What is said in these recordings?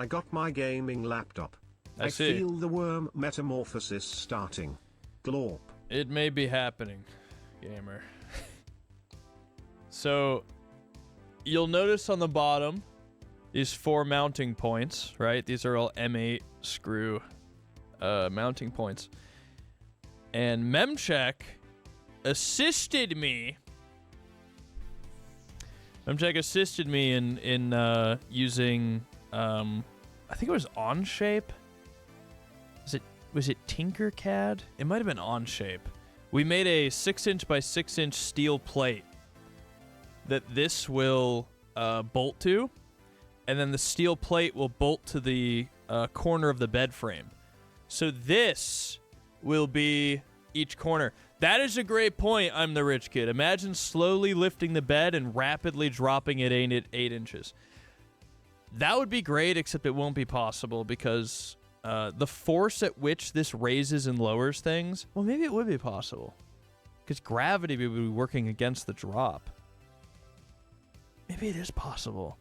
I got my gaming laptop. I see. feel the worm metamorphosis starting. Glorp. It may be happening, gamer. So, you'll notice on the bottom, these 4 mounting points, right? These are all M8 screw mounting points. And Memcheck assisted me. Memcheck assisted me in using, I think it was Onshape. Was it Tinkercad? It might have been Onshape. We made a 6" by 6" steel plate that this will bolt to, and then the steel plate will bolt to the corner of the bed frame. So this will be each corner. That is a great point, I'm the rich kid. Imagine slowly lifting the bed and rapidly dropping it 8 inches. That would be great, except it won't be possible because the force at which this raises and lowers things, well, maybe it would be possible because gravity would be working against the drop. Maybe it is possible.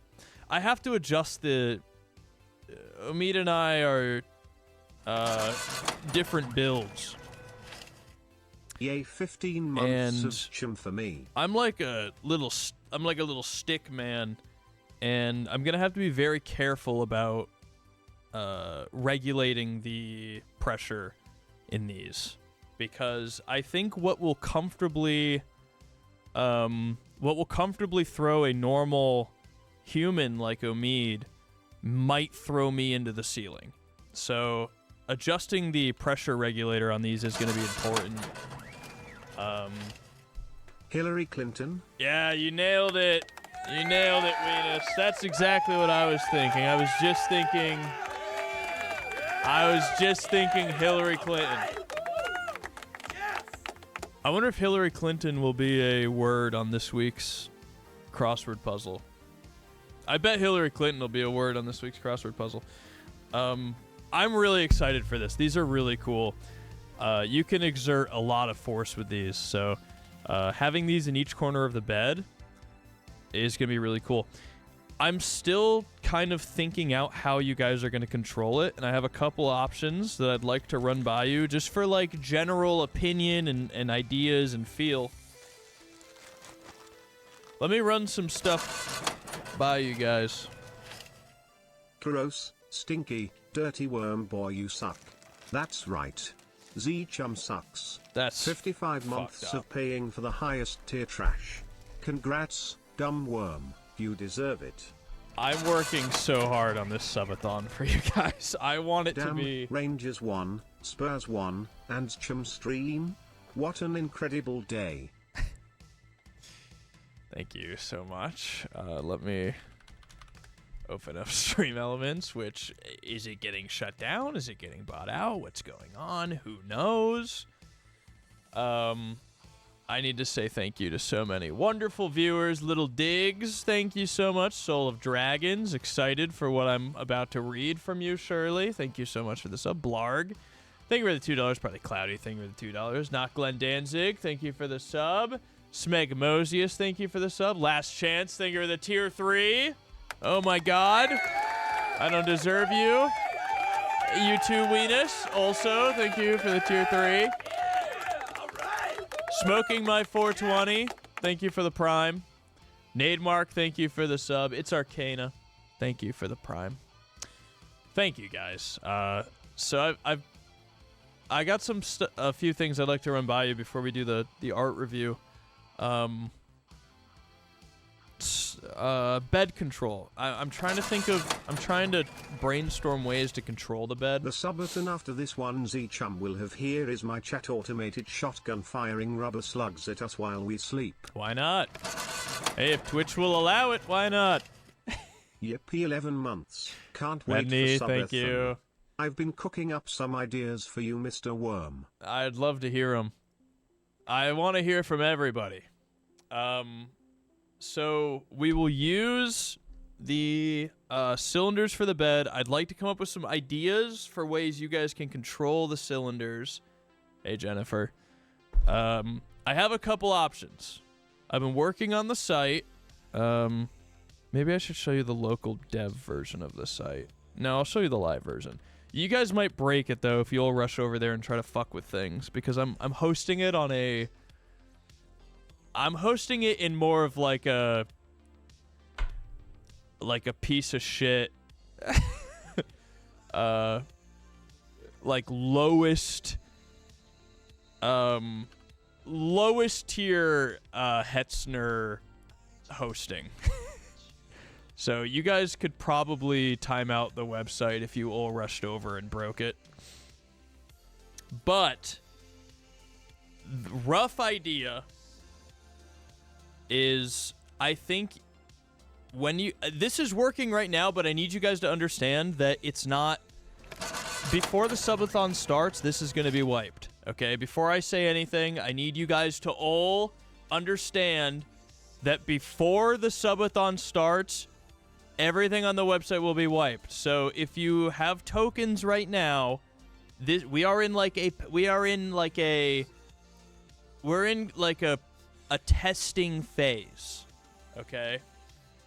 I have to adjust the... Omid and I are different builds. Yay, 15 months of ZChum for me. I'm like a little stick man, and I'm gonna have to be very careful about regulating the pressure in these, because I think what will comfortably throw a normal human like Omid might throw me into the ceiling. So adjusting the pressure regulator on these is going to be important. Hillary Clinton? Yeah, you nailed it. You nailed it, Venus. That's exactly what I was thinking. I was just thinking Hillary Clinton. I wonder if Hillary Clinton will be a word on this week's crossword puzzle. I bet Hillary Clinton will be a word on this week's crossword puzzle. I'm really excited for this. These are really cool. You can exert a lot of force with these, so having these in each corner of the bed is going to be really cool. I'm still kind of thinking out how you guys are going to control it, and I have a couple options that I'd like to run by you just for like general opinion and ideas and feel. Let me run some stuff by you guys. Gross, stinky, dirty worm boy, you suck. That's right. ZChum sucks. That's 55 months up. of paying for the highest tier trash. Congrats, dumb worm. You deserve it. I'm working so hard on this subathon for you guys. I want it to Damn, be... Rangers 1, Spurs 1, and ZChum stream? What an incredible day. Thank you so much. Let me open up Stream Elements, which, is it getting shut down? Is it getting bought out? What's going on? Who knows? I need to say thank you to so many wonderful viewers. Little Diggs, thank you so much. Soul of Dragons, excited for what I'm about to read from you, Shirley. Thank you so much for the sub. Blarg, thank you for the $2. Probably Cloudy, thank you for the $2. Not Glenn Danzig, thank you for the sub. Smeg Mosius, thank you for the sub. Last Chance, thank you for the tier 3. Oh my god. I don't deserve you. You too, Weenus. Also, thank you for the tier 3. Smoking My 420, thank you for the prime. Nademark, thank you for the sub. It's Arcana, thank you for the prime. Thank you, guys. So I got a few things I'd like to run by you before we do the art review. Bed control. I'm trying to brainstorm ways to control the bed. The subathon after this one ZChum will have here is my chat automated shotgun firing rubber slugs at us while we sleep. Why not? Hey, if Twitch will allow it, why not? Yep, 11 months. Can't wait Wendy, for subathon. thank you. I've been cooking up some ideas for you, Mr. Worm. I'd love to hear them. I want to hear from everybody. So we will use the cylinders for the bed. I'd like to come up with some ideas for ways you guys can control the cylinders. Hey, Jennifer. I have a couple options. I've been working on the site. Maybe I should show you the local dev version of the site. No, I'll show you the live version. You guys might break it though if you all rush over there and try to fuck with things, because I'm hosting it on a. I'm hosting it in more of like a piece of shit, like lowest tier Hetzner hosting. So you guys could probably time out the website if you all rushed over and broke it. But the rough idea is, I think when you this is working right now, but I need you guys to understand that it's not before the subathon starts. This is going to be wiped. Okay, before I say anything, I need you guys to all understand that before the subathon starts, everything on the website will be wiped. So if you have tokens right now, we are in like a testing phase. Okay?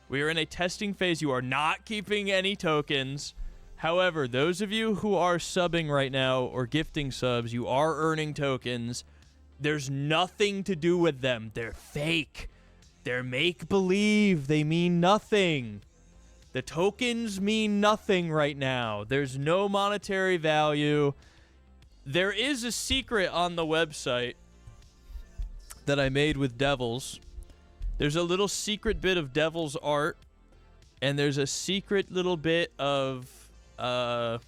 We are in a testing phase. You are not keeping any tokens. However, those of you who are subbing right now or gifting subs, you are earning tokens. There's nothing to do with them. They're fake. They're make-believe. They mean nothing. The tokens mean nothing right now. There's no monetary value. There is a secret on the website that I made with Devils. There's a little secret bit of Devil's art, and there's a secret little bit of a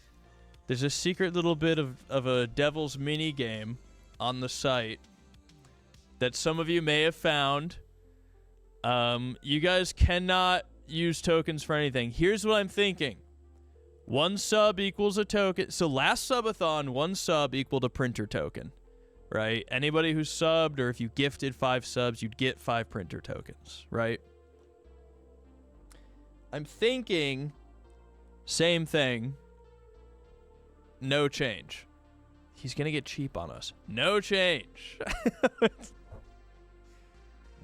Devil's mini game on the site that some of you may have found. You guys cannot use tokens for anything. Here's what I'm thinking. 1 sub equals a token. So last subathon, 1 sub equaled a printer token, right? Anybody who subbed, or if you gifted 5 subs, you'd get 5 printer tokens, right? I'm thinking same thing. No change. He's gonna get cheap on us. No change.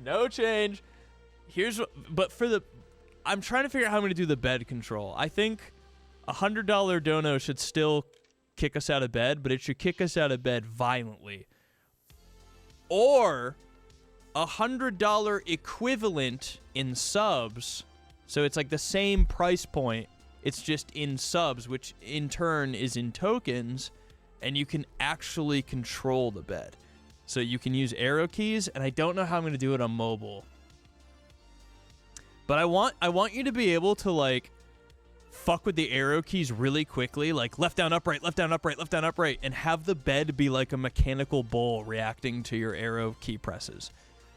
No change. Here's what, but for the, I'm trying to figure out how I'm going to do the bed control. I think $100 dono should still kick us out of bed, but it should kick us out of bed violently. Or $100 equivalent in subs. So it's like the same price point. It's just in subs, which in turn is in tokens, and you can actually control the bed. So you can use arrow keys, and I don't know how I'm going to do it on mobile. But I want you to be able to, like, fuck with the arrow keys really quickly, like left, down, upright, left, down, upright, left, down, upright, and have the bed be like a mechanical bull reacting to your arrow key presses.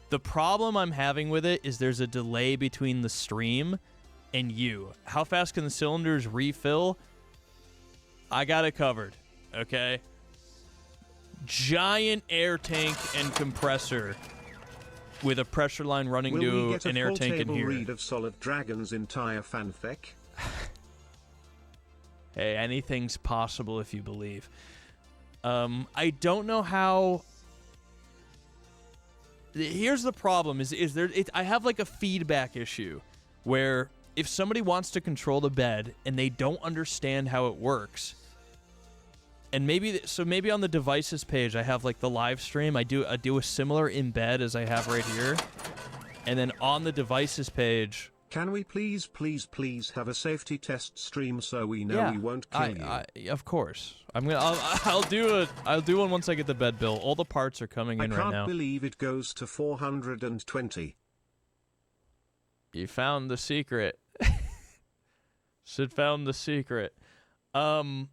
The problem I'm having with it is there's a delay between the stream and you. How fast can the cylinders refill? I got it covered, okay? Giant air tank and compressor with a pressure line running to an air tank in here. Will we get a full table read of Solid Dragon's entire fanfic? Hey, anything's possible if you believe. I don't know how. Here's the problem: I have like a feedback issue where if somebody wants to control the bed and they don't understand how it works, and maybe on the devices page I have like the live stream. I do a similar embed as I have right here, and then on the devices page. Can we please have a safety test stream so we know we won't kill you? Of course. I'll do one once I get the bed built. All the parts are coming in right now. I can't believe it goes to 420. You found the secret. Sid found the secret. The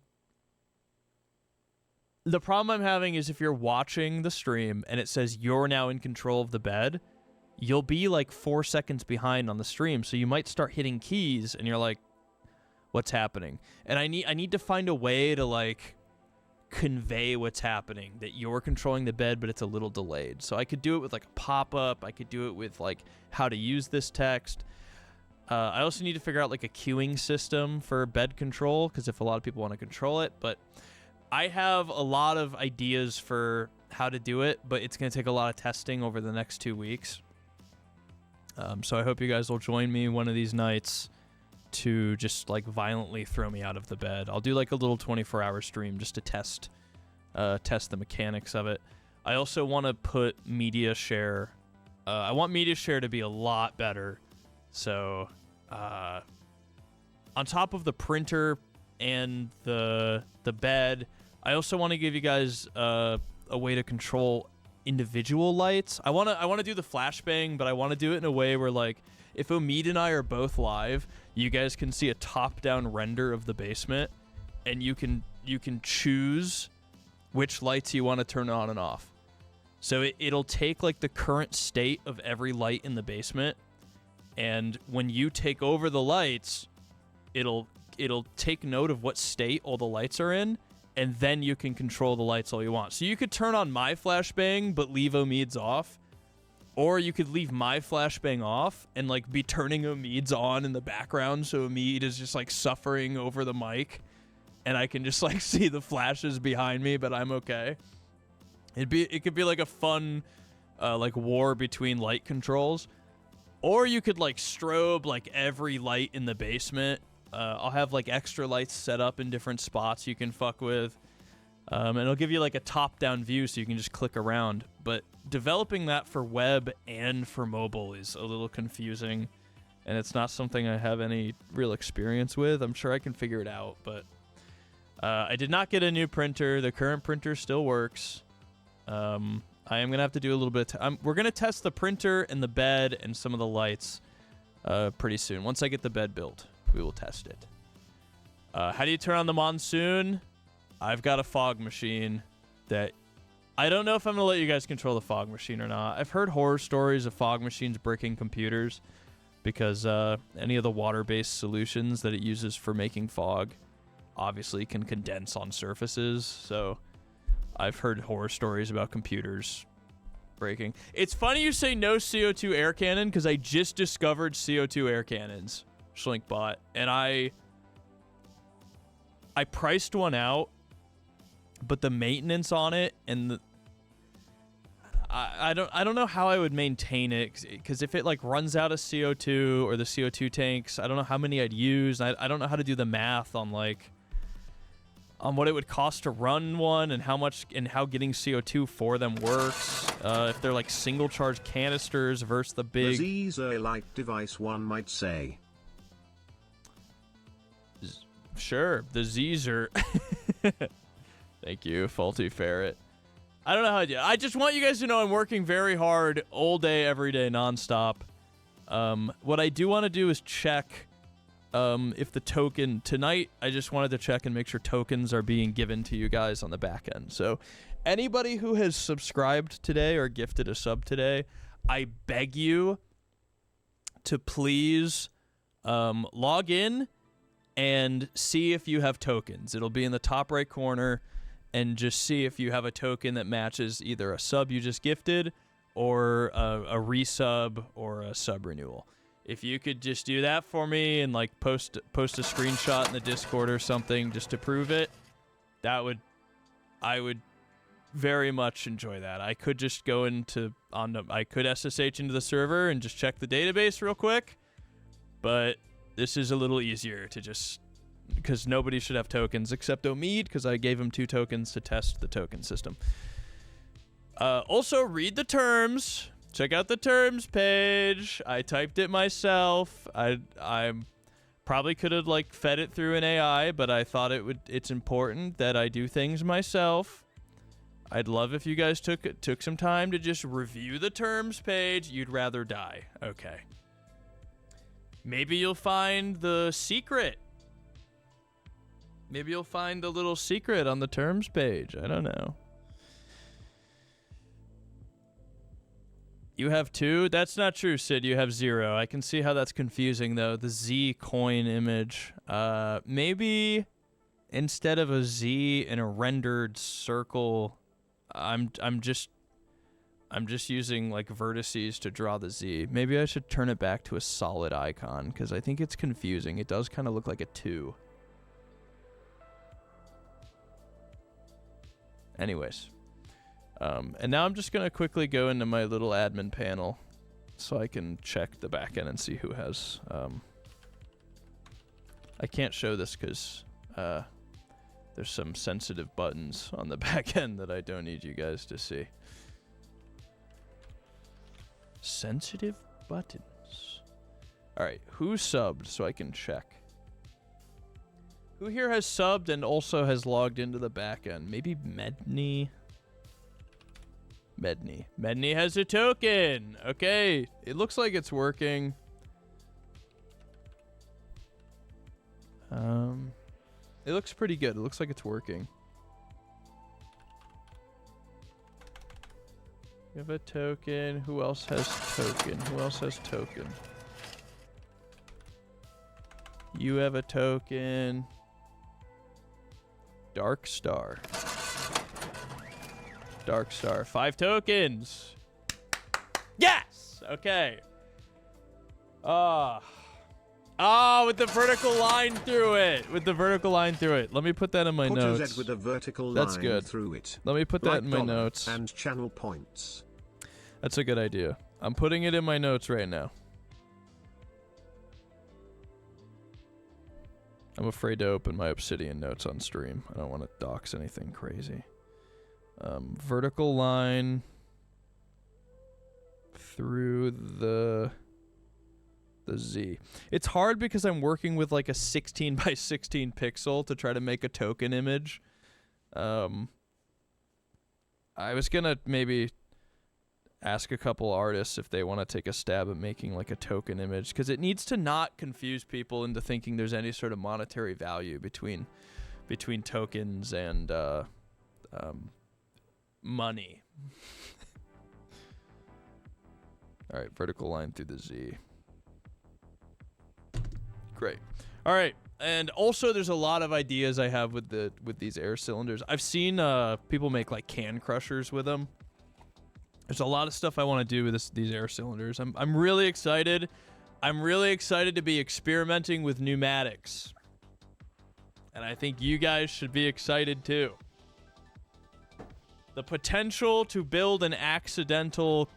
problem I'm having is if you're watching the stream and it says you're now in control of the bed, you'll be like 4 seconds behind on the stream, so you might start hitting keys and you're like, what's happening? And I need to find a way to like convey what's happening, that you're controlling the bed but it's a little delayed. So I could do it with like a pop-up. I could do it with like how to use this text. I also need to figure out like a queuing system for bed control, because if a lot of people want to control it, but I have a lot of ideas for how to do it, but it's going to take a lot of testing over the next 2 weeks. So I hope you guys will join me one of these nights to just like violently throw me out of the bed. I'll do like a little 24-hour stream just to test the mechanics of it. I also want to put media share. I want media share to be a lot better. So on top of the printer and the bed, I also want to give you guys a way to control individual lights. I want to do the flashbang, but I want to do it in a way where, like, if Omid and I are both live, you guys can see a top-down render of the basement, and you can choose which lights you want to turn on and off. So it'll take like the current state of every light in the basement, and when you take over the lights, it'll take note of what state all the lights are in, and then you can control the lights all you want. So you could turn on my flashbang but leave Omid's off, or you could leave my flashbang off and like be turning Omid's on in the background, so Omid is just like suffering over the mic, and I can just like see the flashes behind me, but I'm okay. It could be like a fun like war between light controls, or you could like strobe like every light in the basement. I'll have like extra lights set up in different spots you can fuck with. And it'll give you like a top-down view so you can just click around. But developing that for web and for mobile is a little confusing, and it's not something I have any real experience with. I'm sure I can figure it out, but I did not get a new printer. The current printer still works. I am going to have to do a little bit. We're going to test the printer and the bed and some of the lights pretty soon. Once I get the bed built, we will test it. How do you turn on the monsoon? I've got a fog machine that I don't know if I'm going to let you guys control the fog machine or not. I've heard horror stories of fog machines breaking computers because any of the water-based solutions that it uses for making fog obviously can condense on surfaces. So I've heard horror stories about computers breaking. It's funny you say no CO2 air cannon because I just discovered CO2 air cannons, Schlink bought, and I priced one out, but the maintenance on it and I don't know how I would maintain it, because if it like runs out of CO2 or the CO2 tanks, I don't know how many I'd use. I don't know how to do the math on like on what it would cost to run one and how much and how getting CO2 for them works. If they're like single charge canisters versus the big. The ZChum light device, one might say. Sure, the ZChum. Thank you, Faulty Ferret. I don't know how to do it. I just want you guys to know I'm working very hard all day, every day, nonstop. What I do want to do is check if the token... Tonight, I just wanted to check and make sure tokens are being given to you guys on the back end. So anybody who has subscribed today or gifted a sub today, I beg you to please log in and see if you have tokens. It'll be in the top right corner, and just see if you have a token that matches either a sub you just gifted or a resub or a sub renewal. If you could just do that for me and like post a screenshot in the Discord or something just to prove it, I would very much enjoy that. I could just go I could SSH into the server and just check the database real quick, but this is a little easier to just, because nobody should have tokens except Omid, because I gave him 2 tokens to test the token system. Also, read the terms. Check out the terms page. I typed it myself. I probably could have like fed it through an AI, but I thought it's important that I do things myself. I'd love if you guys took some time to just review the terms page. You'd rather die. Okay. Maybe you'll find the secret. Maybe you'll find a little secret on the terms page. I don't know. You have 2? That's not true, Sid. You have 0. I can see how that's confusing, though. The Z coin image. Maybe instead of a Z in a rendered circle, I'm just using like vertices to draw the Z. Maybe I should turn it back to a solid icon, because I think it's confusing. It does kind of look like a 2. Anyways, and now I'm just going to quickly go into my little admin panel so I can check the backend and see who has I can't show this because there's some sensitive buttons on the back end that I don't need you guys to see. Sensitive buttons. All right, who subbed so I can check? Who here has subbed and also has logged into the back end? Maybe Medney? Medney has a token. Okay, it looks like it's working. It looks pretty good. It looks like it's working. You have a token. Who else has token? Who else has token? You have a token. Dark Star. 5 tokens. Yes! Okay. With the vertical line through it. Let me put that in my notes. Z with a vertical That's line good. through it. Let me put that in my notes. And channel points. That's a good idea. I'm putting it in my notes right now. I'm afraid to open my Obsidian notes on stream. I don't want to dox anything crazy. Vertical line through the Z. It's hard because I'm working with like a 16 by 16 pixel to try to make a token image. I was gonna maybe ask a couple artists if they want to take a stab at making like a token image, because it needs to not confuse people into thinking there's any sort of monetary value between tokens and money. All right, vertical line through the Z. Great. All right, and also there's a lot of ideas I have with these air cylinders. I've seen people make like can crushers with them. There's a lot of stuff I want to do with these air cylinders. I'm really excited. I'm really excited to be experimenting with pneumatics. And I think you guys should be excited too. The potential to build an accidental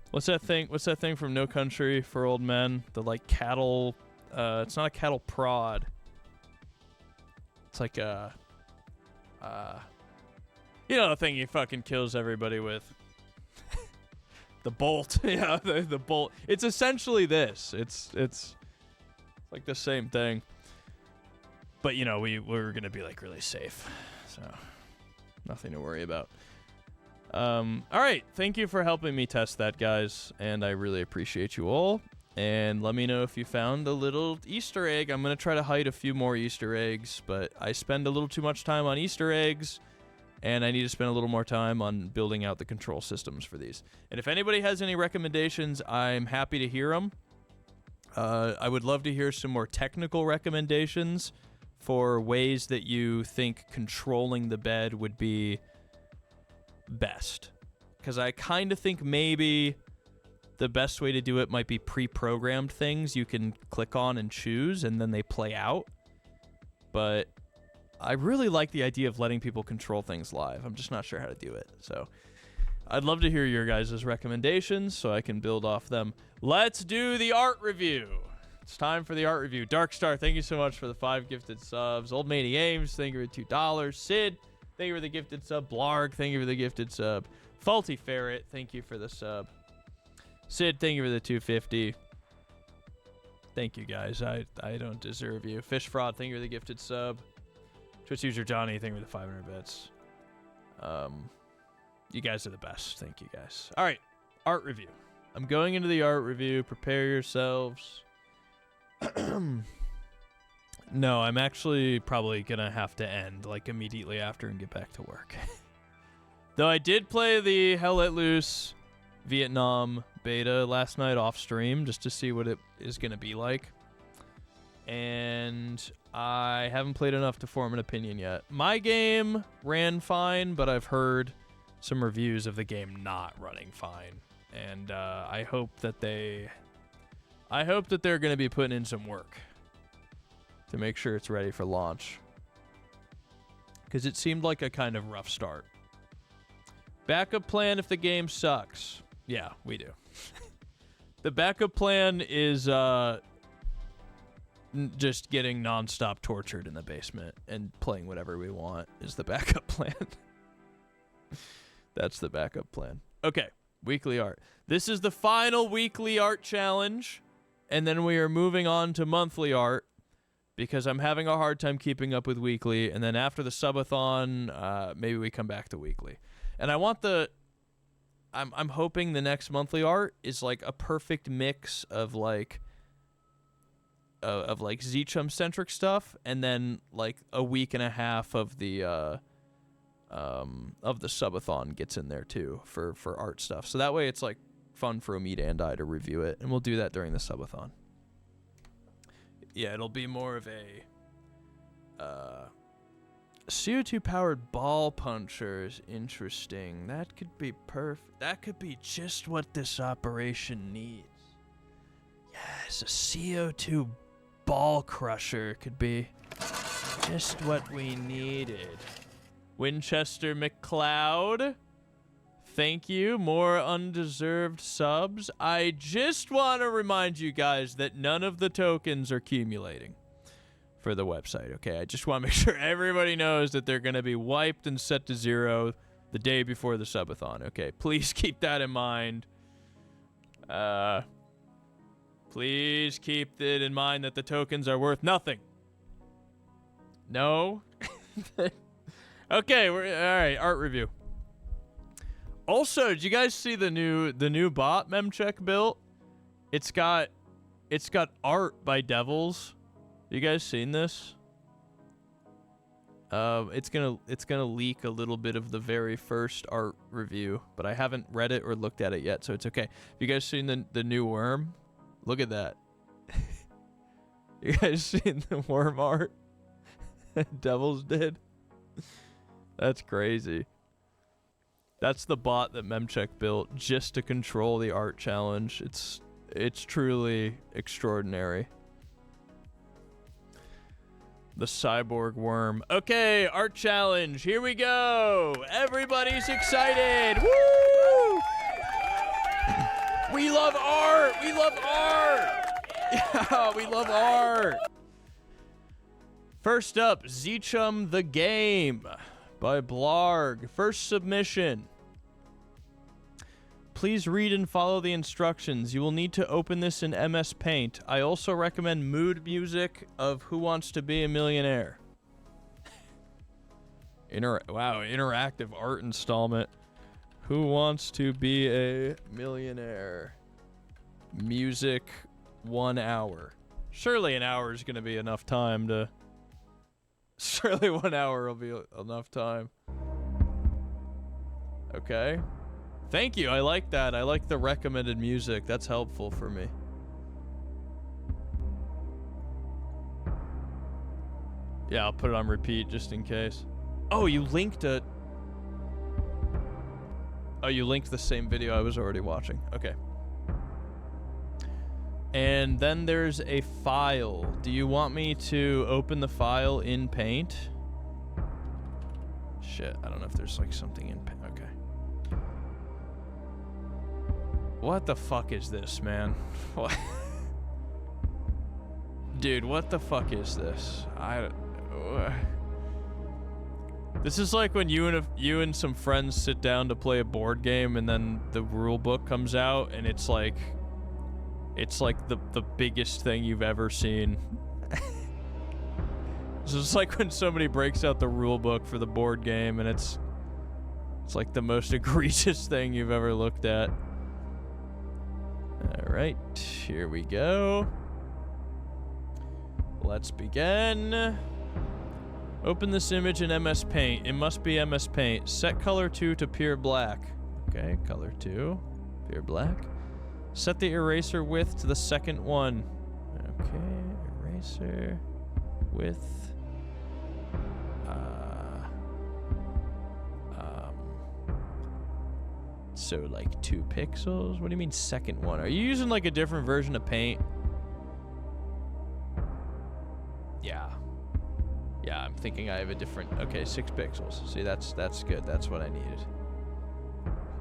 what's that thing from No Country for Old Men? The like cattle it's not a cattle prod. It's like a you know, the thing he fucking kills everybody with. The bolt. Yeah, the bolt. It's essentially this. It's like the same thing. But, you know, we're going to be, like, really safe. So, nothing to worry about. All right. Thank you for helping me test that, guys. And I really appreciate you all. And let me know if you found a little Easter egg. I'm going to try to hide a few more Easter eggs. But I spend a little too much time on Easter eggs. And I need to spend a little more time on building out the control systems for these. And if anybody has any recommendations, I'm happy to hear them. I would love to hear some more technical recommendations for ways that you think controlling the bed would be best. Because I kind of think maybe the best way to do it might be pre-programmed things you can click on and choose, and then they play out. But I really like the idea of letting people control things live. I'm just not sure how to do it. So I'd love to hear your guys' recommendations so I can build off them. Let's do the art review. It's time for the art review. Darkstar, thank you so much for the 5 gifted subs. Old Matey Ames, thank you for $2. Sid, thank you for the gifted sub. Blarg, thank you for the gifted sub. Faulty Ferret, thank you for the sub. Sid, thank you for the 250. Thank you, guys. I don't deserve you. Fish Fraud, thank you for the gifted sub. Twitch user Johnny, thank you for the 500 bits. You guys are the best. Thank you, guys. All right, art review. I'm going into the art review. Prepare yourselves. No, I'm actually probably going to have to end like immediately after and get back to work. Though I did play the Hell Let Loose Vietnam beta last night off stream just to see what it is going to be like. And I haven't played enough to form an opinion yet. My game ran fine, but I've heard some reviews of the game not running fine. And I hope that they're going to be putting in some work to make sure it's ready for launch. Because it seemed like a kind of rough start. Backup plan if the game sucks. Yeah, we do. The backup plan is just getting nonstop tortured in the basement and playing whatever we want is the backup plan. That's the backup plan. Okay, weekly art. This is the final weekly art challenge, and then we are moving on to monthly art because I'm having a hard time keeping up with weekly, and then after the subathon, maybe we come back to weekly. And I want I'm hoping the next monthly art is like a perfect mix of like ZChum centric stuff, and then like a week and a half of the subathon gets in there too for art stuff. So that way it's like fun for Omid and I to review it, and we'll do that during the subathon. Yeah, it'll be more of a CO2 powered ball punchers. Interesting. That could be perfect. That could be just what this operation needs. Yes, a CO2 ball crusher could be just what we needed. Winchester McLeod, thank you. More undeserved subs. I just want to remind you guys that none of the tokens are accumulating for the website, okay? I just want to make sure everybody knows that they're going to be wiped and set to 0 the day before the subathon, okay? Please keep that in mind. Please keep it in mind that the tokens are worth nothing. No? Okay, all right, art review. Also, did you guys see the new bot Memcheck built? It's got art by Devils. You guys seen this? It's gonna leak a little bit of the very first art review, but I haven't read it or looked at it yet, so it's okay. Have you guys seen the new worm? Look at that. You guys seen the worm art Devils did? That's crazy. That's the bot that Memcheck built just to control the art challenge. It's truly extraordinary. The cyborg worm. Okay, art challenge. Here we go. Everybody's excited. Woo! We love art. We love art. Yeah, we love art. First up, ZChum the Game by Blarg. First submission. Please read and follow the instructions. You will need to open this in MS Paint. I also recommend mood music of Who Wants to Be a Millionaire. Wow, interactive art installment. Who Wants to Be a Millionaire? Music, 1 hour. Surely an hour is going to be enough time to... Surely 1 hour will be enough time. Okay. Thank you. I like that. I like the recommended music. That's helpful for me. Yeah, I'll put it on repeat just in case. Oh, you linked it. Oh, you linked the same video I was already watching. Okay. And then there's a file. Do you want me to open the file in Paint? Shit, I don't know if there's like something in Paint. Okay. What the fuck is this, man? What? Dude, what the fuck is this? This is like when you and some friends sit down to play a board game, and then the rule book comes out, and it's like the biggest thing you've ever seen. So it's like when somebody breaks out the rule book for the board game, and it's like the most egregious thing you've ever looked at. All right, here we go. Let's begin. Open this image in MS Paint. It must be MS Paint. Set color 2 to pure black. Okay, color 2, pure black. Set the eraser width to the second one. Okay, eraser width. So like 2 pixels? What do you mean second one? Are you using like a different version of Paint? Yeah. Yeah, I'm thinking I have a different... Okay, 6 pixels. See, that's good. That's what I needed.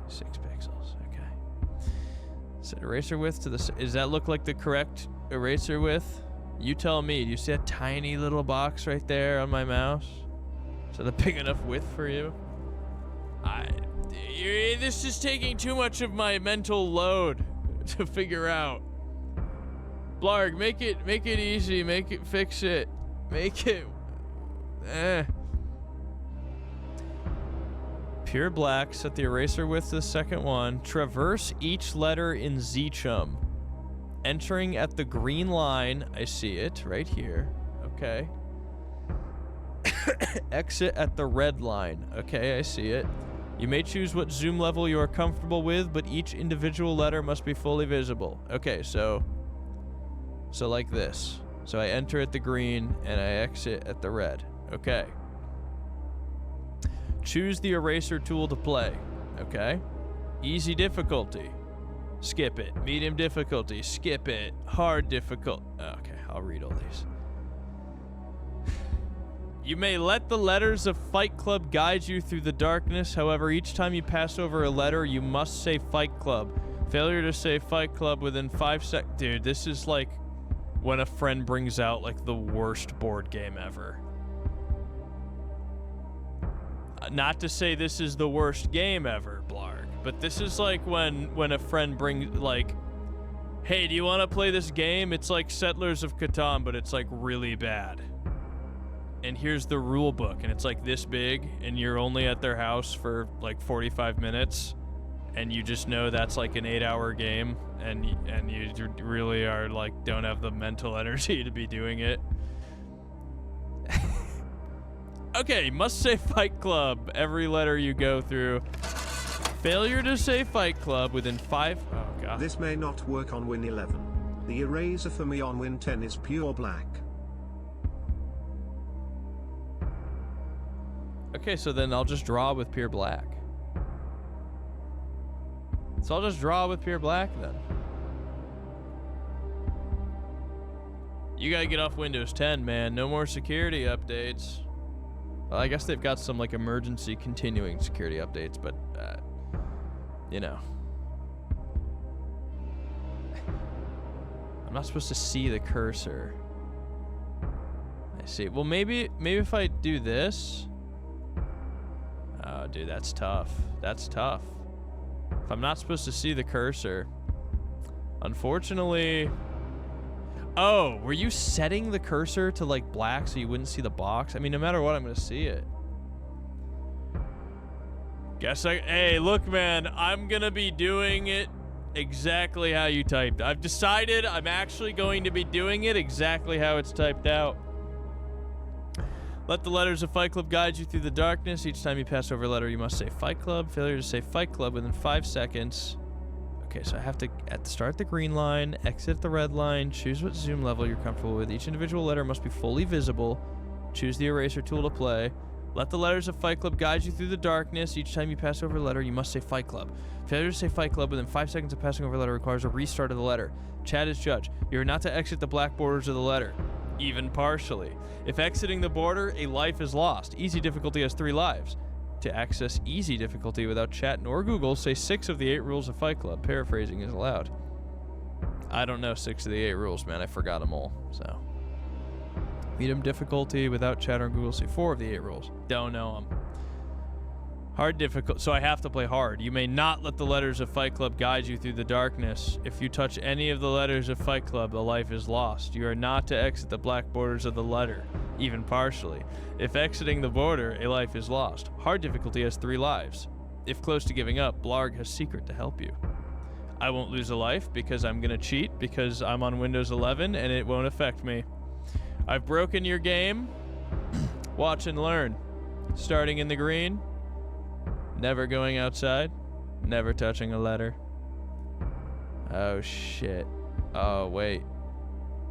6 pixels, okay. Set eraser width to the... Does that look like the correct eraser width? You tell me. Do you see a tiny little box right there on my mouse? Is that a big enough width for you? This is taking too much of my mental load to figure out. Blarg, make it easy. Fix it. Make it. Pure black. Set the eraser width to the second one. Traverse each letter in ZChum. Entering at the green line. I see it right here. Okay. Exit at the red line. Okay, I see it. You may choose what zoom level you are comfortable with, but each individual letter must be fully visible. Okay, so like this. So I enter at the green and I exit at the red. Okay. Choose the eraser tool to play. Okay. Easy difficulty. Skip it. Medium difficulty. Skip it. Hard difficulty. Okay, I'll read all these. You may let the letters of Fight Club guide you through the darkness. However, each time you pass over a letter, you must say Fight Club. Failure to say Fight Club within 5 seconds. Dude, this is like when a friend brings out like the worst board game ever. Not to say this is the worst game ever, Blarg, but this is like when a friend brings like, hey, do you want to play this game? It's like Settlers of Catan, but it's like really bad. And here's the rule book, and it's like this big, and you're only at their house for like 45 minutes, and you just know that's like an 8-hour game, and you really are like don't have the mental energy to be doing it. Okay, must say Fight Club every letter you go through. Failure to say Fight Club within 5. Oh god. This may not work on Win 11. The eraser for me on Win 10 is pure black. Okay, so then I'll just draw with pure black. So I'll just draw with pure black then. You gotta get off Windows 10, man. No more security updates. Well, I guess they've got some like emergency continuing security updates, but you know. I'm not supposed to see the cursor. I see. Well, maybe if I do this. Oh, dude, that's tough. That's tough. If I'm not supposed to see the cursor, unfortunately. Oh, were you setting the cursor to like black so you wouldn't see the box? I mean, no matter what, I'm gonna see it. Hey, look, man, I'm gonna be doing it exactly how you typed. I've decided I'm actually going to be doing it exactly how it's typed out. Let the letters of Fight Club guide you through the darkness. Each time you pass over a letter, you must say Fight Club. Failure to say Fight Club within 5 seconds. Okay, so I have to start the green line, exit the red line, choose what zoom level you're comfortable with. Each individual letter must be fully visible. Choose the eraser tool to play. Let the letters of Fight Club guide you through the darkness. Each time you pass over a letter, you must say Fight Club. Failure to say Fight Club within 5 seconds of passing over a letter requires a restart of the letter. Chat is judge. You are not to exit the black borders of the letter, even partially. If exiting the border, a life is lost. Easy difficulty has 3 lives. To access easy difficulty without chat nor Google, say 6 of the 8 rules of Fight Club. Paraphrasing is allowed. I don't know 6 of the 8 rules, man. I forgot them all, so. Medium difficulty without chat or Google, say 4 of the 8 rules. Don't know them. Hard difficulty, so I have to play hard. You may not let the letters of Fight Club guide you through the darkness. If you touch any of the letters of Fight Club, the life is lost. You are not to exit the black borders of the letter, even partially. If exiting the border, a life is lost. Hard difficulty has 3 lives. If close to giving up, Blarg has secret to help you. I won't lose a life because I'm gonna cheat because I'm on Windows 11 and it won't affect me. I've broken your game. Watch and learn. Starting in the green. Never going outside. Never touching a letter. Oh, shit. Oh, wait.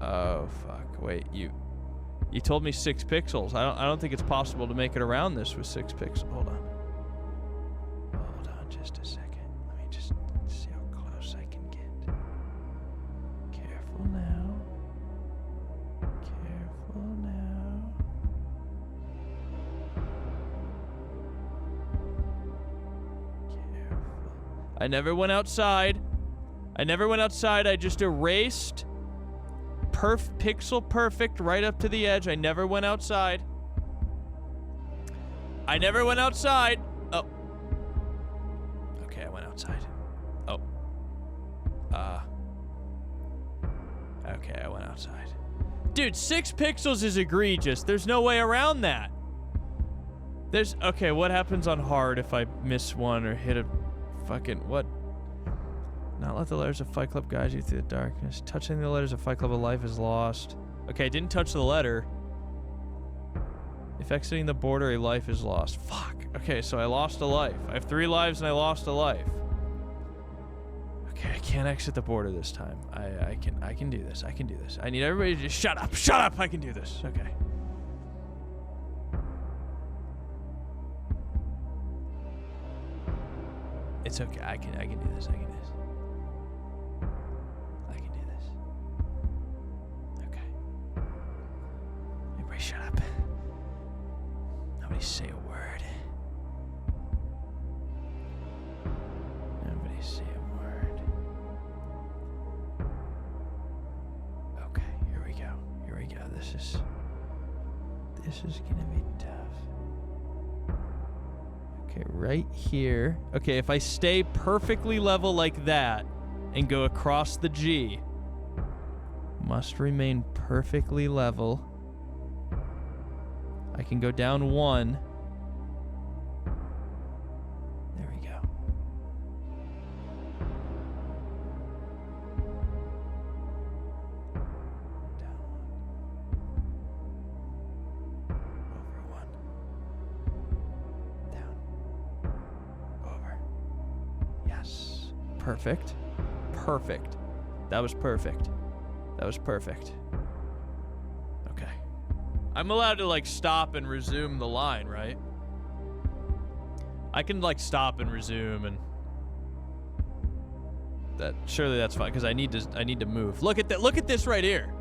Oh, fuck. Wait, you told me 6 pixels. I don't think it's possible to make it around this with 6 pixels. Hold on. Hold on just a second. Let me just see how close I can get. Careful now. Careful now. I never went outside. I just erased pixel perfect right up to the edge. I never went outside. I never went outside. Oh. Okay, I went outside. Oh. Okay, I went outside. Dude, 6 pixels is egregious. There's no way around that. Okay, what happens on hard if I miss one or hit a fucking, what? Not let the letters of Fight Club guide you through the darkness. Touching the letters of Fight Club, a life is lost. Okay, I didn't touch the letter. If exiting the border, a life is lost. Fuck. Okay, so I lost a life. I have 3 lives and I lost a life. Okay, I can't exit the border this time. I can do this. I can do this. I need everybody to just shut up. Shut up. I can do this. Okay. It's okay. I can do this. I can do this. I can do this. Okay. Everybody shut up. Nobody say a word. Nobody say a word. Okay, here we go. Here we go. This is gonna be tough. Okay, right here. Okay, if I stay perfectly level like that and go across the G, must remain perfectly level. I can go down 1. There we go. Down 1. Over 1. Down. Over. Yes. Perfect. Perfect. That was perfect. That was perfect. Okay. I'm allowed to, like, stop and resume the line, right? I can, like, stop and resume, and surely that's fine, because I need to move. Look at that. Look at this right here.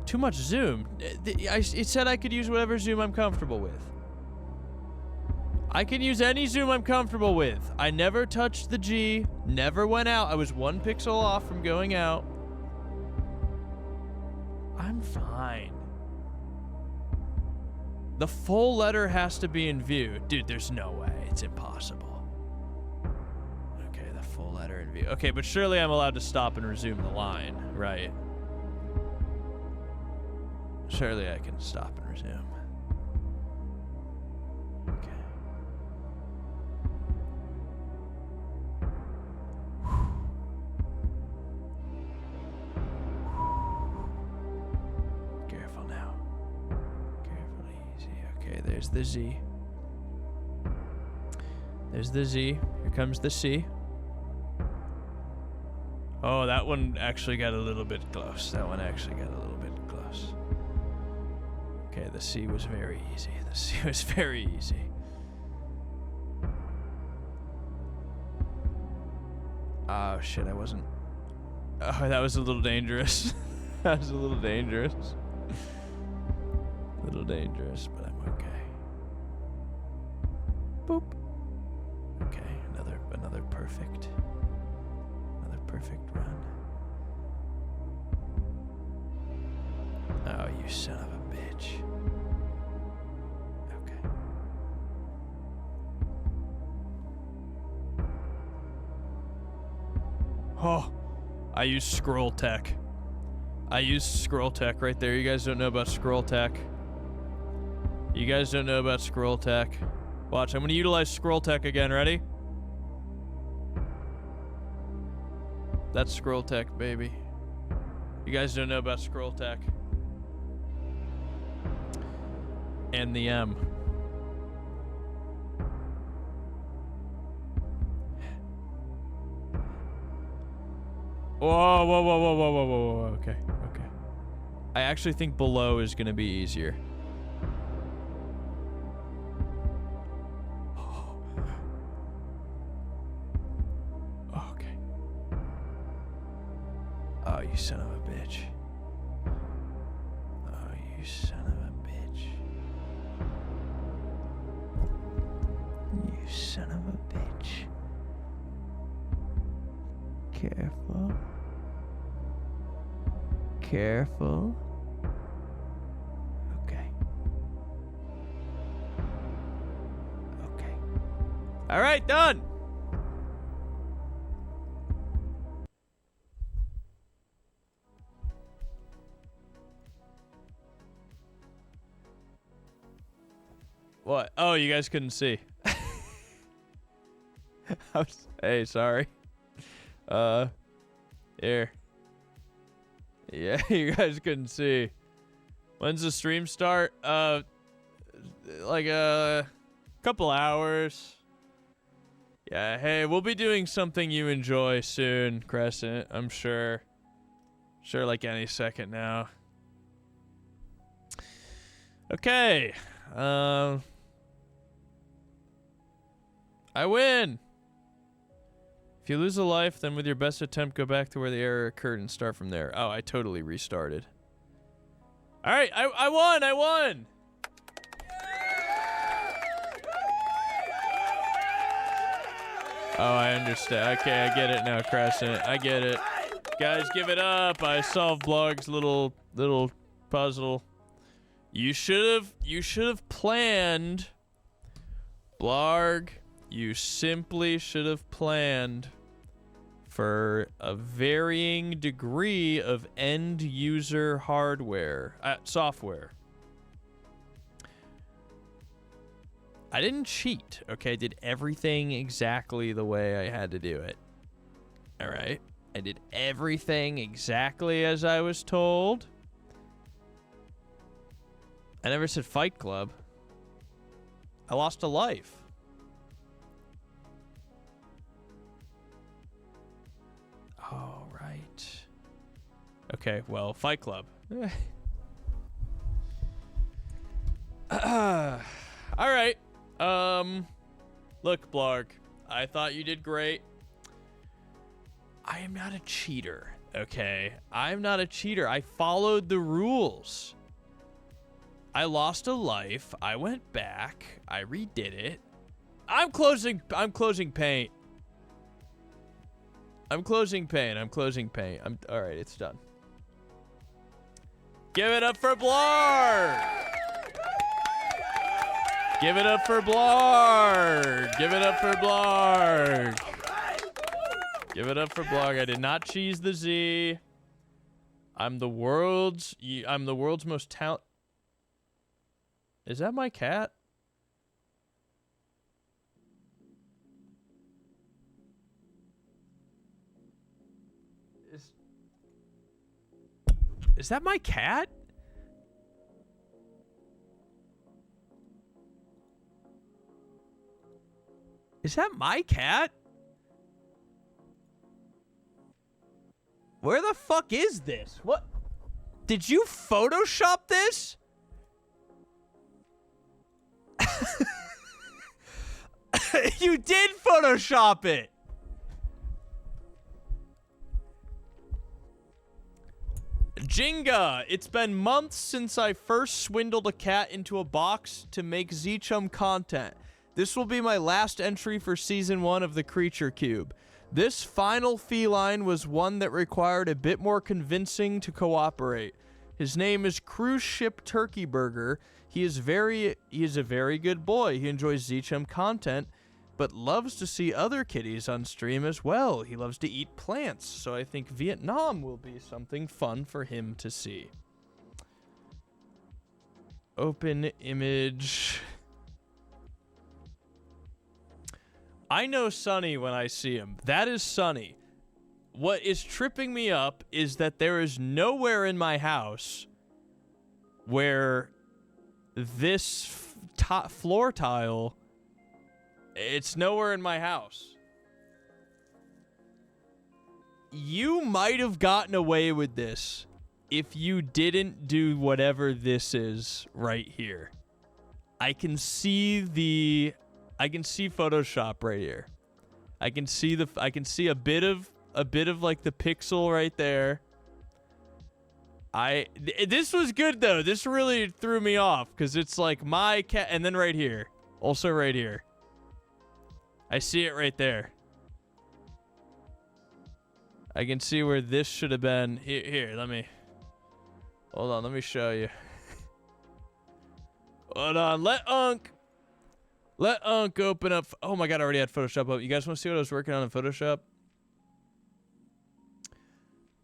Too much zoom. It said I could use whatever zoom I'm comfortable with. I can use any zoom I'm comfortable with. I never touched the G, never went out. I was 1 pixel off from going out. I'm fine. The full letter has to be in view. Dude, there's no way. It's impossible. Okay, the full letter in view. Okay, but surely I'm allowed to stop and resume the line, right? Surely I can stop and resume. Okay. Careful now. Careful, easy. Okay, there's the Z. There's the Z. Here comes the C. Oh, that one actually got a little bit close. That one actually got a little bit close. Okay, the C was very easy. The C was very easy. Oh, shit, I wasn't... Oh, that was a little dangerous. That was a little dangerous. A little dangerous, but I'm okay. Boop. Okay, another perfect. Another perfect run. Oh, you son of a bitch. Okay. Oh, I use scroll tech. I use scroll tech right there. You guys don't know about scroll tech. You guys don't know about scroll tech. Watch, I'm going to utilize scroll tech again. Ready? That's scroll tech, baby. You guys don't know about scroll tech. And the M. Whoa, whoa, whoa, whoa, whoa, whoa, whoa, whoa. Okay, okay. I actually think below is going to be easier. Okay. Oh, you son of a bitch. Oh, you son of a bitch. You son of a bitch. Careful. careful. Okay. Okay. All right, done. What? Oh, you guys couldn't see. Hey, sorry. Here. Yeah, you guys couldn't see. When's the stream start? Like a couple hours. Yeah, hey, we'll be doing something you enjoy soon, Crescent, I'm sure. Sure, like any second now. Okay. I win! If you lose a life, then with your best attempt, go back to where the error occurred and start from there. Oh, I totally restarted. Alright, I won! I won! Oh, I understand. Okay, I get it now, Crescent. I get it. Guys, give it up. I solved Blog's little puzzle. You should have planned. Blarg, you simply should have planned for a varying degree of end user hardware, software. I didn't cheat, okay? I did everything exactly the way I had to do it. All right? I did everything exactly as I was told. I never said Fight Club. I lost a life. Oh, right. Okay, well, Fight Club. All right. Look, Blarg, I thought you did great. I am not a cheater, okay? I'm not a cheater. I followed the rules. I lost a life. I went back. I redid it. I'm closing paint. I'm closing paint. All right, it's done. Give it up for Blarg. Give it up for Blarg. Give it up for Blarg. Give it up for Blarg. I did not cheese the Z. I'm the world's most talent. Is that my cat? Is that my cat? Is that my cat? Where the fuck is this? What? Did you Photoshop this? You did Photoshop it. Jenga, it's been months since I first swindled a cat into a box to make ZChum content. This will be my last entry for Season 1 of the Creature Cube. This final feline was one that required a bit more convincing to cooperate. His name is Cruise Ship Turkey Burger. He is a very good boy. He enjoys ZChum content, but loves to see other kitties on stream as well. He loves to eat plants, so I think Vietnam will be something fun for him to see. Open image. I know Sunny when I see him. That is Sunny. What is tripping me up is that there is nowhere in my house where this floor tile, it's nowhere in my house. You might have gotten away with this if you didn't do whatever this is right here. I can see Photoshop right here. I can see a bit of like the pixel right there. This was good though. This really threw me off because it's like my cat, and then right here, also right here. I see it right there. I can see where this should have been. Here, let me. Hold on, let me show you. Hold on, let Unc open up. Oh my god, I already had Photoshop up. You guys want to see what I was working on in Photoshop?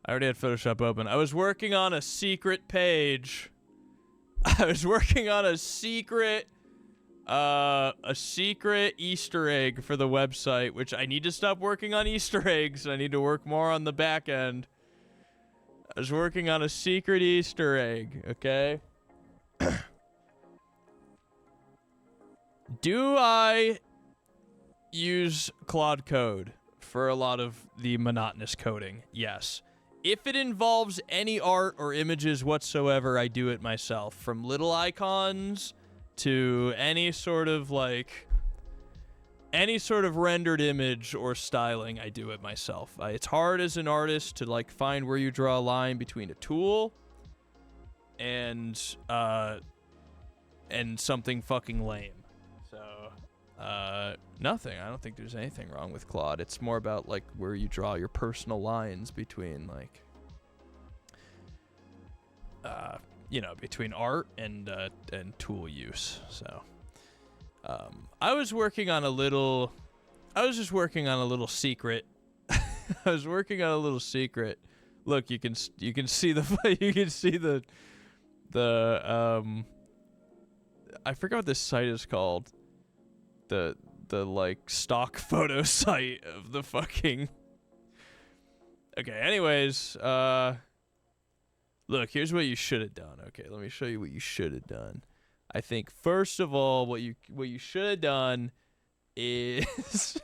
I already had Photoshop open. I was working on a secret page. I was working on a secret Easter egg for the website, which I need to stop working on Easter eggs. I need to work more on the back end. I was working on a secret Easter egg, okay? Do I use Claude Code for a lot of the monotonous coding? Yes. If it involves any art or images whatsoever, I do it myself. From little icons to any sort of rendered image or styling, I do it myself. It's hard as an artist to like find where you draw a line between a tool and something fucking lame. So, nothing. I don't think there's anything wrong with Claude. It's more about like where you draw your personal lines between like, between art and tool use. So, I was just working on a little secret. I was working on a little secret. Look, you can see the I forgot what this site is called. The like stock photo site of the fucking. Okay, anyways, look, here's what you should have done. Okay, let me show you what you should have done. I think first of all, what you should have done is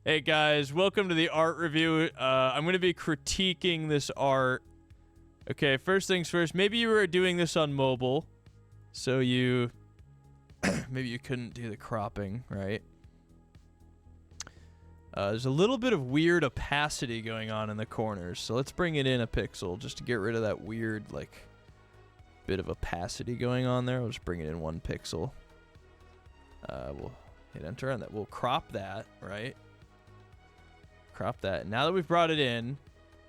hey guys, welcome to the art review. I'm going to be critiquing this art. Okay, first things first, maybe you were doing this on mobile, so you maybe you couldn't do the cropping, right? There's a little bit of weird opacity going on in the corners, so let's bring it in a pixel just to get rid of that weird, like, bit of opacity going on there. We'll just bring it in 1 pixel. We'll hit enter, and that we'll crop that, right? Crop that. Now that we've brought it in,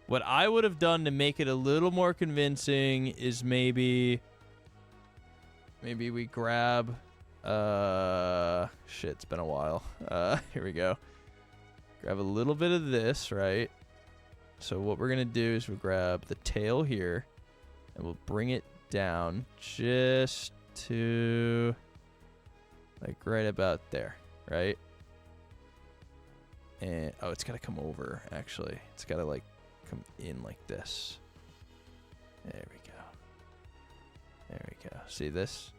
what I would have done to make it a little more convincing is maybe we grab... shit, it's been a while. Here we go. Grab a little bit of this, right? So what we're gonna do is we'll grab the tail here, and we'll bring it down just to like right about there, right? And oh, it's gotta come over, actually. It's gotta like come in like this. There we go. There we go. See this?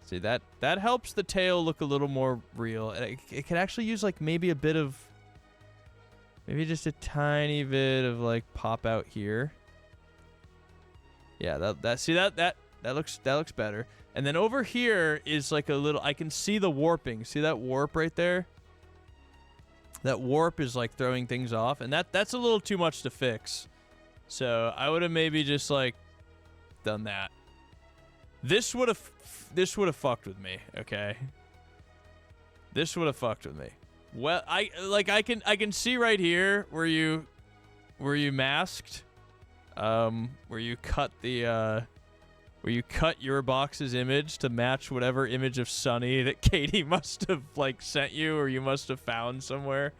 See, that helps the tail look a little more real. And it could actually use like maybe just a tiny bit of like pop out here. Yeah, that looks better. And then over here is like a little, I can see the warping. See that warp right there? That warp is like throwing things off, and that's a little too much to fix. So I would have maybe just like done that. This would have fucked with me, okay? This would have fucked with me. Well, I can see right here where you masked, where you cut your box's image to match whatever image of Sunny that Katie must have like sent you or you must have found somewhere.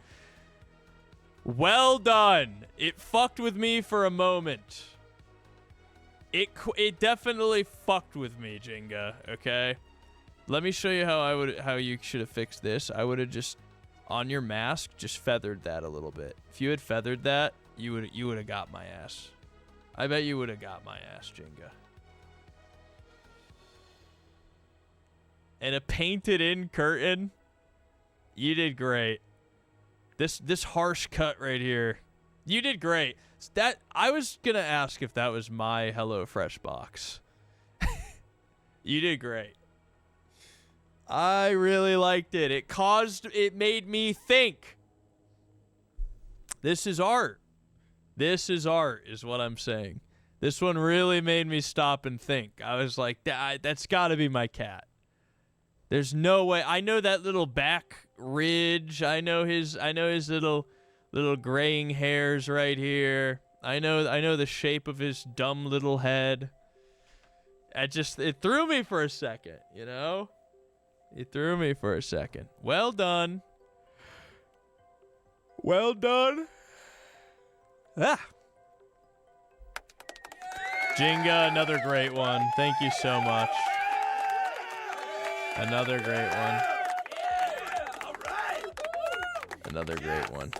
Well done. It fucked with me for a moment. It definitely fucked with me, Jenga, okay? Let me show you how you should have fixed this. I would have just, on your mask, just feathered that a little bit. If you had feathered that, you would have got my ass. I bet you would have got my ass, Jenga. And a painted in curtain. You did great. This harsh cut right here. You did great. That I was gonna ask if that was my HelloFresh box. You did great. I really liked it. It made me think. This is art. This is art, is what I'm saying. This one really made me stop and think. I was like, that's gotta be my cat. There's no way. I know that little back ridge. I know his little graying hairs right here. I know the shape of his dumb little head. It threw me for a second, you know? It threw me for a second. Well done. Well done. Ah. Jenga, another great one. Thank you so much. Another great one. Another great one.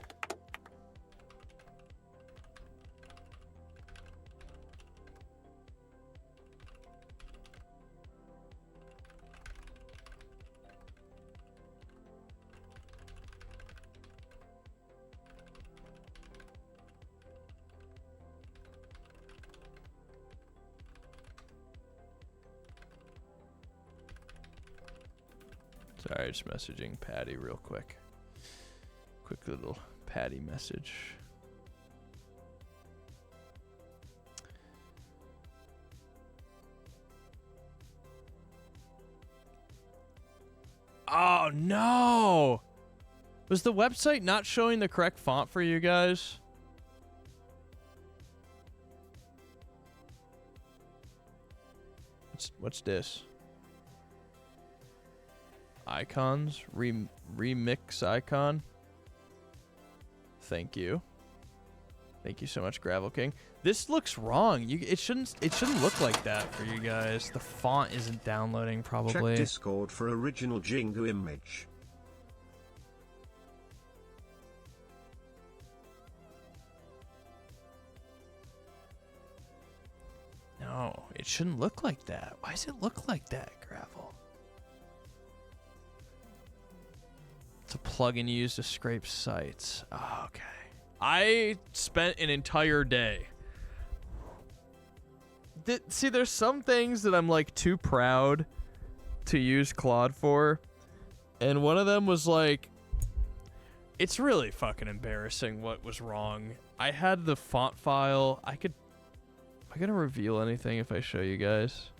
Sorry, just messaging Patty real quick. Quick little Patty message. Oh, no! Was the website not showing the correct font for you guys? What's this? Icons? Remix icon? Thank you. Thank you so much, Gravel King. This looks wrong. It shouldn't look like that for you guys. The font isn't downloading probably. Check Discord for original Jingu image. No, it shouldn't look like that. Why does it look like that, Gravel? It's a plugin used to scrape sites. Oh, okay. I spent an entire day. See, there's some things that I'm like too proud to use Claude for. And one of them was like, it's really fucking embarrassing what was wrong. I had the font file. Am I gonna reveal anything if I show you guys?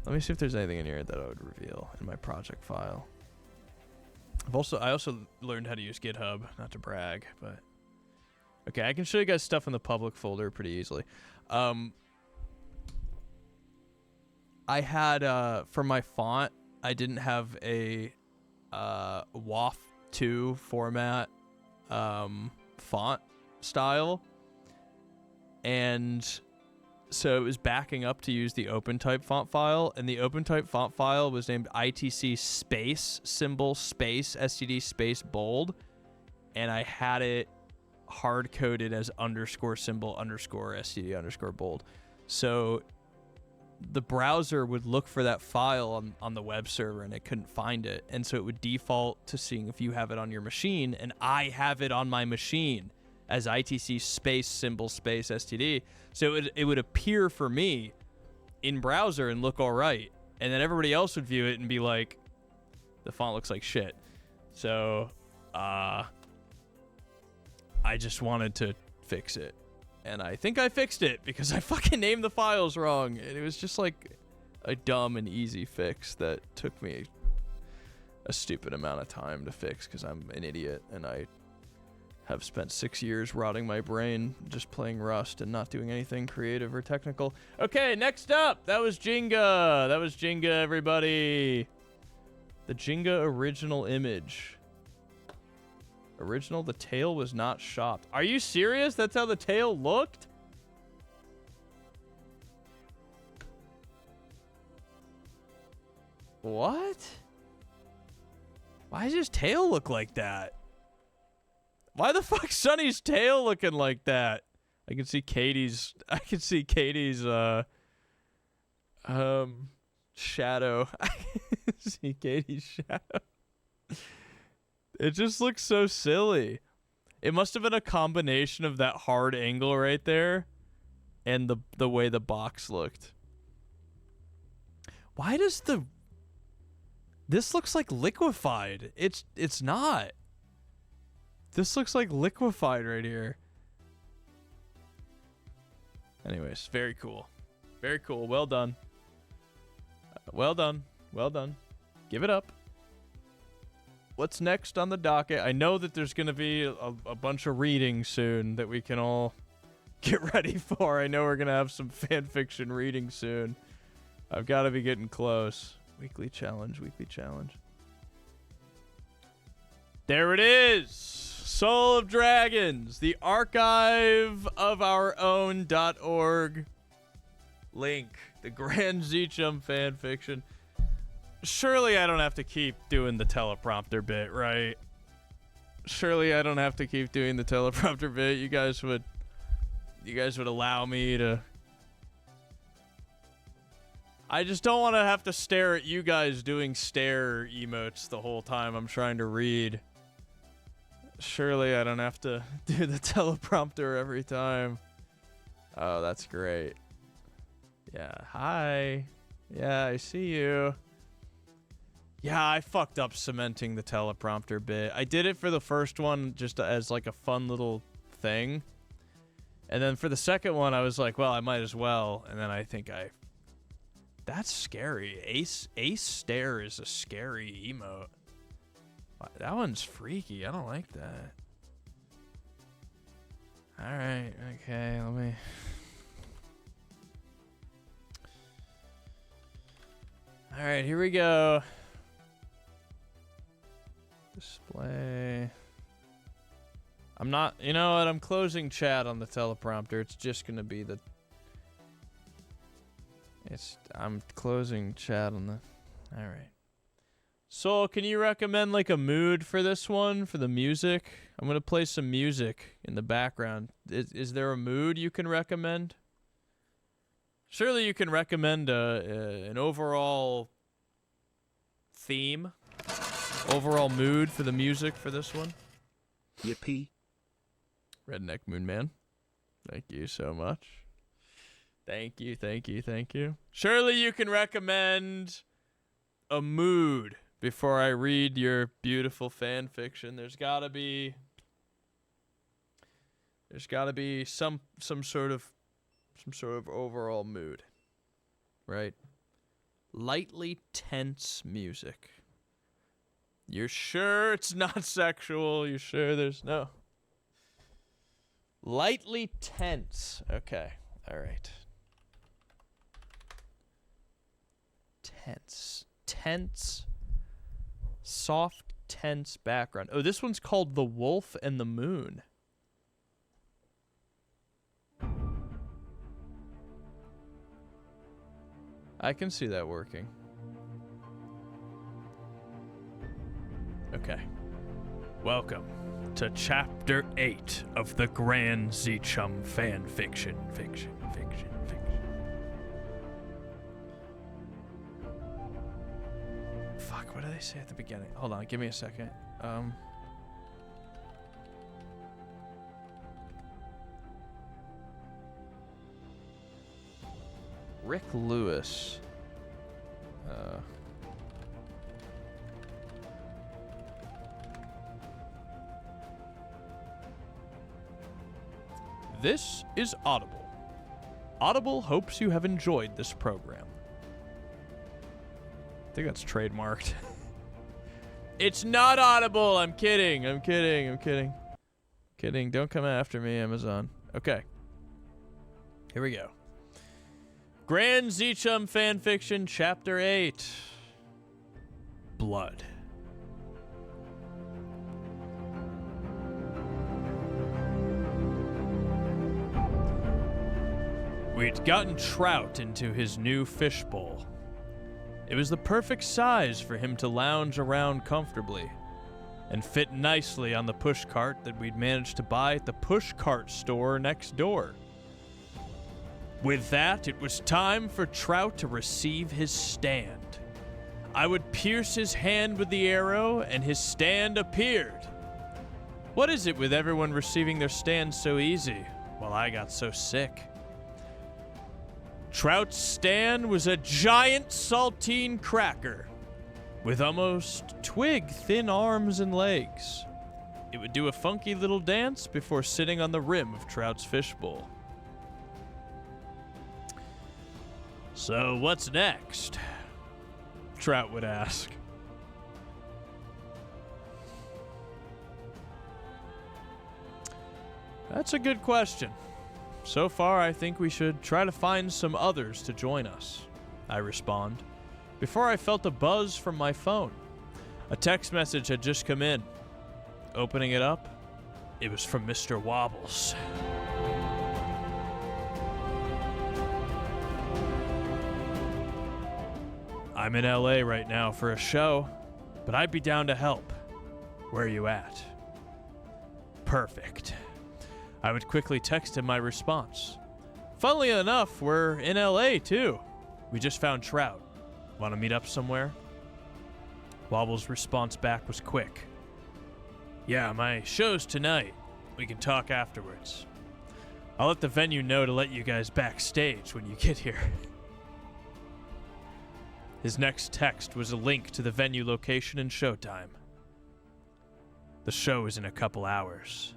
Let me see if there's anything in here that I would reveal in my project file. I also learned how to use GitHub, not to brag, but okay, I can show you guys stuff in the public folder pretty easily. I had for my font, I didn't have a WAF2 format font style, and so it was backing up to use the OpenType font file, and the OpenType font file was named ITC space symbol space STD space bold, and I had it hard coded as underscore symbol underscore STD underscore bold. So the browser would look for that file on the web server and it couldn't find it, and so it would default to seeing if you have it on your machine, and I have it on my machine as ITC space symbol space STD. So it would appear for me in browser and look all right, and then everybody else would view it and be like, the font looks like shit. So I just wanted to fix it, and I think I fixed it because I fucking named the files wrong, and it was just like a dumb and easy fix that took me a stupid amount of time to fix because I'm an idiot and I have spent 6 years rotting my brain just playing Rust and not doing anything creative or technical. Okay, next up, that was Jenga. That was Jenga, everybody. The Jenga original image. Original, the tail was not shopped. Are you serious? That's how the tail looked? What? Why does his tail look like that? Why the fuck Sonny's tail looking like that? I can see Katie's shadow. I can see Katie's shadow. It just looks so silly. It must have been a combination of that hard angle right there and the way the box looked. Why does this looks like liquefied? It's not. This looks like liquefied right here. Anyways, very cool. Very cool. Well done. Well done. Well done. Give it up. What's next on the docket? I know that there's going to be a bunch of reading soon that we can all get ready for. I know we're going to have some fan fiction reading soon. I've got to be getting close. Weekly challenge, weekly challenge. There it is. Soul of Dragons, the archive of our own.org link, the Grand ZChum fan fiction. Surely I don't have to keep doing the teleprompter bit, right? Surely I don't have to keep doing the teleprompter bit. You guys would allow me to. I just don't want to have to stare at you guys doing stare emotes the whole time I'm trying to read. Surely I don't have to do the teleprompter every time. Oh, that's great. Yeah, hi. Yeah, I see you. Yeah, I fucked up cementing the teleprompter bit. I did it for the first one just as like a fun little thing. And then for the second one, I was like, well, I might as well. And then I think that's scary. Ace stare is a scary emote. That one's freaky. I don't like that. All right. Okay, let me... All right, here we go. Display. I'm not... You know what? I'm closing chat on the teleprompter. It's just going to be the... I'm closing chat on the... All right. Soul, can you recommend like a mood for this one, for the music? I'm going to play some music in the background. Is there a mood you can recommend? Surely you can recommend an overall theme, overall mood for the music for this one. Yippee. Redneck Moon Man. Thank you so much. Thank you, thank you, thank you. Surely you can recommend a mood before I read your beautiful fan fiction. There's gotta be some sort of overall mood, right? Lightly tense music. You're sure it's not sexual? You're sure there's no? Lightly tense. Okay. All right. Tense. Soft, tense background. Oh, this one's called The Wolf and the Moon. I can see that working. Okay. Welcome to Chapter 8 of the Grand ZChum fan fiction. Fuck, what do they say at the beginning? Hold on, give me a second. Rick Lewis. This is Audible. Audible hopes you have enjoyed this program. I think that's trademarked. It's not Audible. I'm kidding. Kidding. Don't come after me, Amazon. Okay. Here we go. Grand ZChum fanfiction, Chapter 8. Blood. We'd gotten Trout into his new fishbowl. It was the perfect size for him to lounge around comfortably and fit nicely on the pushcart that we'd managed to buy at the pushcart store next door. With that, it was time for Trout to receive his stand. I would pierce his hand with the arrow, and his stand appeared. What is it with everyone receiving their stand so easy, while I got so sick? Trout's stand was a giant saltine cracker with almost twig-thin arms and legs. It would do a funky little dance before sitting on the rim of Trout's fishbowl. So what's next? Trout would ask. That's a good question. So far, I think we should try to find some others to join us, I respond, before I felt a buzz from my phone. A text message had just come in. Opening it up, it was from Mr. Wobbles. I'm in LA right now for a show, but I'd be down to help. Where are you at? Perfect. I would quickly text him my response. Funnily enough, we're in LA too. We just found trout. Want to meet up somewhere? Wobble's response back was quick. Yeah, my show's tonight. We can talk afterwards. I'll let the venue know to let you guys backstage when you get here. His next text was a link to the venue location and showtime. The show is in a couple hours.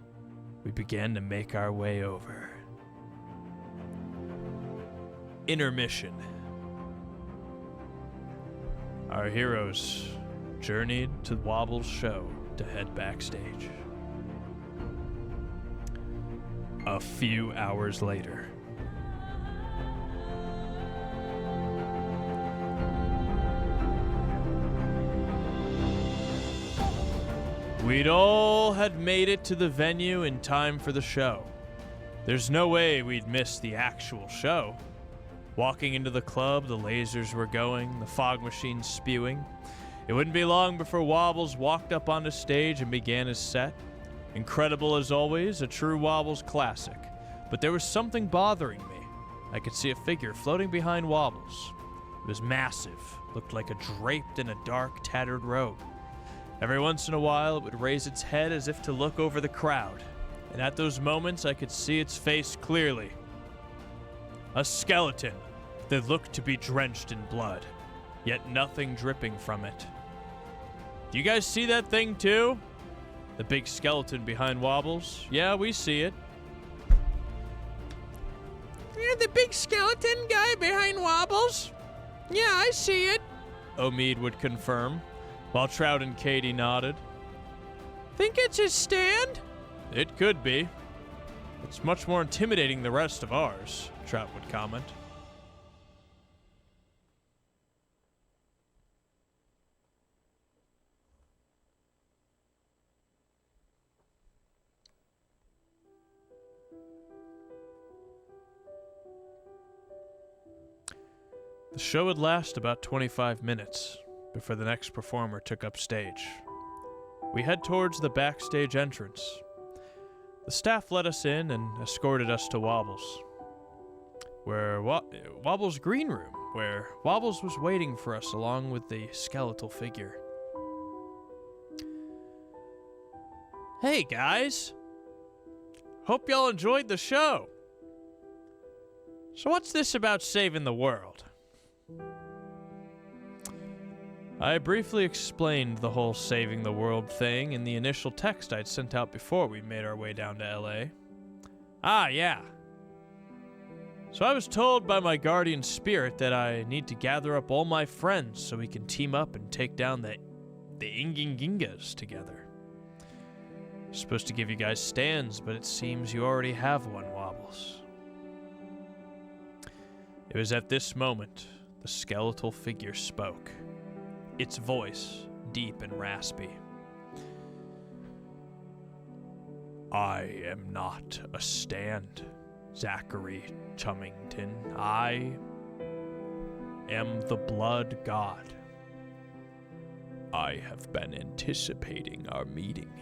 We began to make our way over. Intermission. Our heroes journeyed to Wobble's show to head backstage. A few hours later. We'd all had made it to the venue in time for the show. There's no way we'd miss the actual show. Walking into the club, the lasers were going, the fog machines spewing. It wouldn't be long before Wobbles walked up onto stage and began his set. Incredible as always, a true Wobbles classic. But there was something bothering me. I could see a figure floating behind Wobbles. It was massive, looked like a draped in a dark, tattered robe. Every once in a while, it would raise its head as if to look over the crowd, and at those moments, I could see its face clearly. A skeleton that looked to be drenched in blood, yet nothing dripping from it. Do you guys see that thing too? The big skeleton behind Wobbles? Yeah, we see it. You're the big skeleton guy behind Wobbles? Yeah, I see it. Omid would confirm, while Trout and Katie nodded. Think it's his stand? It could be. It's much more intimidating than the rest of ours, Trout would comment. The show would last about 25 minutes before the next performer took up stage. We head towards the backstage entrance. The staff let us in and escorted us to Wobbles, Wobbles' green room, where Wobbles was waiting for us along with the skeletal figure. Hey guys! Hope y'all enjoyed the show! So what's this about saving the world? I briefly explained the whole saving the world thing in the initial text I'd sent out before we made our way down to LA. Ah, yeah. So I was told by my guardian spirit that I need to gather up all my friends so we can team up and take down the Ingingingas together. Supposed to give you guys stands, but it seems you already have one, Wobbles. It was at this moment the skeletal figure spoke. Its voice, deep and raspy. I am not a stand, Zachary Chummington. I am the blood god. I have been anticipating our meeting.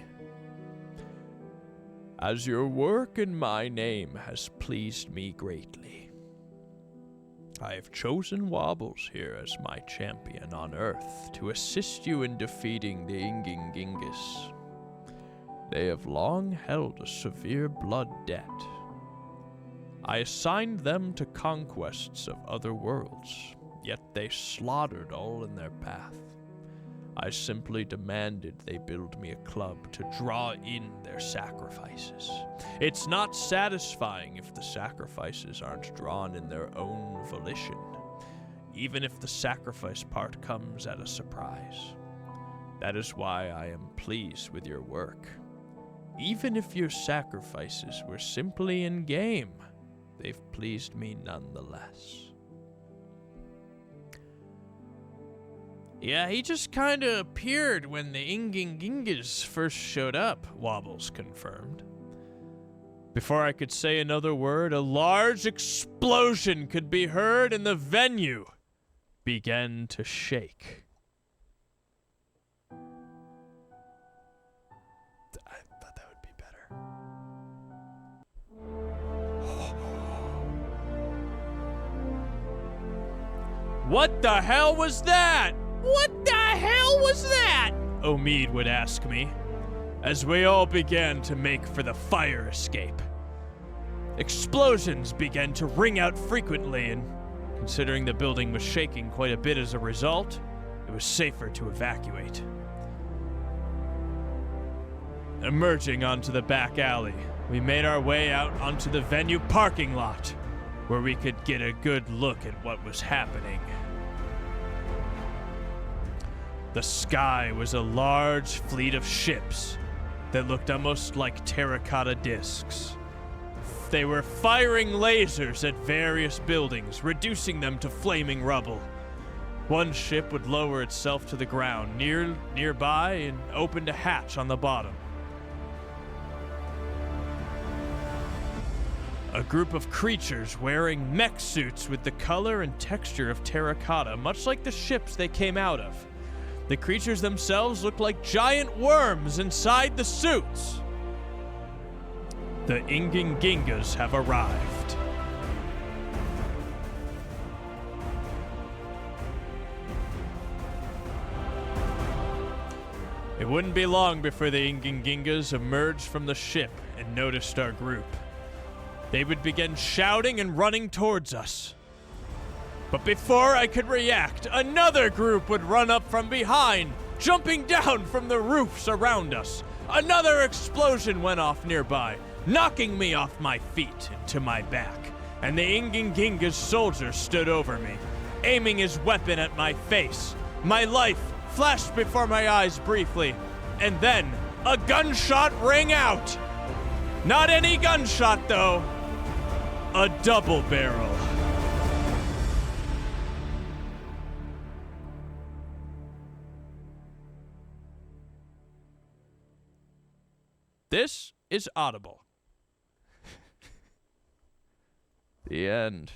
As your work in my name has pleased me greatly, I have chosen Wobbles here as my champion on Earth to assist you in defeating the Ingingingus. They have long held a severe blood debt. I assigned them to conquests of other worlds, yet they slaughtered all in their path. I simply demanded they build me a club to draw in their sacrifices. It's not satisfying if the sacrifices aren't drawn in their own volition, even if the sacrifice part comes at a surprise. That is why I am pleased with your work. Even if your sacrifices were simply in game, they've pleased me nonetheless. Yeah, he just kind of appeared when the Ingingingas first showed up, Wobbles confirmed. Before I could say another word, a large explosion could be heard and the venue began to shake. I thought that would be better. What the hell was that? What the hell was that? Omid would ask me, as we all began to make for the fire escape. Explosions began to ring out frequently, and considering the building was shaking quite a bit as a result, it was safer to evacuate. Emerging onto the back alley, we made our way out onto the venue parking lot, where we could get a good look at what was happening. The sky was a large fleet of ships that looked almost like terracotta discs. They were firing lasers at various buildings, reducing them to flaming rubble. One ship would lower itself to the ground nearby and opened a hatch on the bottom. A group of creatures wearing mech suits with the color and texture of terracotta, much like the ships they came out of. The creatures themselves looked like giant worms inside the suits. The Ingingingas have arrived. It wouldn't be long before the Ingingingas emerged from the ship and noticed our group. They would begin shouting and running towards us. But before I could react, another group would run up from behind, jumping down from the roofs around us. Another explosion went off nearby, knocking me off my feet and to my back, and the Inginginga's soldier stood over me, aiming his weapon at my face. My life flashed before my eyes briefly, and then a gunshot rang out. Not any gunshot, though. A double barrel. This is Audible. The end.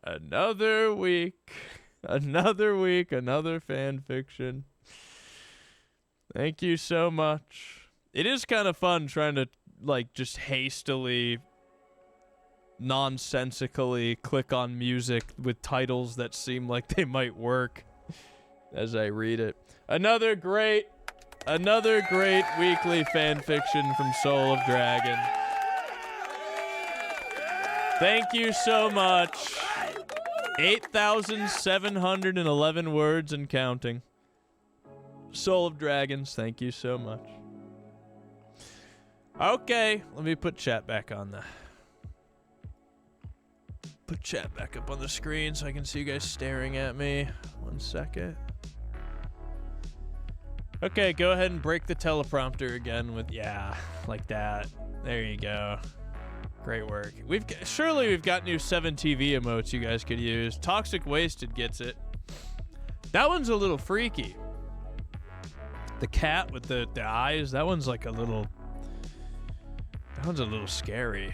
Another week, another fan fiction. Thank you so much. It is kind of fun trying to, like, just hastily, nonsensically click on music with titles that seem like they might work as I read it. Another great weekly fan fiction from Soul of Dragon. Thank you so much. 8,711 words and counting. Soul of Dragons, thank you so much. Okay, let me put chat back on the... Put chat back up on the screen so I can see you guys staring at me. 1 second. Okay, go ahead and break the teleprompter again with, yeah, like that. There you go. Great work. Surely we've got new 7TV emotes you guys could use. Toxic Wasted gets it. That one's a little freaky. The cat with the eyes, that one's like a little... That one's a little scary.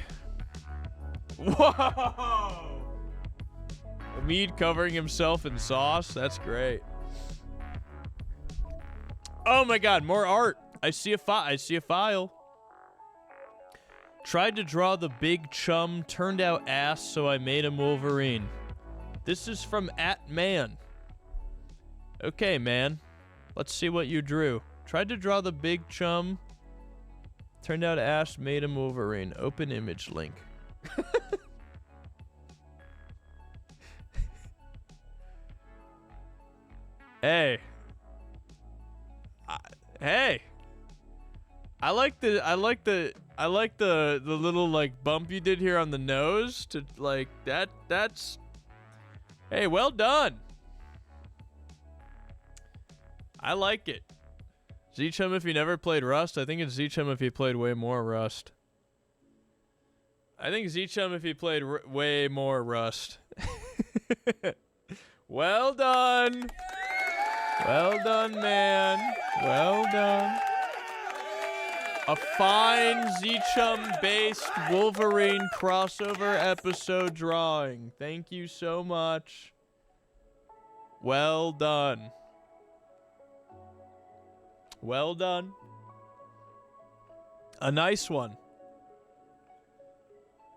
Whoa! Omid covering himself in sauce, that's great. Oh my god, more art. I see a file. Tried to draw the big chum, turned out ass, so I made him Wolverine. This is from @man. Okay, man. Let's see what you drew. Tried to draw the big chum, turned out ass, made him Wolverine. Open image link. Hey. Hey. I like the little like bump you did here on the nose to like that's hey, well done. I like it. ZChum if you never played Rust. I think it's ZChum if you played way more Rust. I think ZChum if he played way more Rust. Well done. Well done, man. Well done. A fine ZChum-based Wolverine crossover episode drawing. Thank you so much. Well done. Well done. A nice one.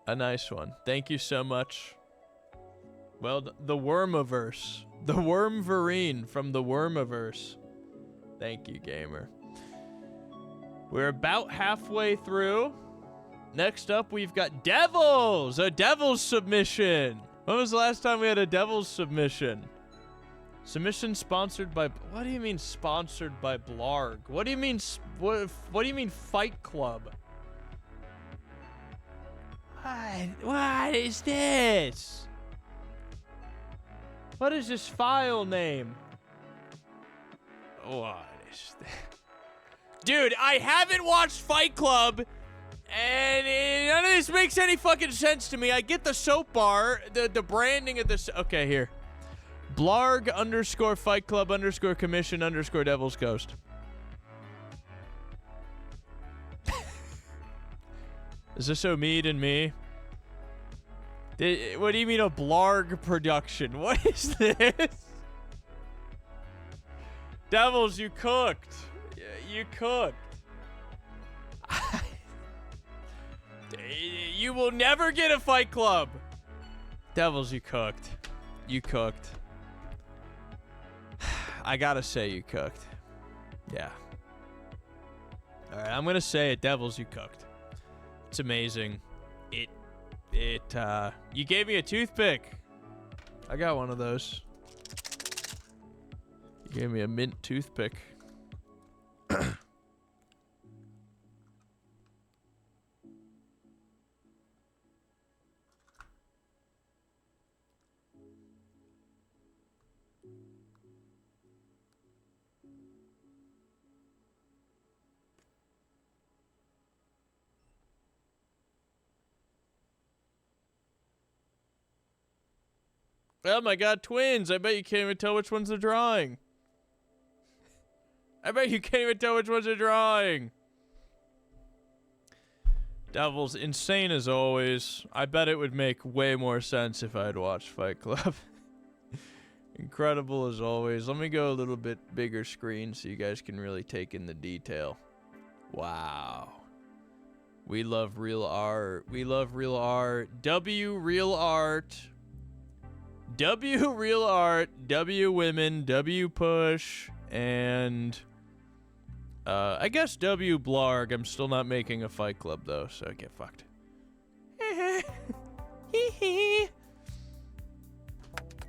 A nice one. Thank you so much. Well, the Wormiverse. The Wormverine from the Wormiverse. Thank you, gamer. We're about halfway through. Next up, we've got Devils! A Devils submission! When was the last time we had a Devils submission? Submission sponsored by... What do you mean sponsored by Blarg? What do you mean... What do you mean Fight Club? What is this? What is this file name? What is that? Dude, I haven't watched Fight Club, and none of this makes any fucking sense to me. I get the soap bar, the branding of this. Okay, here. Blarg _ Fight Club _ commission _ Devil's Coast. Is this Omid and me? What do you mean a Blarg production? What is this? Devils, you cooked. You cooked. You will never get a Fight Club. Devils, you cooked. You cooked. I gotta say you cooked. Yeah. Alright, I'm gonna say it. Devils, you cooked. It's amazing. You gave me a toothpick. I got one of those. You gave me a mint toothpick. Oh my god, twins! I bet you can't even tell which one's the drawing. I bet you can't even tell which one's a drawing. Devils, insane as always. I bet it would make way more sense if I'd watched Fight Club. Incredible as always. Let me go a little bit bigger screen so you guys can really take in the detail. Wow. We love real art. We love real art. W real art. W real art. W women. W push. And I guess W Blarg. I'm still not making a Fight Club though, so get fucked.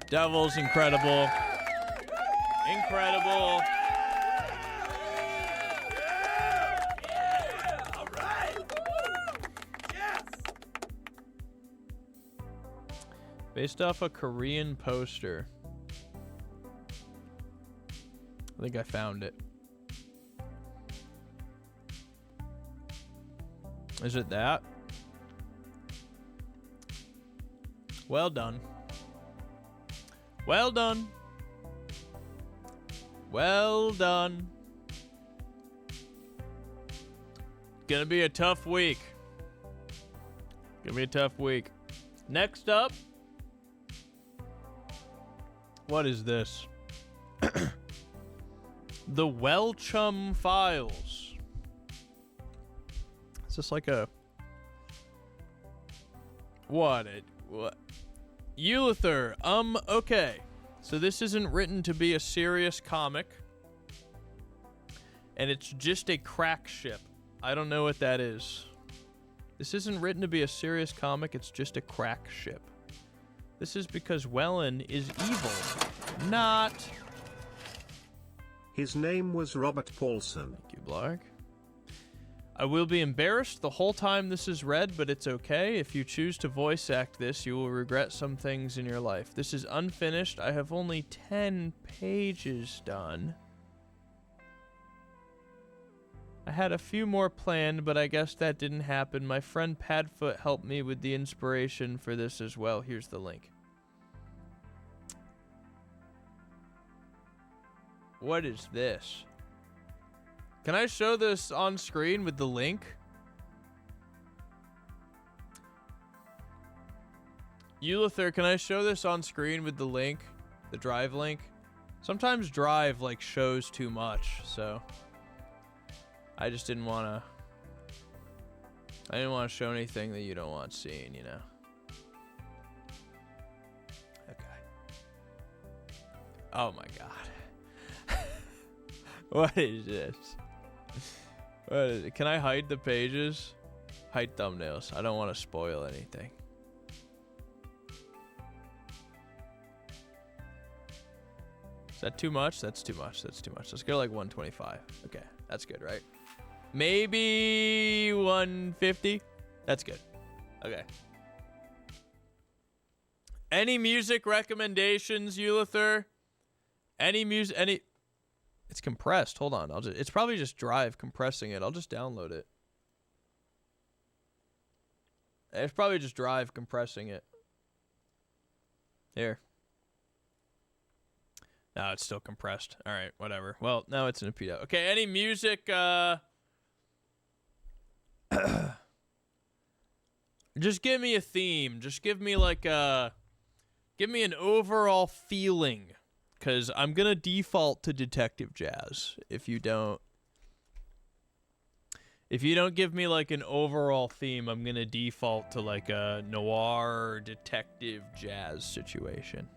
Devils, incredible. Incredible. All right. Yes. Based off a Korean poster. I think I found it. Is it that? Well done. Well done. Well done. Gonna be a tough week. Gonna be a tough week. Next up. What is this? The ZChum files. Is this like a... What? Eulither. Okay. So this isn't written to be a serious comic. And it's just a crack ship. I don't know what that is. This isn't written to be a serious comic, it's just a crack ship. This is because Wellen is evil. Not. His name was Robert Paulson. Thank you, Blarg. I will be embarrassed the whole time this is read, but it's okay. If you choose to voice act this, you will regret some things in your life. This is unfinished. I have only 10 pages done. I had a few more planned, but I guess that didn't happen. My friend Padfoot helped me with the inspiration for this as well. Here's the link. What is this? Can I show this on screen with the link? Eulither, can I show this on screen with the link? The Drive link? Sometimes Drive, like, shows too much, so... I just didn't want to... I didn't want to show anything that you don't want seen, you know? Okay. Oh my god. What is this? What is it? Can I hide the pages? Hide thumbnails. I don't want to spoil anything. Is that too much? That's too much. That's too much. Let's go like 125. Okay, that's good, right? Maybe 150. That's good. Okay. Any music recommendations, Eulither? Any music? Any? It's compressed. Hold on. It's probably just Drive compressing it. I'll just download it. It's probably just Drive compressing it. Here. No, it's still compressed. All right, whatever. Well, now it's in a PDO. Okay, any music? Just give me a theme. Just give me like give me an overall feeling, because I'm gonna default to detective jazz if you don't give me like an overall theme. I'm gonna default to like a noir detective jazz situation.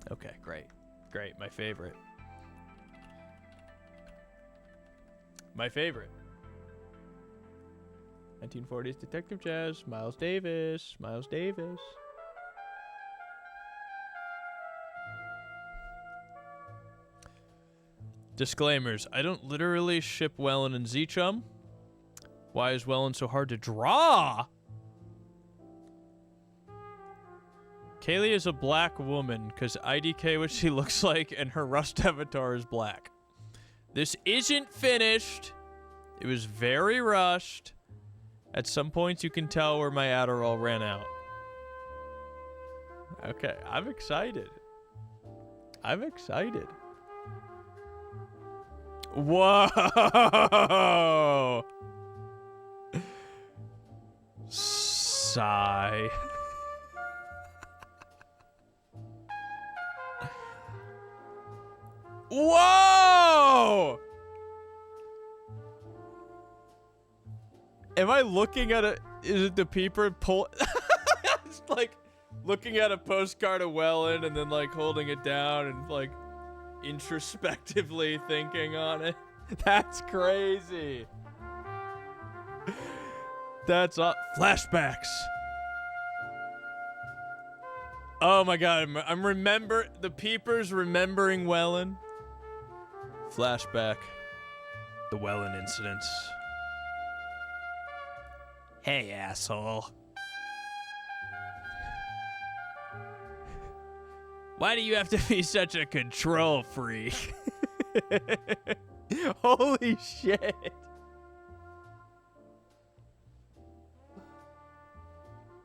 Okay, great. Great, my favorite. My favorite. 1940s detective jazz, Miles Davis, Miles Davis. Disclaimers, I don't literally ship Wellen and ZChum. Why is Wellen so hard to draw? Kaylee is a black woman because IDK what she looks like and her Rust avatar is black. This isn't finished. It was very rushed. At some points you can tell where my Adderall ran out. Okay, I'm excited. I'm excited. Whoa! Sigh. Whoa! Am I looking at a... Is it the peeper pull... It's like looking at a postcard of Wellen and then like holding it down and like introspectively thinking on it. That's crazy. That's flashbacks. Oh my god, I'm the peepers remembering Wellen. Flashback. The Wellen incidents. Hey, asshole. Why do you have to be such a control freak? Holy shit.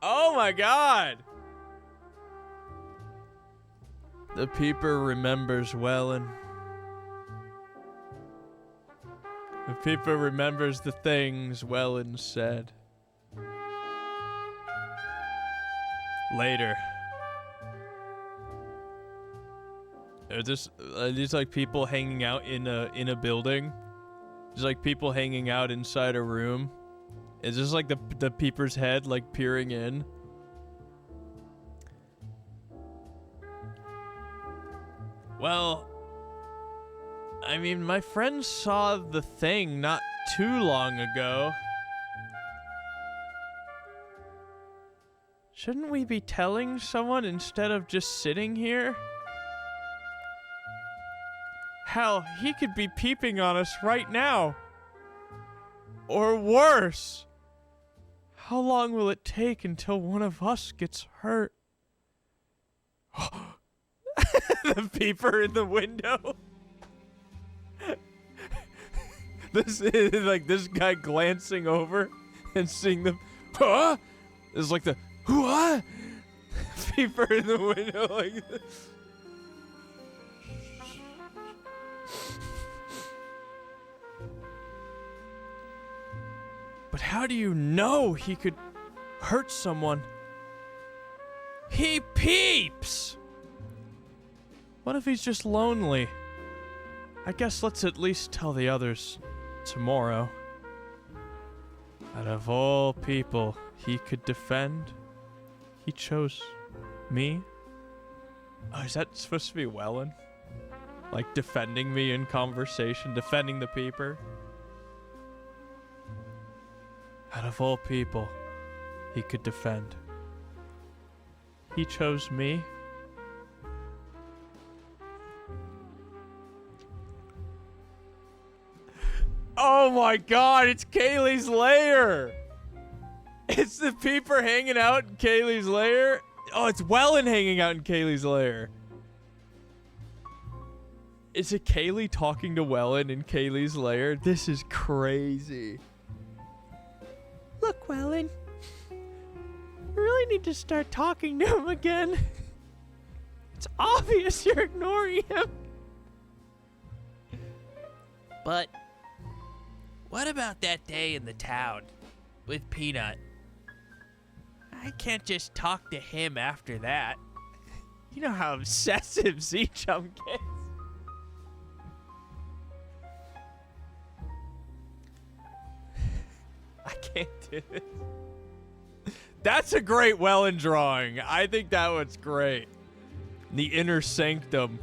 Oh my god. The peeper remembers Wellen. The peeper remembers the things Wellen said. Later. Are these like people hanging out in a building? Just like people hanging out inside a room? Is this like the peeper's head like peering in? Well, I mean, my friend saw the thing not too long ago. Shouldn't we be telling someone instead of just sitting here? Hell, he could be peeping on us right now. Or worse. How long will it take until one of us gets hurt? The peeper in the window. This is like this guy glancing over and seeing them. Huh? It's like the what? Peeper in the window like this. But how do you know he could hurt someone? He peeps! What if he's just lonely? I guess let's at least tell the others tomorrow. Out of all people he could defend, he chose me. Oh, is that supposed to be Wellen? Like defending me in conversation, defending the peeper? Out of all people he could defend, he chose me. Oh my god, it's Kaylee's lair! It's the peeper hanging out in Kaylee's lair? Oh, it's Wellen hanging out in Kaylee's lair. Is it Kaylee talking to Wellen in Kaylee's lair? This is crazy. Look, Wellen. You really need to start talking to him again. It's obvious you're ignoring him. But what about that day in the town with Peanut? I can't just talk to him after that. You know how obsessive ZChum gets. I can't do this. That's a great Wellen drawing. I think that one's great. The inner sanctum.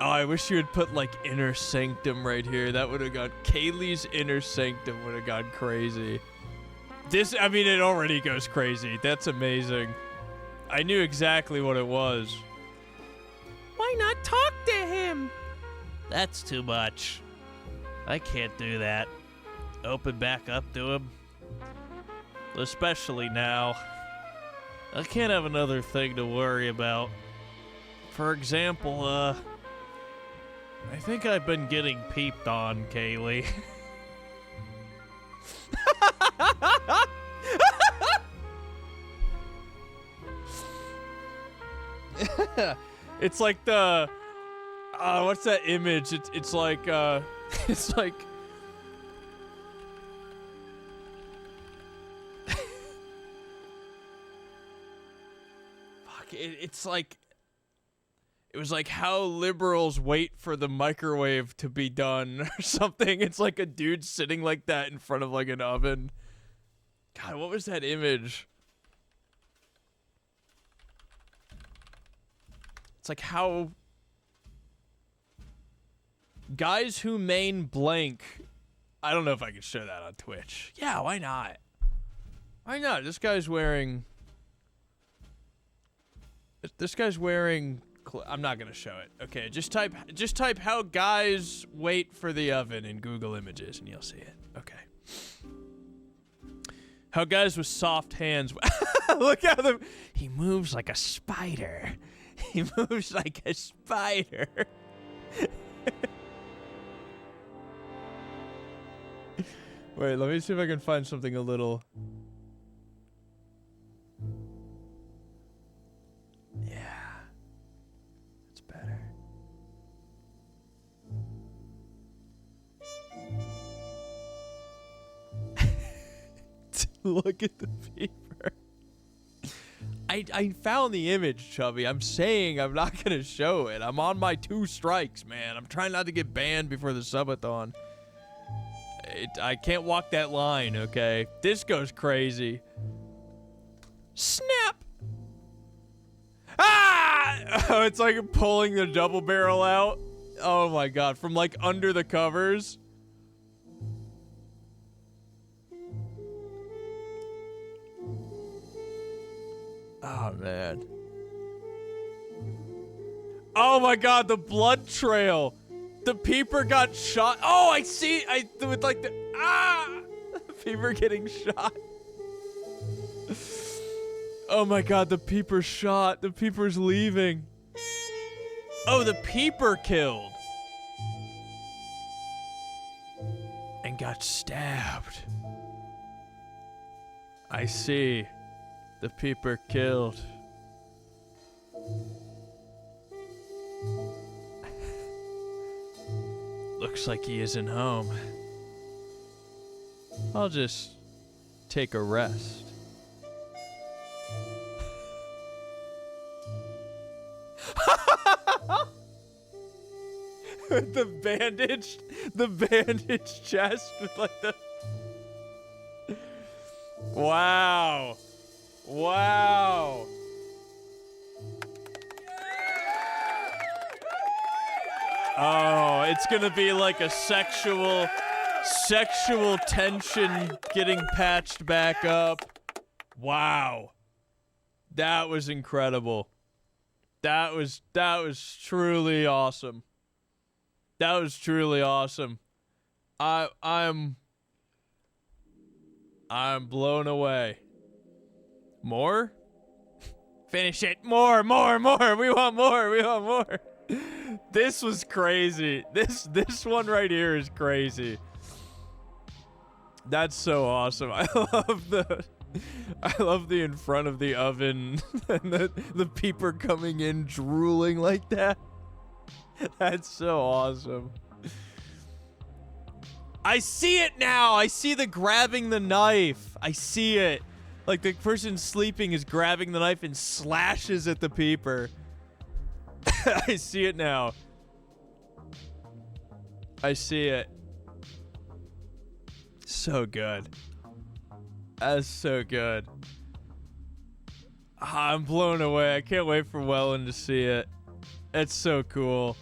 Oh, I wish you had put like inner sanctum right here. That would have gone. Kaylee's inner sanctum would have gone crazy. This, I mean, it already goes crazy. That's amazing. I knew exactly what it was. Why not talk to him? That's too much. I can't do that. Open back up to him. Especially now. I can't have another thing to worry about. For example, I think I've been getting peeped on, Kaylee. It's like the what's that image? It's like it's like fuck it's like it was like how liberals wait for the microwave to be done or something. It's like a dude sitting like that in front of like an oven. God, what was that image? It's like how guys who main blank. I don't know if I can show that on Twitch. Yeah, why not? Why not? This guy's wearing. I'm not gonna show it. Okay, just type how guys wait for the oven in Google Images and you'll see it. Okay. How guys with soft hands. Look how he moves like a spider. He moves like a spider. Wait, let me see if I can find something a little. Yeah. It's better. Look at the peeper. I found the image, Chubby. I'm saying I'm not going to show it. I'm on my 2 strikes, man. I'm trying not to get banned before the subathon. I can't walk that line, okay? This goes crazy. Snap! Ah! Oh, it's like pulling the double barrel out. Oh my god, from like under the covers. Oh man. Oh my god, the blood trail. The peeper got shot. Oh, I see. With like the the peeper getting shot. Oh my god, the peeper's shot. The peeper's leaving. Oh, the peeper killed. and got stabbed. I see. The peeper killed. Looks like he isn't home. I'll just take a rest. the bandaged chest with like the. Wow. Wow. Oh, it's gonna be like a sexual tension getting patched back up. Wow. That was incredible. That was truly awesome. That was truly awesome. I'm blown away. More? Finish it. More. We want more. This was crazy. This one right here is crazy. That's so awesome. I love the in front of the oven and the peeper coming in drooling like that. That's so awesome. I see it now. I see the grabbing the knife. I see it. Like the person sleeping is grabbing the knife and slashes at the peeper. I see it now. I see it. So good. That's so good. I'm blown away. I can't wait for Wellen to see it. It's so cool.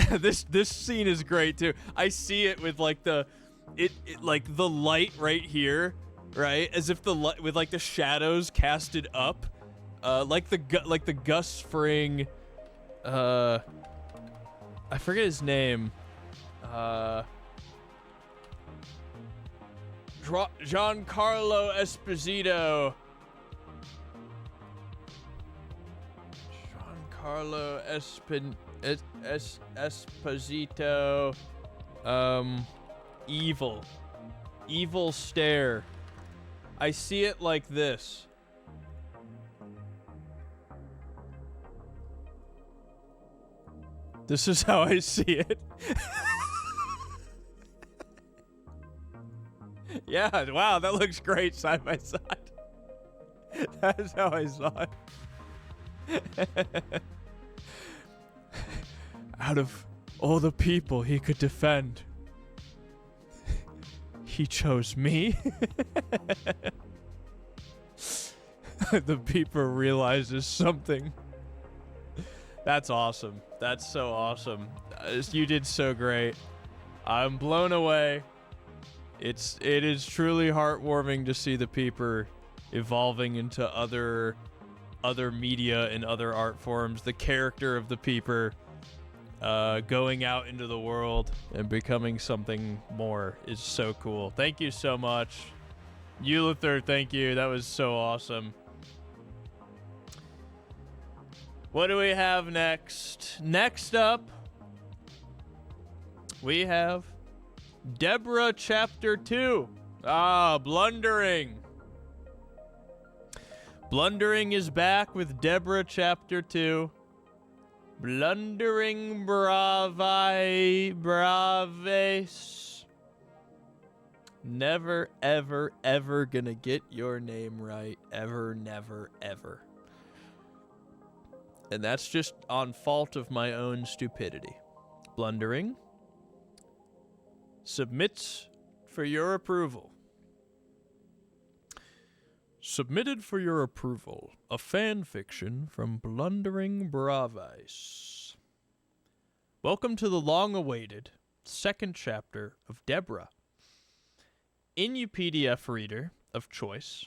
This scene is great too. I see it with like the like the light right here, right? As if the light with like the shadows casted up. Like the Gus Fring, I forget his name, Giancarlo Esposito. Esposito, evil stare. I see it like this. This is how I see it. Yeah, wow, that looks great side by side. That is how I saw it. Out of all the people he could defend, he chose me. The peeper realizes something. That's awesome. That's so awesome. You did so great. I'm blown away. It is truly heartwarming to see the peeper evolving into other media and other art forms. The character of the peeper going out into the world and becoming something more is so cool. Thank you so much. Eulither, thank you. That was so awesome. What do we have next? Next up, we have Deborah Chapter 2. Blundering. Blundering is back with Deborah Chapter 2. Blundering braves. Never, ever, ever gonna get your name right. Ever, never, ever. And that's just on fault of my own stupidity. Blundering submits for your approval. Submitted for your approval, a fan fiction from Blundering Bravice. Welcome to the long-awaited second chapter of Deborah. In your PDF reader of choice,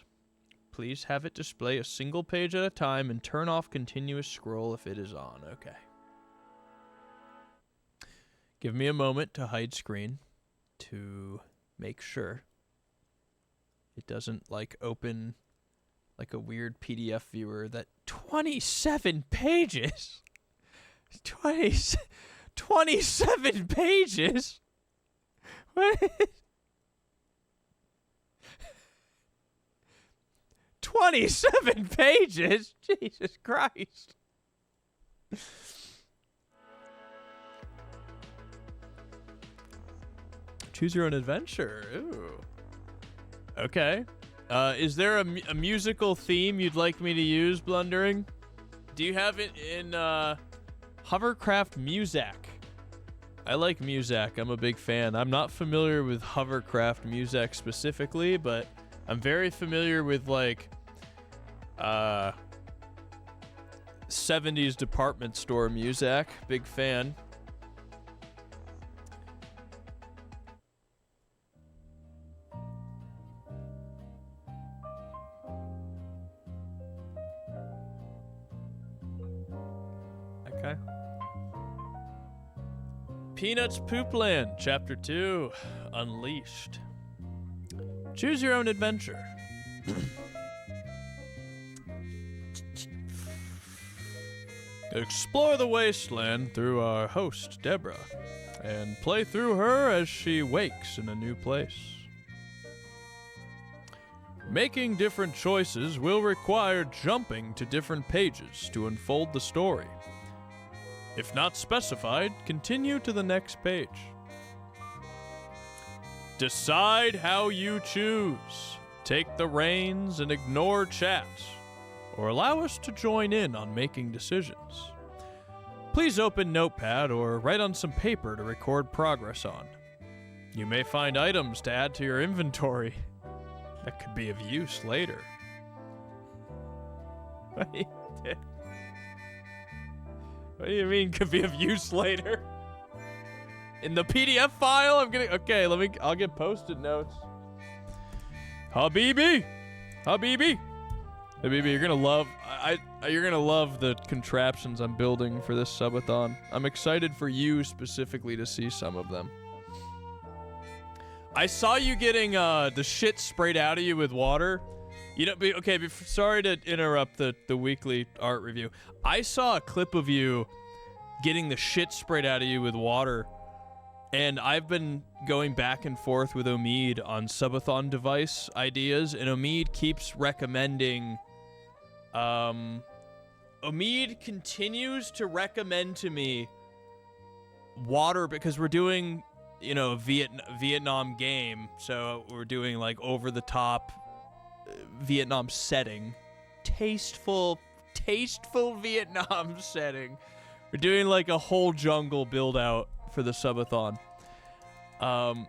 please have it display a single page at a time and turn off continuous scroll if it is on. Okay. Give me a moment to hide screen to make sure it doesn't like open like a weird PDF viewer that 27 pages. 27 pages. "27 pages? Jesus Christ." Choose your own adventure. Ooh. Okay. Is there a musical theme you'd like me to use, Blundering? Do you have it in Hovercraft Muzak? I like Muzak. I'm a big fan. I'm not familiar with Hovercraft Muzak specifically, but I'm very familiar with, like, 70s department store Muzak. Big fan. Okay. Peanuts Poopland, Chapter 2, Unleashed. Choose your own adventure. Explore the wasteland through our host, Deborah, and play through her as she wakes in a new place. Making different choices will require jumping to different pages to unfold the story. If not specified, continue to the next page. Decide how you choose. Take the reins and ignore chat, or allow us to join in on making decisions. Please open Notepad or write on some paper to record progress on. You may find items to add to your inventory that could be of use later. What do you mean could be of use later? In the PDF file, okay, I'll get post-it notes. Habibi, you're gonna love, you're gonna love the contraptions I'm building for this subathon. I'm excited for you specifically to see some of them. I saw you getting the shit sprayed out of you with water. You know, sorry to interrupt the weekly art review. I saw a clip of you getting the shit sprayed out of you with water, and I've been going back and forth with Omid on subathon device ideas, and Omid keeps recommending. Omid continues to recommend to me water because we're doing, you know, Vietnam game, so we're doing like over the top Vietnam setting, tasteful Vietnam setting. We're doing like a whole jungle build out for the subathon.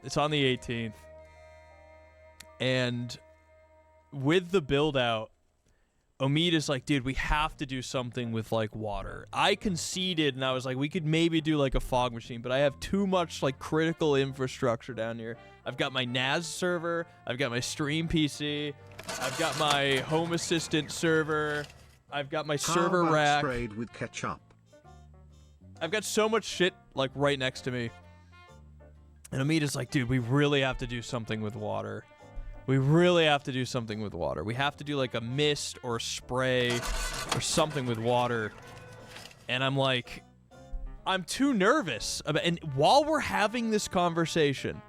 It's on the 18th, and with the build out, Omid is like, dude, we have to do something with like water. I conceded and I was like, we could maybe do like a fog machine, but I have too much like critical infrastructure down here. I've got my NAS server, I've got my stream PC, I've got my home assistant server, I've got my server rack. Sprayed with ketchup. I've got so much shit like right next to me. And Omid is like, dude, we really have to do something with water. We really have to do something with water. We have to do like a mist or spray or something with water. And I'm like, I'm too nervous. And while we're having this conversation,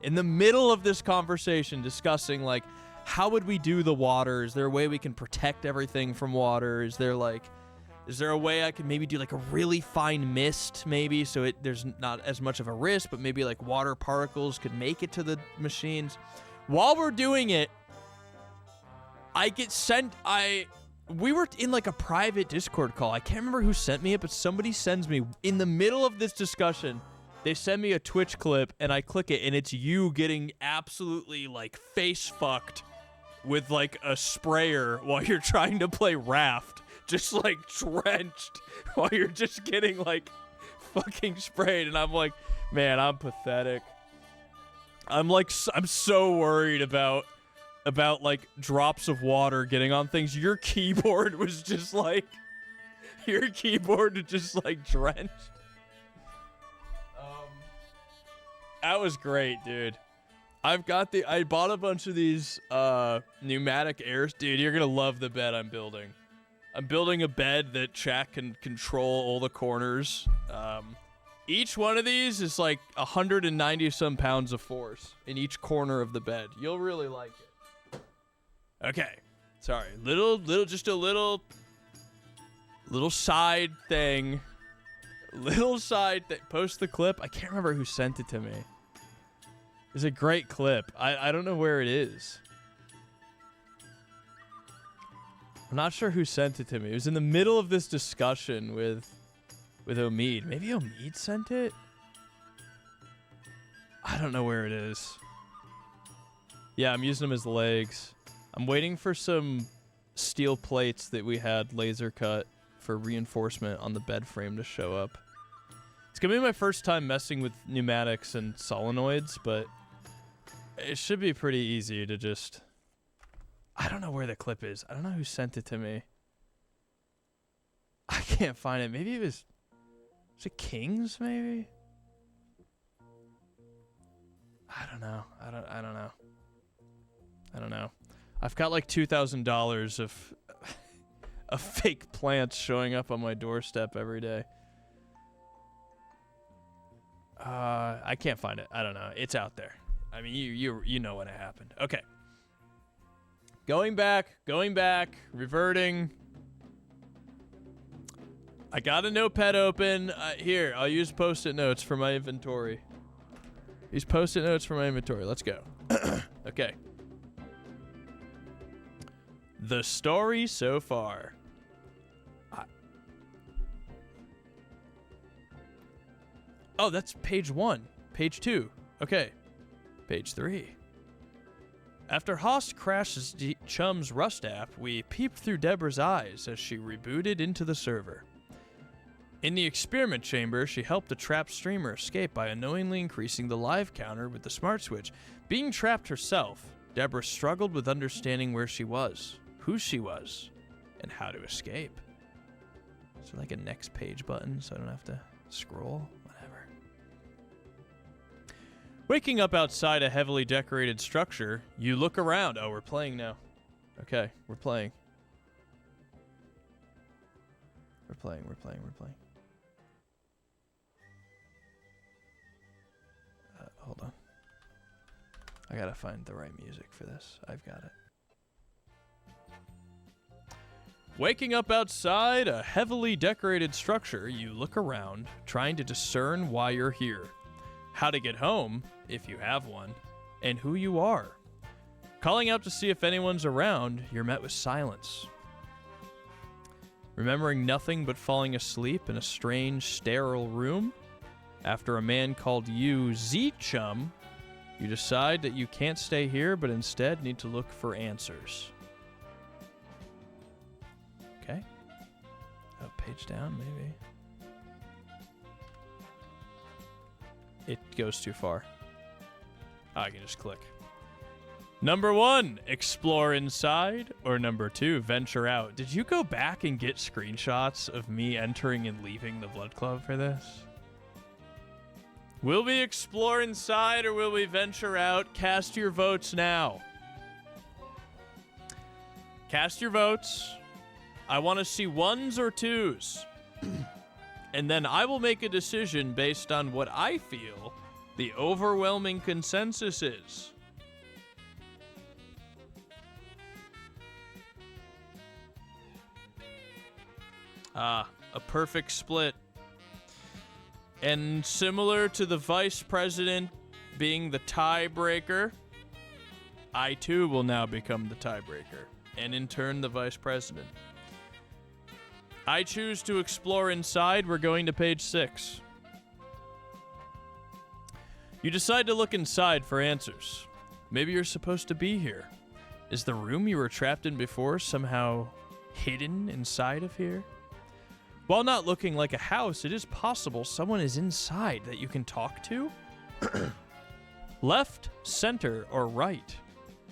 in the middle of this conversation discussing like, how would we do the water? Is there a way we can protect everything from water? Is there a way I could maybe do like a really fine mist maybe so there's not as much of a risk, but maybe like water particles could make it to the machines? While we're doing it, I get sent, we were in like a private Discord call. I can't remember who sent me it, but somebody sends me, in the middle of this discussion, they send me a Twitch clip and I click it and it's you getting absolutely like face fucked with like a sprayer while you're trying to play Raft. Just like drenched while you're just getting like fucking sprayed. And I'm like, man, I'm pathetic. I'm so worried about like drops of water getting on things. Your keyboard was just like drenched. That was great, dude. I bought a bunch of these pneumatic airs. Dude, you're gonna love the bed I'm building. I'm building a bed that chat can control all the corners. Each one of these is like 190 some pounds of force in each corner of the bed. You'll really like it. Okay. Sorry. Just a little side thing. Little side thing. Post the clip. I can't remember who sent it to me. It's a great clip. I don't know where it is. I'm not sure who sent it to me. It was in the middle of this discussion with Omid. Maybe Omid sent it? I don't know where it is. Yeah, I'm using them as legs. I'm waiting for some steel plates that we had laser cut for reinforcement on the bed frame to show up. It's gonna be my first time messing with pneumatics and solenoids, but it should be pretty easy to just... I don't know where the clip is. I don't know who sent it to me. I can't find it. Maybe it was... Is it Kings, maybe? I don't know. I don't know. I've got like $2,000 of fake plants showing up on my doorstep every day. I can't find it. I don't know. It's out there. I mean, you know what happened. Okay. Going back, reverting. I got a notepad open. Here, I'll use post-it notes for my inventory. Use post-it notes for my inventory. Let's go. Okay. The story so far. Oh, that's page 1. Page 2. Okay. Page 3. After Haas crashes Chum's Rust app, we peeped through Deborah's eyes as she rebooted into the server. In the experiment chamber, she helped a trapped streamer escape by unknowingly increasing the live counter with the smart switch. Being trapped herself, Deborah struggled with understanding where she was, who she was, and how to escape. Is there like a next page button so I don't have to scroll? Whatever. Waking up outside a heavily decorated structure, you look around. Oh, we're playing now. Okay, we're playing. We're playing. Hold on. I gotta find the right music for this. I've got it. Waking up outside a heavily decorated structure, you look around, trying to discern why you're here, how to get home, if you have one, and who you are. Calling out to see if anyone's around, you're met with silence. Remembering nothing but falling asleep in a strange, sterile room, after a man called you ZChum, you decide that you can't stay here, but instead need to look for answers. Okay. Oh, page down, maybe. It goes too far. I can just click. Number 1, explore inside, or number 2, venture out. Did you go back and get screenshots of me entering and leaving the Blood Club for this? Will we explore inside or will we venture out? Cast your votes now. Cast your votes. I want to see 1s or 2s. And then I will make a decision based on what I feel the overwhelming consensus is. A perfect split. And similar to the vice president being the tiebreaker, I too will now become the tiebreaker, and in turn the vice president. I choose to explore inside. We're going to page 6. You decide to look inside for answers. Maybe you're supposed to be here. Is the room you were trapped in before somehow hidden inside of here? While not looking like a house, it is possible someone is inside that you can talk to. Left, center, or right?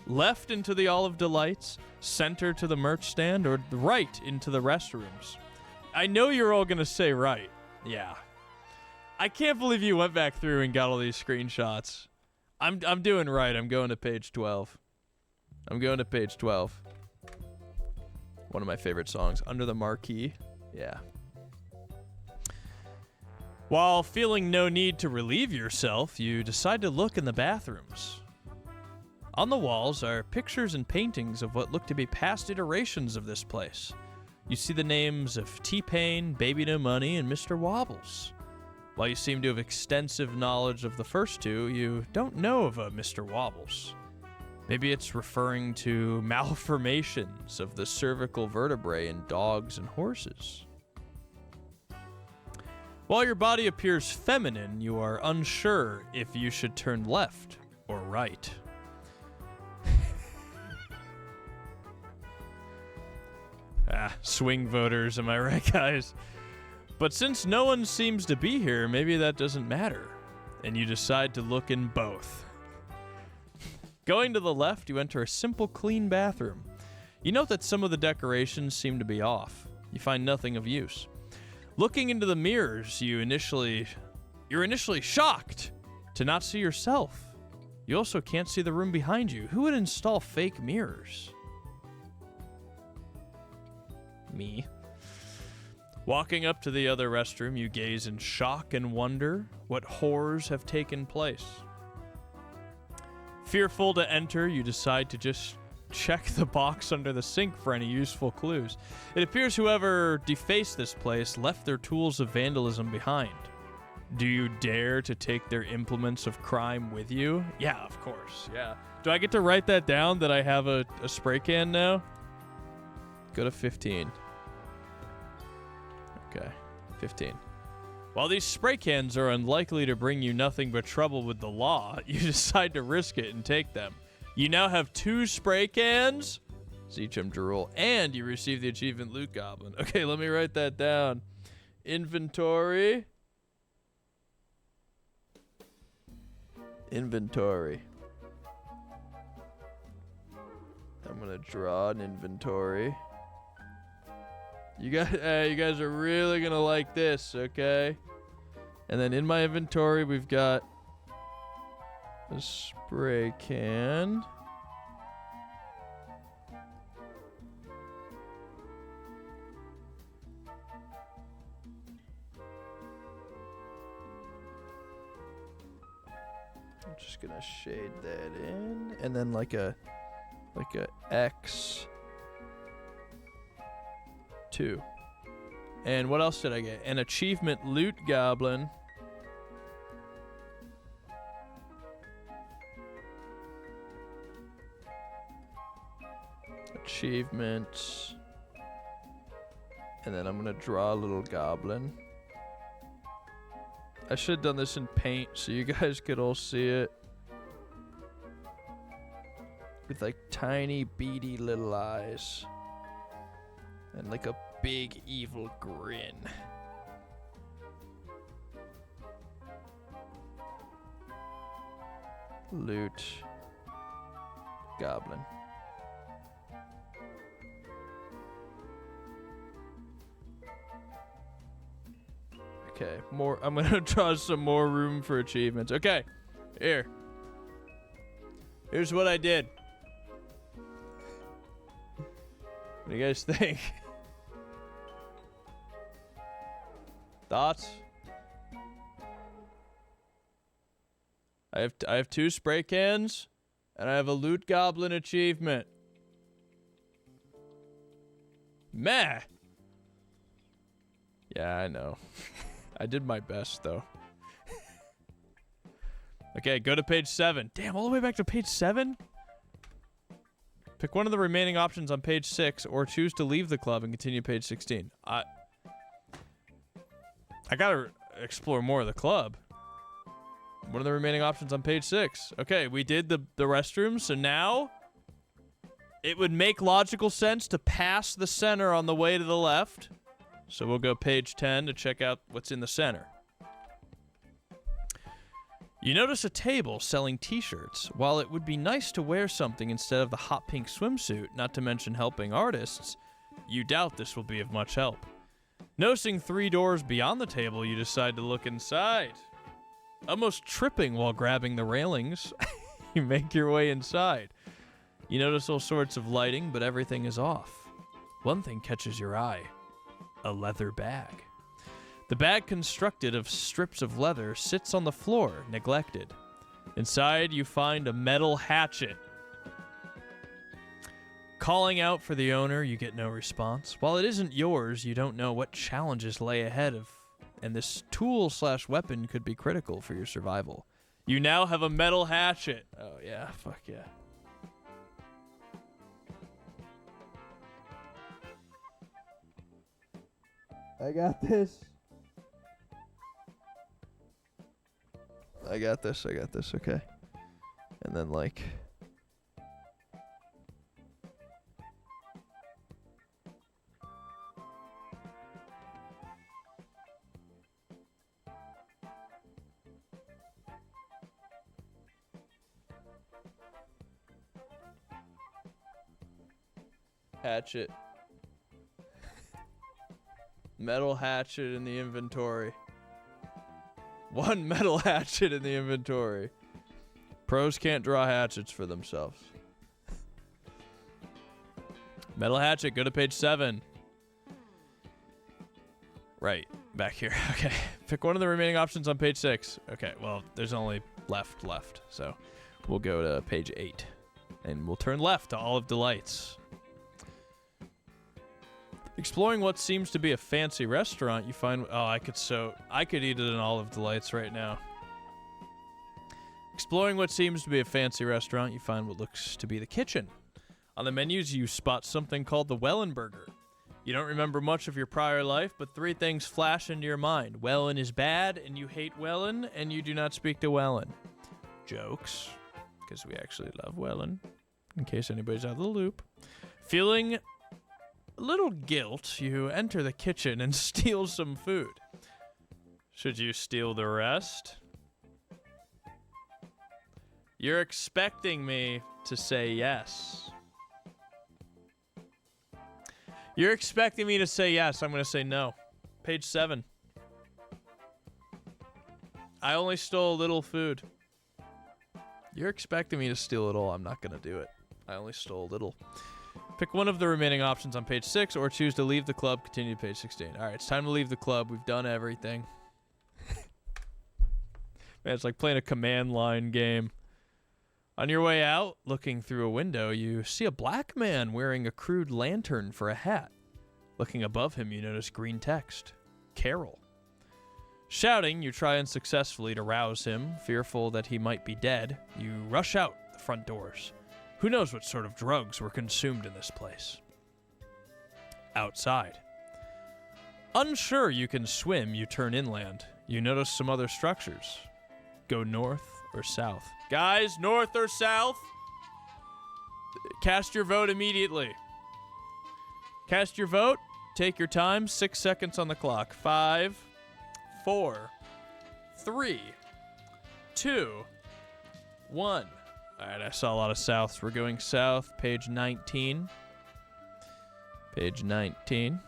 Left into the Olive Delights, center to the merch stand, or right into the restrooms? I know you're all going to say right. Yeah. I can't believe you went back through and got all these screenshots. I'm doing right. I'm going to page 12. One of my favorite songs, Under the Marquee. Yeah. While feeling no need to relieve yourself, you decide to look in the bathrooms. On the walls are pictures and paintings of what look to be past iterations of this place. You see the names of T-Pain, Baby No Money, and Mr. Wobbles. While you seem to have extensive knowledge of the first two, you don't know of a Mr. Wobbles. Maybe it's referring to malformations of the cervical vertebrae in dogs and horses. While your body appears feminine, you are unsure if you should turn left or right. Swing voters, am I right, guys? But since no one seems to be here, maybe that doesn't matter, and you decide to look in both. Going to the left, you enter a simple, clean bathroom. You note that some of the decorations seem to be off. You find nothing of use. Looking into the mirrors, you're initially shocked to not see yourself. You also can't see the room behind you. Who would install fake mirrors? Me. Walking up to the other restroom, you gaze in shock and wonder what horrors have taken place. Fearful to enter, you decide to just check the box under the sink for any useful clues. It appears whoever defaced this place left their tools of vandalism behind. Do you dare to take their implements of crime with you? Yeah, of course, yeah. Do I get to write that down, that I have a spray can now? Go to 15. Okay, 15. While these spray cans are unlikely to bring you nothing but trouble with the law, you decide to risk it and take them. You now have 2 spray cans, ZChum drool, and you receive the achievement Loot Goblin. Okay, let me write that down. Inventory. Inventory. I'm gonna draw an inventory. You guys are really gonna like this, okay? And then in my inventory, we've got a spray can. I'm just gonna shade that in, and then like a X2. And what else did I get? An achievement Loot Goblin. Achievements. And then I'm gonna draw a little goblin. I should have done this in paint so you guys could all see it. With like tiny beady little eyes. And like a big evil grin. Loot Goblin. Okay, more. I'm gonna draw some more room for achievements. Okay, here. Here's what I did. What do you guys think? Thoughts? I have 2 spray cans, and I have a Loot Goblin achievement. Meh. Yeah, I know. I did my best, though. Okay, go to page 7. Damn, all the way back to page 7? Pick one of the remaining options on page 6, or choose to leave the club and continue page 16. I gotta explore more of the club. What are the remaining options on page 6? Okay, we did the restroom, so now it would make logical sense to pass the center on the way to the left. So we'll go page 10 to check out what's in the center. You notice a table selling t-shirts. While it would be nice to wear something instead of the hot pink swimsuit, not to mention helping artists, you doubt this will be of much help. Noticing 3 doors beyond the table, you decide to look inside. Almost tripping while grabbing the railings, you make your way inside. You notice all sorts of lighting, but everything is off. One thing catches your eye. A leather bag. The bag, constructed of strips of leather, sits on the floor, neglected. Inside, you find a metal hatchet. Calling out for the owner, you get no response. While it isn't yours, you don't know what challenges lay ahead of, and this tool/weapon could be critical for your survival. You now have a metal hatchet. Oh yeah, fuck yeah. I got this. I got this, okay. And then, like... hatchet. Metal hatchet in the inventory. One metal hatchet in the inventory. Pros can't draw hatchets for themselves. Metal hatchet, go to page 7. Right, back here. Okay. Pick one of the remaining options on page 6. Okay, well, there's only left. So we'll go to page 8. And we'll turn left to Olive Delights. Exploring what seems to be a fancy restaurant, you find... Oh, I could eat at an Olive Delights right now. Exploring what seems to be a fancy restaurant, you find what looks to be the kitchen. On the menus, you spot something called the Wellenburger. You don't remember much of your prior life, but 3 things flash into your mind. Wellen is bad, and you hate Wellen, and you do not speak to Wellen. Jokes, because we actually love Wellen, in case anybody's out of the loop. Feeling... a little guilt, you enter the kitchen and steal some food. Should you steal the rest? You're expecting me to say yes. You're expecting me to say yes. I'm going to say no. Page 7. I only stole a little food. You're expecting me to steal it all. I'm not going to do it. I only stole a little. Pick one of the remaining options on page 6 or choose to leave the club. Continue to page 16. All right, it's time to leave the club. We've done everything. Man, it's like playing a command line game. On your way out, looking through a window, you see a black man wearing a crude lantern for a hat. Looking above him, you notice green text. Carol. Shouting, you try unsuccessfully to rouse him. Fearful that he might be dead, you rush out the front doors. Who knows what sort of drugs were consumed in this place? Outside. Unsure you can swim, you turn inland. You notice some other structures. Go north or south. Guys, north or south? Cast your vote immediately. Cast your vote. Take your time. 6 seconds on the clock. 5, 4, 3, 2, 1. All right, I saw a lot of souths. We're going south. Page 19. Page 19.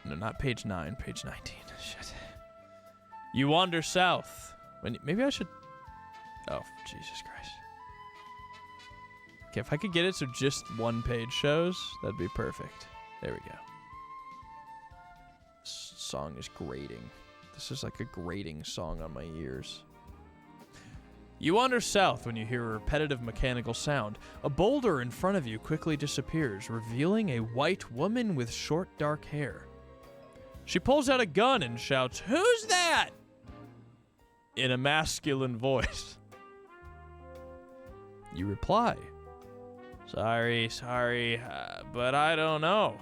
No, not page 9. Page 19. Shit. You wander south. Maybe I should... Oh, Jesus Christ. Okay, if I could get it so just one page shows, that'd be perfect. There we go. This song is grating. This is like a grating song on my ears. You wander south when you hear a repetitive mechanical sound. A boulder in front of you quickly disappears, revealing a white woman with short dark hair. She pulls out a gun and shouts, "Who's that?" in a masculine voice. You reply, Sorry, but I don't know.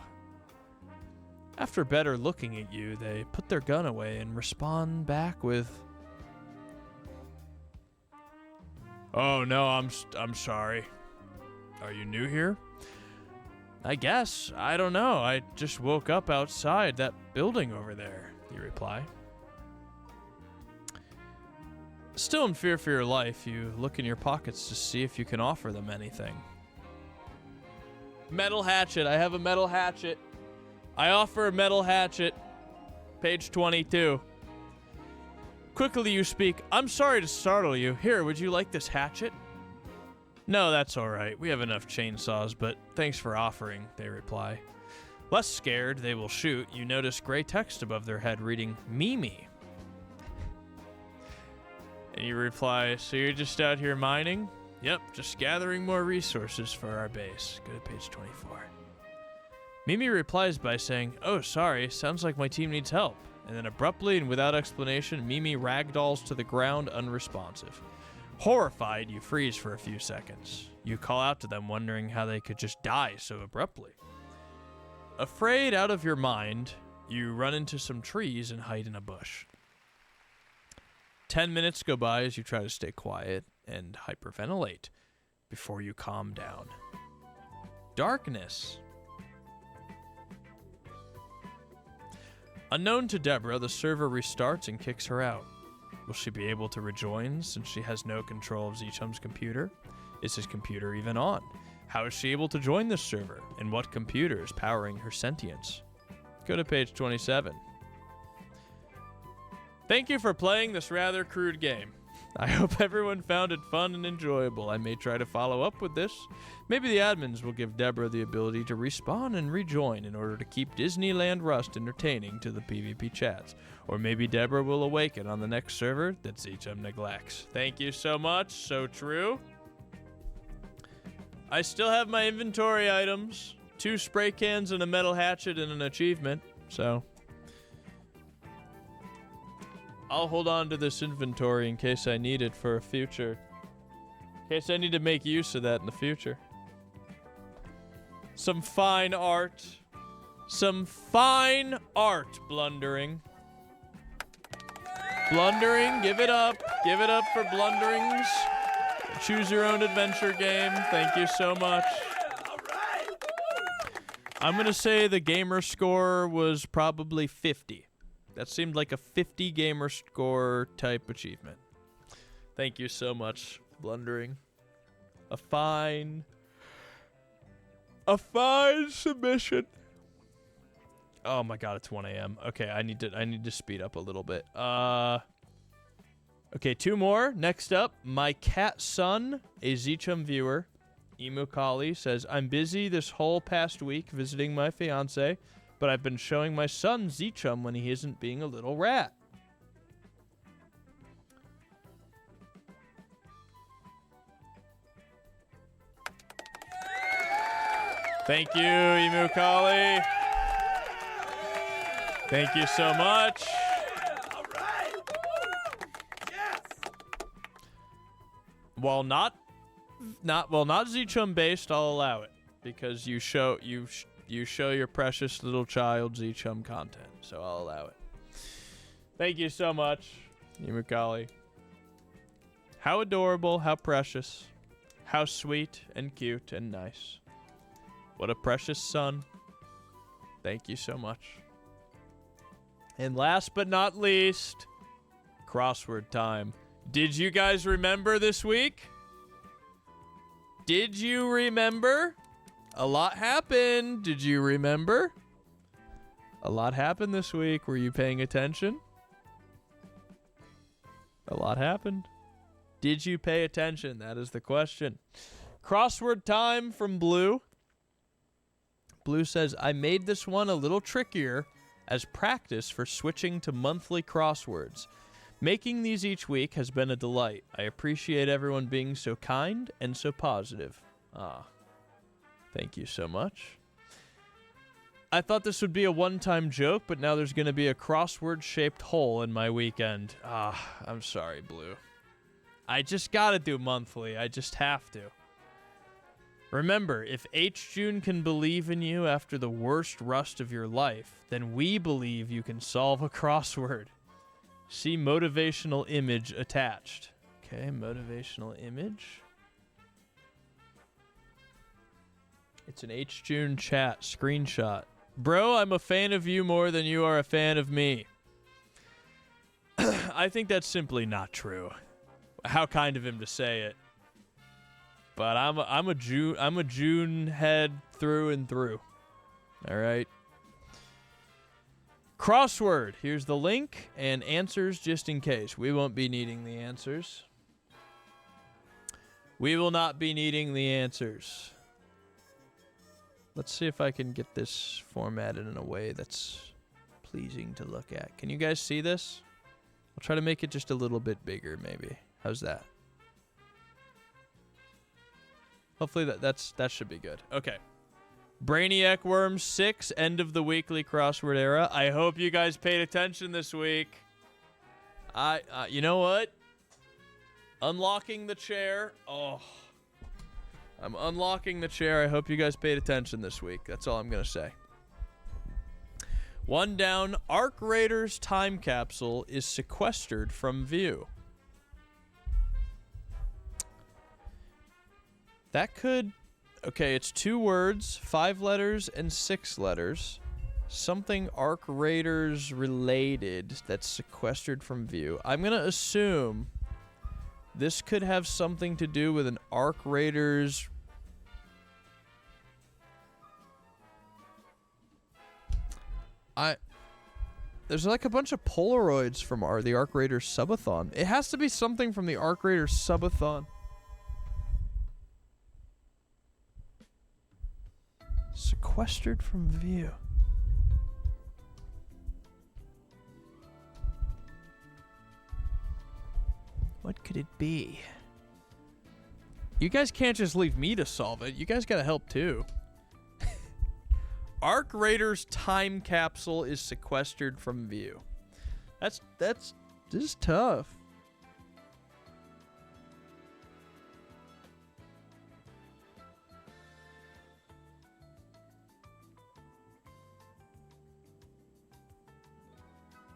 After better looking at you, they put their gun away and respond back with, "Oh no, I'm sorry. Are you new here?" "I guess. I don't know. I just woke up outside that building over there," you reply. Still in fear for your life, you look in your pockets to see if you can offer them anything. Metal hatchet. I have a metal hatchet. I offer a metal hatchet. Page 22. Quickly you speak, "I'm sorry to startle you. Here, would you like this hatchet?" "No, that's all right. We have enough chainsaws, but thanks for offering," they reply. Less scared, they will shoot. You notice gray text above their head reading, Mimi. And you reply, so you're just out here mining? Yep, just gathering more resources for our base. Go to page 24. Mimi replies by saying, oh, sorry, sounds like my team needs help. And then abruptly and without explanation, Mimi ragdolls to the ground unresponsive. Horrified, you freeze for a few seconds. You call out to them, wondering how they could just die so abruptly. Afraid out of your mind, you run into some trees and hide in a bush. 10 minutes go by as you try to stay quiet and hyperventilate before you calm down. Darkness. Unknown to Deborah, the server restarts and kicks her out. Will she be able to rejoin since she has no control of ZChum's computer? Is his computer even on? How is she able to join this server? And what computer is powering her sentience? Go to page 27. Thank you for playing this rather crude game. I hope everyone found it fun and enjoyable. I may try to follow up with this. Maybe the admins will give Deborah the ability to respawn and rejoin in order to keep Disneyland Rust entertaining to the PvP chats. Or maybe Deborah will awaken on the next server that ZChum neglects. Thank you so much. So true. I still have my inventory items. 2 spray cans and a metal hatchet and an achievement. So I'll hold on to this inventory in case I need it for a future. In case I need to make use of that in the future. Some fine art. Some fine art, Blundering. Blundering, give it up. Give it up for Blundering's Choose Your Own Adventure game. Thank you so much. I'm going to say the gamer score was probably 50. That seemed like a 50 gamer score type achievement. Thank you so much, Blundering. A fine submission. Oh my god, it's 1 a.m. Okay, I need to speed up a little bit. Okay, 2 more. Next up, my cat son, a ZChum viewer, Emu Kali, says, I'm busy this whole past week visiting my fiance, but I've been showing my son ZChum when he isn't being a little rat. Thank you, Emu Kali. Thank you so much. All right. Yes. While not ZChum based, I'll allow it because you show your precious little child ZChum content, so I'll allow it. Thank you so much, Emu Kali. How adorable, how precious, how sweet and cute and nice. What a precious son. Thank you so much. And last but not least, crossword time. Did you guys remember this week? Did you remember? A lot happened. Did you remember? A lot happened this week. Were you paying attention? A lot happened. Did you pay attention? That is the question. Crossword time from Blue. Blue says, I made this one a little trickier as practice for switching to monthly crosswords. Making these each week has been a delight. I appreciate everyone being so kind and so positive. Thank you so much. I thought this would be a one-time joke, but now there's going to be a crossword-shaped hole in my weekend. I'm sorry, Blue. I just gotta do monthly. I just have to. Remember, if H. June can believe in you after the worst rust of your life, then we believe you can solve a crossword. See motivational image attached. Okay, motivational image. It's an H. June chat screenshot. Bro, I'm a fan of you more than you are a fan of me. I think that's simply not true. How kind of him to say it. But I'm a June head through and through. All right. Crossword. Here's the link and answers just in case. We won't be needing the answers. We will not be needing the answers. Let's see if I can get this formatted in a way that's pleasing to look at. Can you guys see this? I'll try to make it just a little bit bigger, maybe. How's that? Hopefully that should be good. Okay. Brainiac Worm 6, end of the weekly crossword era. I hope you guys paid attention this week. You know what? Unlocking the chair. Oh. I'm unlocking the chair. I hope you guys paid attention this week. That's all I'm going to say. One down. Arc Raiders time capsule is sequestered from view. That could... Okay, it's 2 words, 5 letters, and 6 letters. Something Arc Raiders related that's sequestered from view. I'm going to assume this could have something to do with an Arc Raiders... There's like a bunch of Polaroids from the Arc Raiders subathon. It has to be something from the Arc Raiders subathon. Sequestered from view. What could it be? You guys can't just leave me to solve it. You guys gotta help too. Arc Raiders time capsule is sequestered from view. This is tough.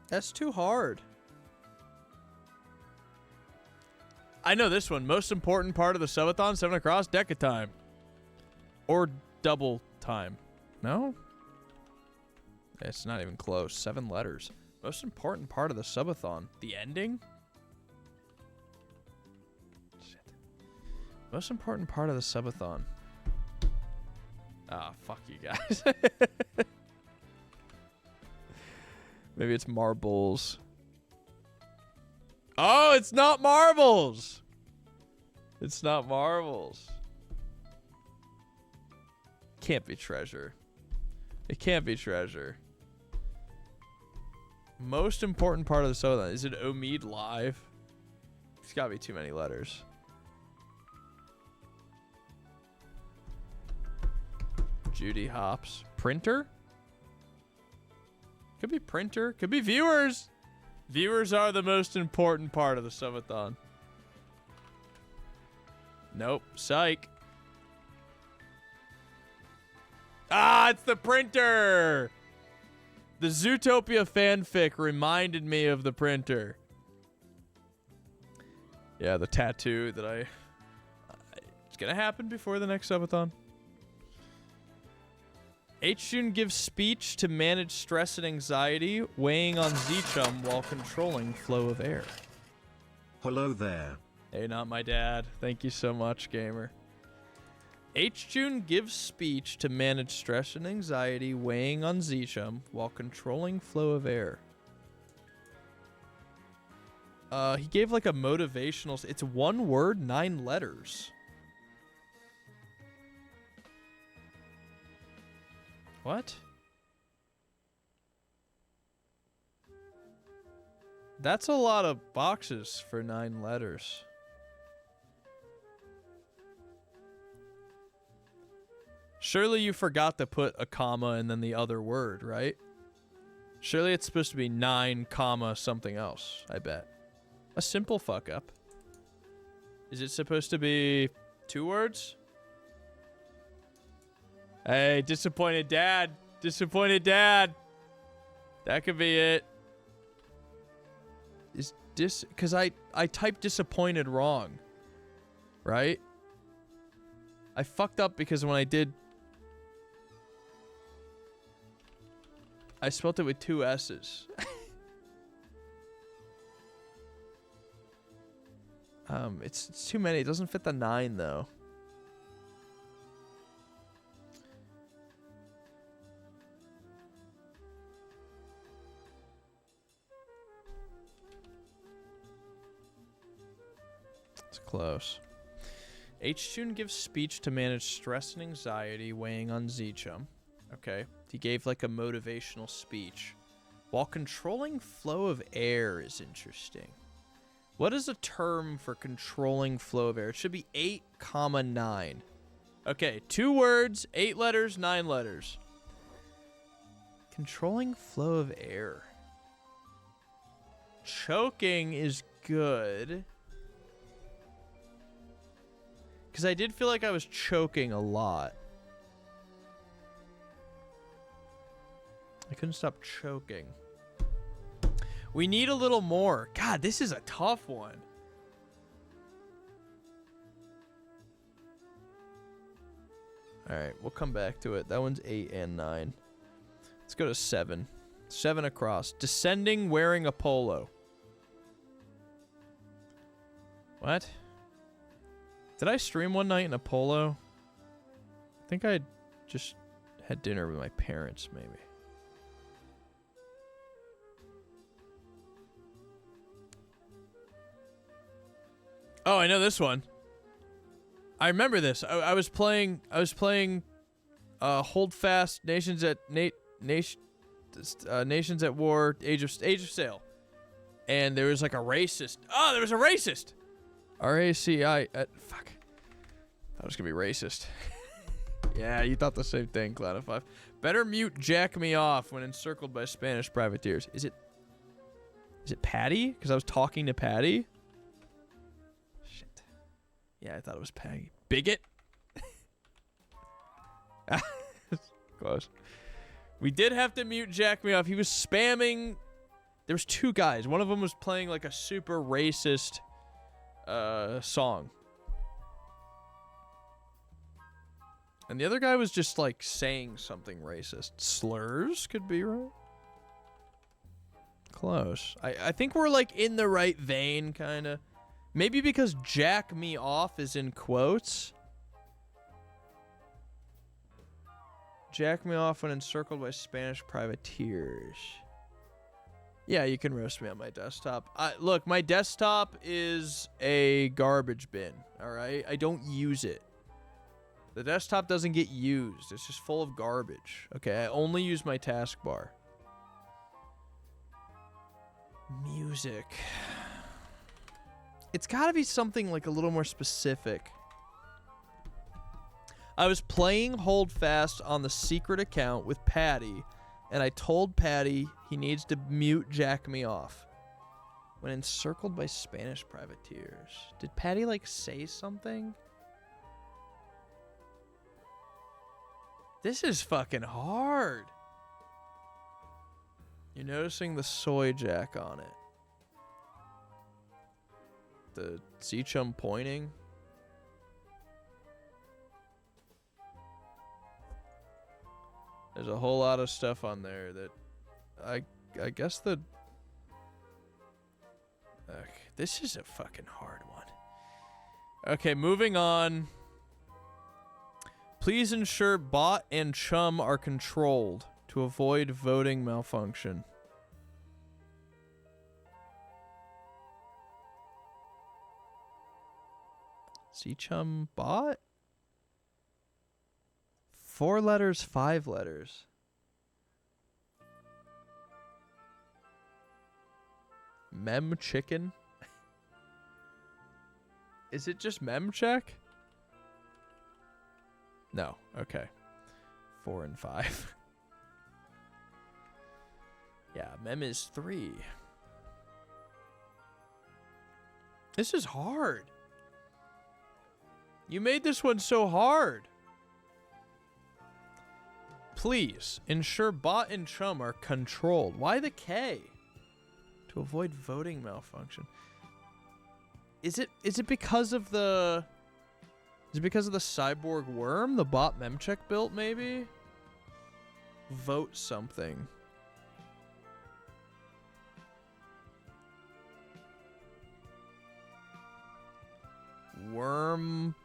That's too hard. I know this one. Most important part of the subathon, 7 across, deca time. Or double time. No? It's not even close. 7 letters. Most important part of the subathon. The ending? Shit. Most important part of the subathon. Ah, fuck you guys. Maybe it's marbles. Oh, it's not marbles. It's not marbles. Can't be treasure. It can't be treasure. Most important part of the soda. Is it Omid Live? It's gotta be too many letters. Judy Hops. Printer? Could be printer. Could be viewers. Viewers are the most important part of the subathon. Nope. Psych. Ah, it's the printer. The Zootopia fanfic reminded me of the printer. Yeah, the tattoo that it's gonna happen before the next subathon. ZChum gives speech to manage stress and anxiety, weighing on ZChum while controlling flow of air. Hello there. Hey, not my dad. Thank you so much, gamer. ZChum gives speech to manage stress and anxiety, weighing on ZChum while controlling flow of air. He gave like a motivational... It's 1 word, 9 letters. What? That's a lot of boxes for 9 letters. Surely you forgot to put a comma and then the other word, right? Surely it's supposed to be 9 comma something else, I bet. A simple fuck up. Is it supposed to be 2 words? Hey, disappointed dad. Disappointed dad. That could be it. Is because I typed disappointed wrong. Right? I fucked up because when I did, I spelled it with 2 S's. It's too many. It doesn't fit the 9 though. It's close. ZChum gives speech to manage stress and anxiety weighing on ZChum. Okay. He gave like a motivational speech. While controlling flow of air is interesting. What is a term for controlling flow of air? It should be 8,9. Okay, 2 words, 8 letters, 9 letters. Controlling flow of air. Choking is good. Because I did feel like I was choking a lot. I couldn't stop choking. We need a little more. God, this is a tough one. All right, we'll come back to it. That one's 8 and 9. Let's go to 7. 7 across. Descending wearing a polo. What? Did I stream one night in a polo? I think I just had dinner with my parents, maybe. Oh, I know this one. I remember this. I was playing Hold Fast Nations at Nations at War Age of Sail. And there was like a racist. Oh, there was a racist. RACI fuck. That was gonna be racist. Yeah, you thought the same thing, Cloud of 5. Better mute Jack Me Off when encircled by Spanish privateers. Is it Patty? Because I was talking to Patty. Yeah, I thought it was Peggy. Bigot? Close. We did have to mute Jack Me Off. He was spamming. There was 2 guys. One of them was playing like a super racist song. And the other guy was just like saying something racist. Slurs could be right. Close. I think we're like in the right vein, kind of. Maybe because Jack Me Off is in quotes. Jack Me Off when encircled by Spanish privateers. Yeah, you can roast me on my desktop. Look, my desktop is a garbage bin, all right? I don't use it. The desktop doesn't get used. It's just full of garbage. Okay, I only use my taskbar. Music. It's got to be something like a little more specific. I was playing Hold Fast on the secret account with Patty, and I told Patty he needs to mute Jack Me Off when encircled by Spanish privateers. Did Patty like say something? This is fucking hard. You're noticing the soy jack on it. The ZChum pointing. There's a whole lot of stuff on there that I guess the this is a fucking hard one. Okay, moving on. Please ensure bot and chum are controlled to avoid voting malfunction. ZChum bot? 4 letters, 5 letters. Mem chicken? Is it just mem check? No. Okay. 4 and 5. Yeah, mem is 3. This is hard. You made this one so hard. Please ensure bot and chum are controlled. Why the K? To avoid voting malfunction. Is it because of the cyborg worm the bot memcheck built maybe? Vote something. Worm.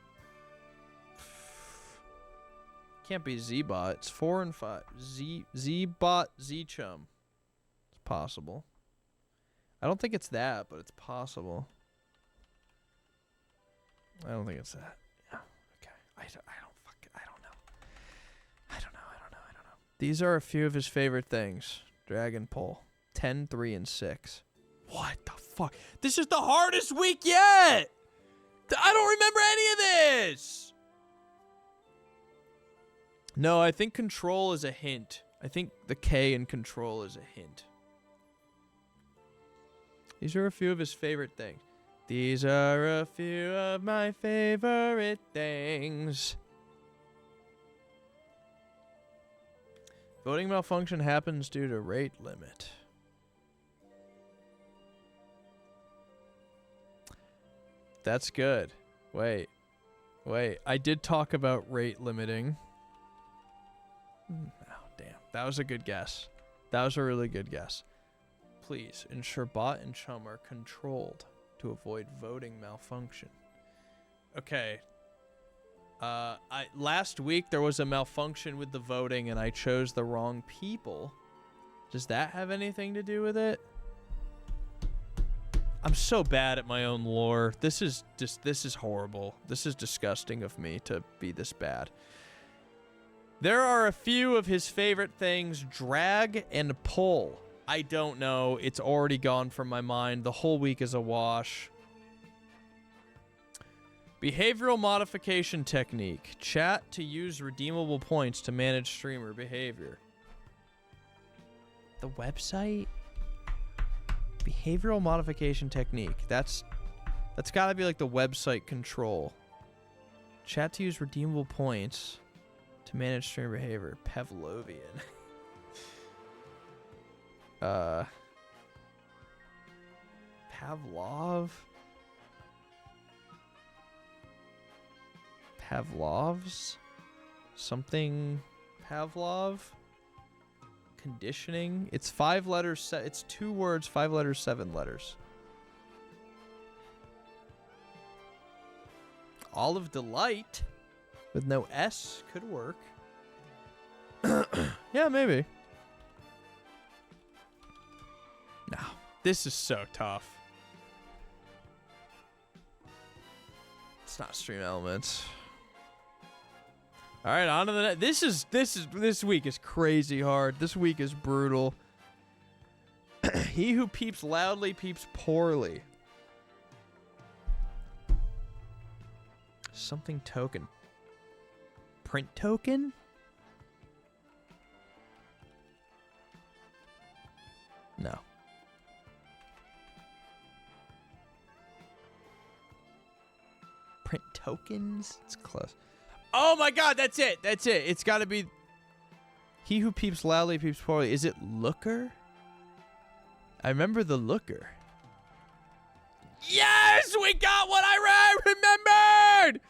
Can't be Z-bot. It's 4 and 5. Z-bot ZChum. It's possible. I don't think it's that, but it's possible. I don't think it's that. These are a few of his favorite things. Dragon Pole. 10, 3, and 6. What the fuck? This is the hardest week yet! I don't remember any of this! No, I think control is a hint. I think the K in control is a hint. These are a few of his favorite things. These are a few of my favorite things. Voting malfunction happens due to rate limit. That's good. Wait. I did talk about rate limiting. Oh, damn. That was a good guess. That was a really good guess. Please ensure bot and chum are controlled to avoid voting malfunction. Okay. Last week there was a malfunction with the voting and I chose the wrong people. Does that have anything to do with it? I'm so bad at my own lore. This is horrible. This is disgusting of me to be this bad. There are a few of his favorite things: drag and pull. I don't know. It's already gone from my mind. The whole week is a wash. Behavioral modification technique. Chat to use redeemable points to manage streamer behavior. The website? Behavioral modification technique. That's got to be like the website control. Chat to use redeemable points to manage streamer behavior. Pavlovian. Pavlov's? Something Pavlov? Conditioning? It's 5 letters. It's 2 words, 5 letters, 7 letters. Olive Delight with no S could work. Yeah, maybe. No, this is so tough. It's not Stream Elements. All right, on to the next. This week is crazy hard. This week is brutal. He who peeps loudly peeps poorly. Something token. Print token? No. Print tokens? It's close. Oh my god, that's it. That's it. It's got to be he who peeps loudly peeps poorly. Is it Looker? I remember the Looker. Yes, we got what I remembered.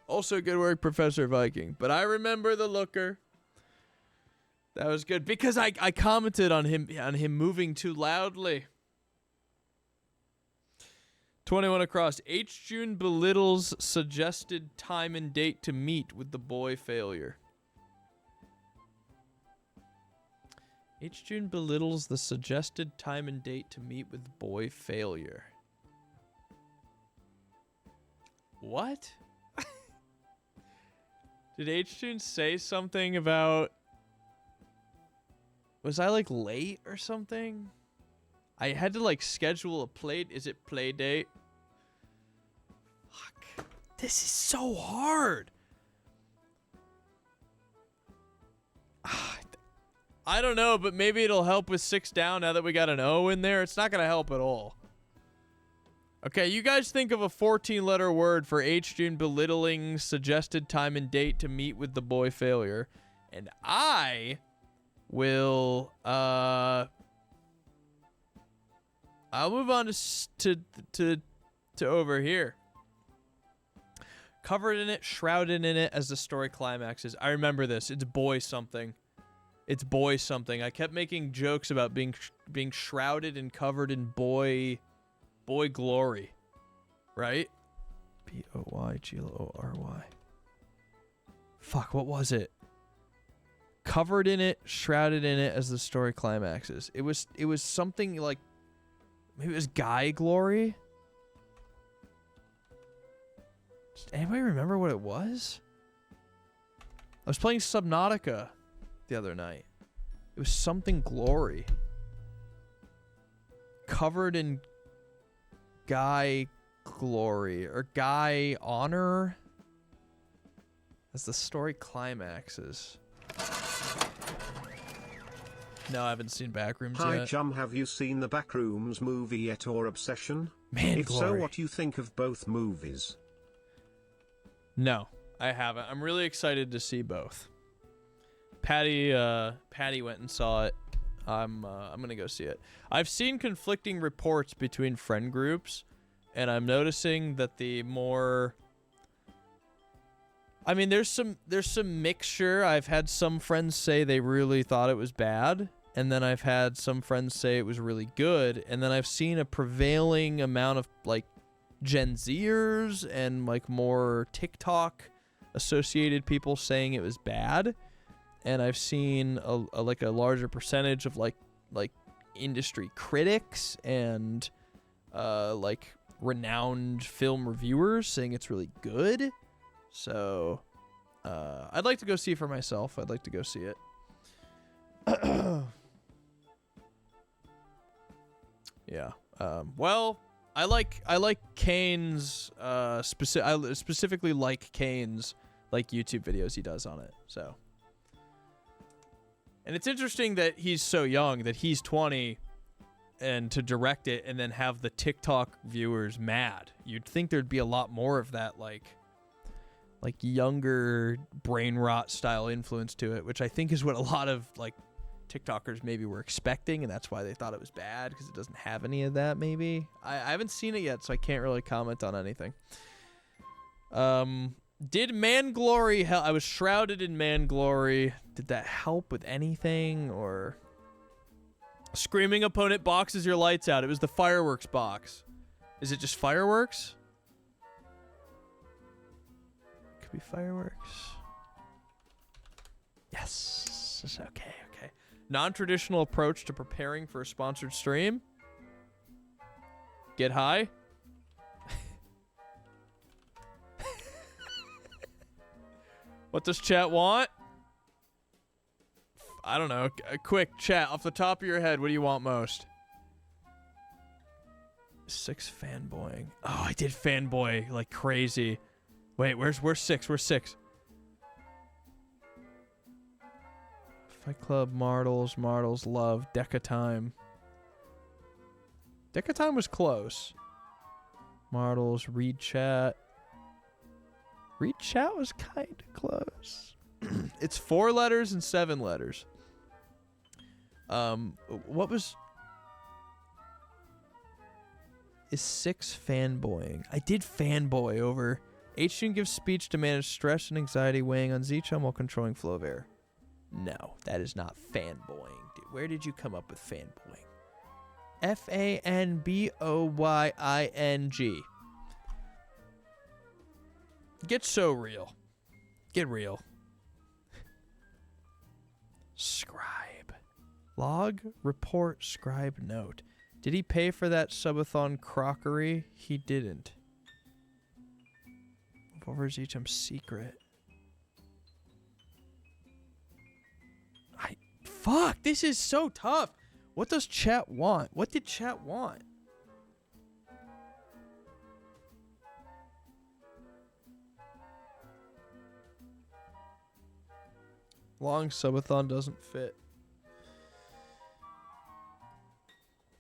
Also, good work, Professor Viking. But I remember the Looker. That was good because I commented on him moving too loudly. 21 across. H. June belittles suggested time and date to meet with the boy failure. H. June belittles the suggested time and date to meet with boy failure. What? Did H. June say something about... Was I like late or something? I had to like schedule a play. Is it play date? Fuck. This is so hard. I don't know, but maybe it'll help with 6 down now that we got an O in there. It's not going to help at all. Okay, you guys think of a 14-letter word for H. June belittling suggested time and date to meet with the boy failure. And I will, I'll move on to over here. Covered in it, shrouded in it as the story climaxes. I remember this. It's boy something. It's boy something. I kept making jokes about being shrouded and covered in boy glory. Right? B-O-Y-G-L-O-R-Y. Fuck, what was it? Covered in it, shrouded in it as the story climaxes. It was something like, maybe it was guy glory? Does anybody remember what it was? I was playing Subnautica the other night. It was something glory. Covered in guy glory or guy honor as the story climaxes. No, I haven't seen Backrooms Hi yet. Chum, have you seen the Backrooms movie yet or Obsession? Man, if glory. so, what do you think of both movies? No, I haven't. I'm really excited to see both. Patty went and saw it. I'm gonna go see it. I've seen conflicting reports between friend groups, and I'm noticing that the more, I mean, there's some mixture. I've had some friends say they really thought it was bad, and then I've had some friends say it was really good, and then I've seen a prevailing amount of like Gen Zers and like more TikTok associated people saying it was bad. And I've seen a larger percentage of like industry critics and like renowned film reviewers saying it's really good. So I'd like to go see it for myself. I'd like to go see it. Yeah. Well, I like Kane's I specifically like Kane's like YouTube videos he does on it. So. And it's interesting that he's so young, that he's 20, and to direct it and then have the TikTok viewers mad. You'd think there'd be a lot more of that, like younger brain rot style influence to it, which I think is what a lot of like TikTokers maybe were expecting, and that's why they thought it was bad, because it doesn't have any of that. Maybe I haven't seen it yet, so I can't really comment on anything. Did man glory help? I was shrouded in man glory. Did that help with anything? Or screaming opponent boxes your lights out. It was the fireworks box. Is it just fireworks? Could be fireworks. Yes. Okay. Non-traditional approach to preparing for a sponsored stream. Get high. What does chat want? I don't know. A quick chat off the top of your head. What do you want most? 6 fanboying. Oh, I did fanboy like crazy. Wait, where's 6? Where's 6? Fight Club, Martles, Love, Deca Time. Deca Time was close. Martles, Read Chat. Read Chat was kind of close. It's 4 letters and 7 letters. What was... Is 6 fanboying? I did fanboy over... HTune gives speech to manage stress and anxiety weighing on ZChum while controlling flow of air. No, that is not fanboying. Dude, where did you come up with fanboying? FANBOYING. Get so real. Get real. Scribe. Log, report, scribe, note. Did he pay for that subathon crockery? He didn't. Over ZChum's secret. Fuck, this is so tough. What does chat want? What did chat want? Long subathon doesn't fit.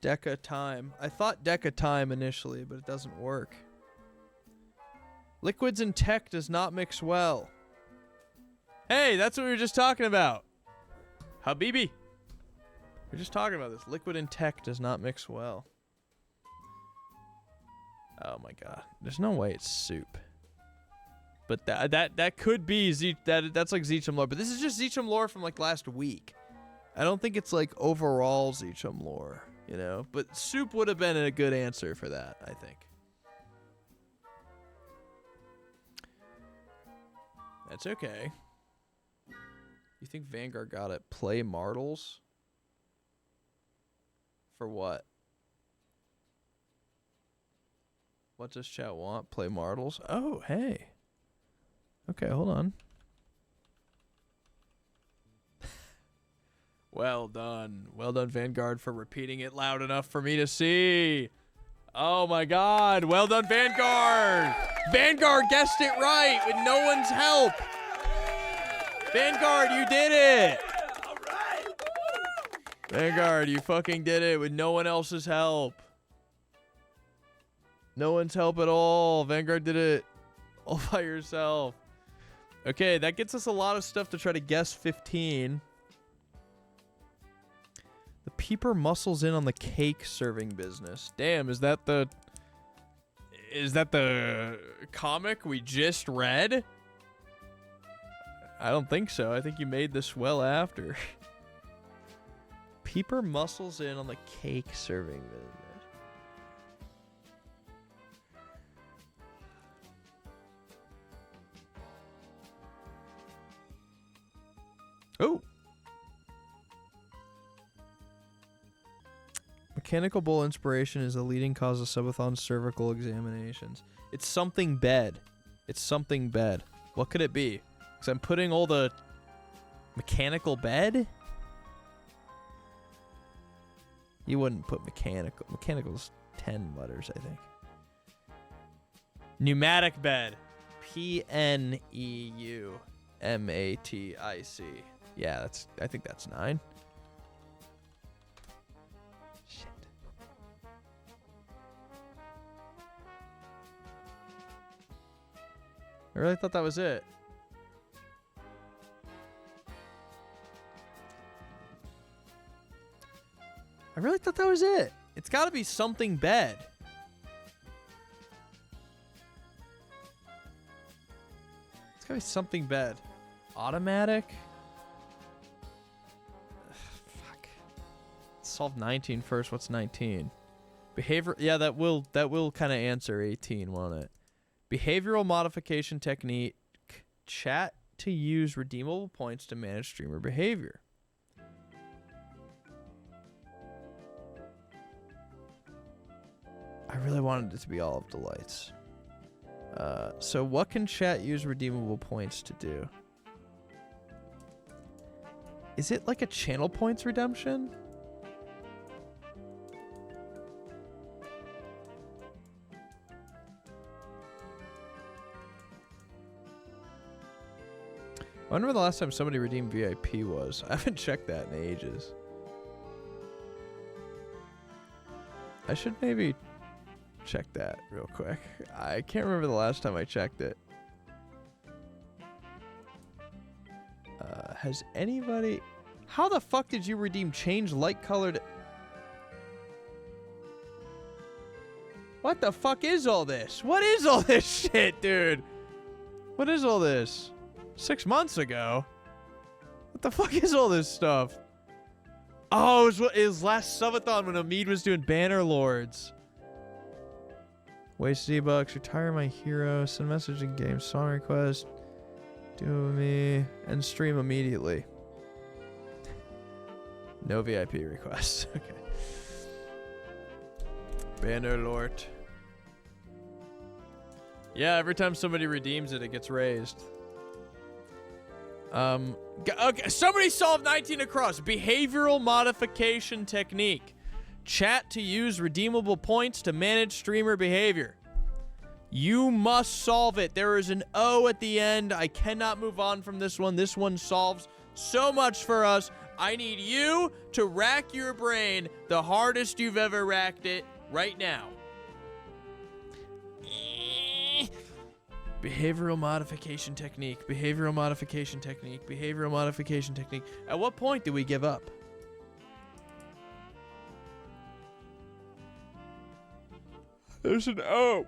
Deca Time. I thought Deca Time initially, but it doesn't work. Liquids and tech does not mix well. Hey, that's what we were just talking about. Habibi. We're just talking about this. Liquid and tech does not mix well. Oh my god. There's no way it's soup. But that could be that's like ZChum lore. But this is just ZChum lore from like last week. I don't think it's like overall ZChum lore, you know? But soup would have been a good answer for that, I think. That's okay. You think Vanguard got it? Play Martles? For what? What does chat want? Play Martles? Oh, hey. Okay, hold on. Well done. Well done, Vanguard, for repeating it loud enough for me to see. Oh my god. Well done, Vanguard. Vanguard guessed it right with no one's help. Vanguard, you did it. All right. Vanguard, you fucking did it with no one else's help. No one's help at all. Vanguard did it all by yourself. Okay, that gets us a lot of stuff to try to guess 15. The peeper muscles in on the cake serving business. Damn, is that the comic we just read? I don't think so. I think you made this well after. Peeper muscles in on the cake serving business. Oh. Mechanical bull inspiration is a leading cause of subathon cervical examinations. It's something bad. It's something bad. What could it be? Because I'm putting all the mechanical bed? You wouldn't put mechanical. Mechanical's 10 letters, I think. Pneumatic bed. P-N-E-U-M-A-T-I-C. Yeah, I think that's 9. Shit. I really thought that was it. I really thought that was it. It's got to be something bad. It's got to be something bad. Automatic? Ugh, fuck. Let's solve 19 first. What's 19? Behavior. Yeah, that will kind of answer 18, won't it? Behavioral modification technique. Chat to use redeemable points to manage streamer behavior. I really wanted it to be all of the lights. So what can chat use redeemable points to do? Is it like a channel points redemption? I wonder when the last time somebody redeemed VIP was. I haven't checked that in ages. I should maybe check that real quick. I can't remember the last time I checked it. Has anybody... How the fuck did you redeem change light colored... What the fuck is all this? What is all this shit, dude? What is all this? 6 months ago? What the fuck is all this stuff? Oh, it was last subathon when Omid was doing Banner Lords. Waste Z-Bucks, retire my hero, send message in game, song request, do me, and stream immediately. No VIP requests. Okay. Banner Lord. Yeah, every time somebody redeems it, it gets raised. Okay, somebody solved 19 across. Behavioral modification technique. Chat to use redeemable points to manage streamer behavior. You must solve it. There is an O at the end. I cannot move on from this one. This one solves so much for us. I need you to rack your brain the hardest you've ever racked it right now. Behavioral modification technique. Behavioral modification technique. Behavioral modification technique. At what point do we give up? There's an O.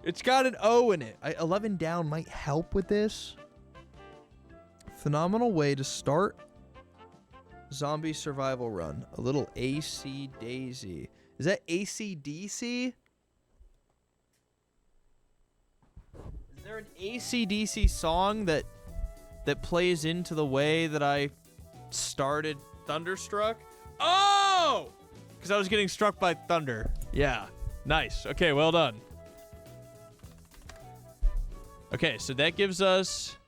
It's got an O in it. 11 down might help with this. Phenomenal way to start zombie survival run. A little AC Daisy. Is that AC/DC? Is there an AC/DC song that plays into the way that I started Thunderstruck? Oh! Because I was getting struck by thunder. Yeah. Nice. Okay, well done. Okay, so that gives us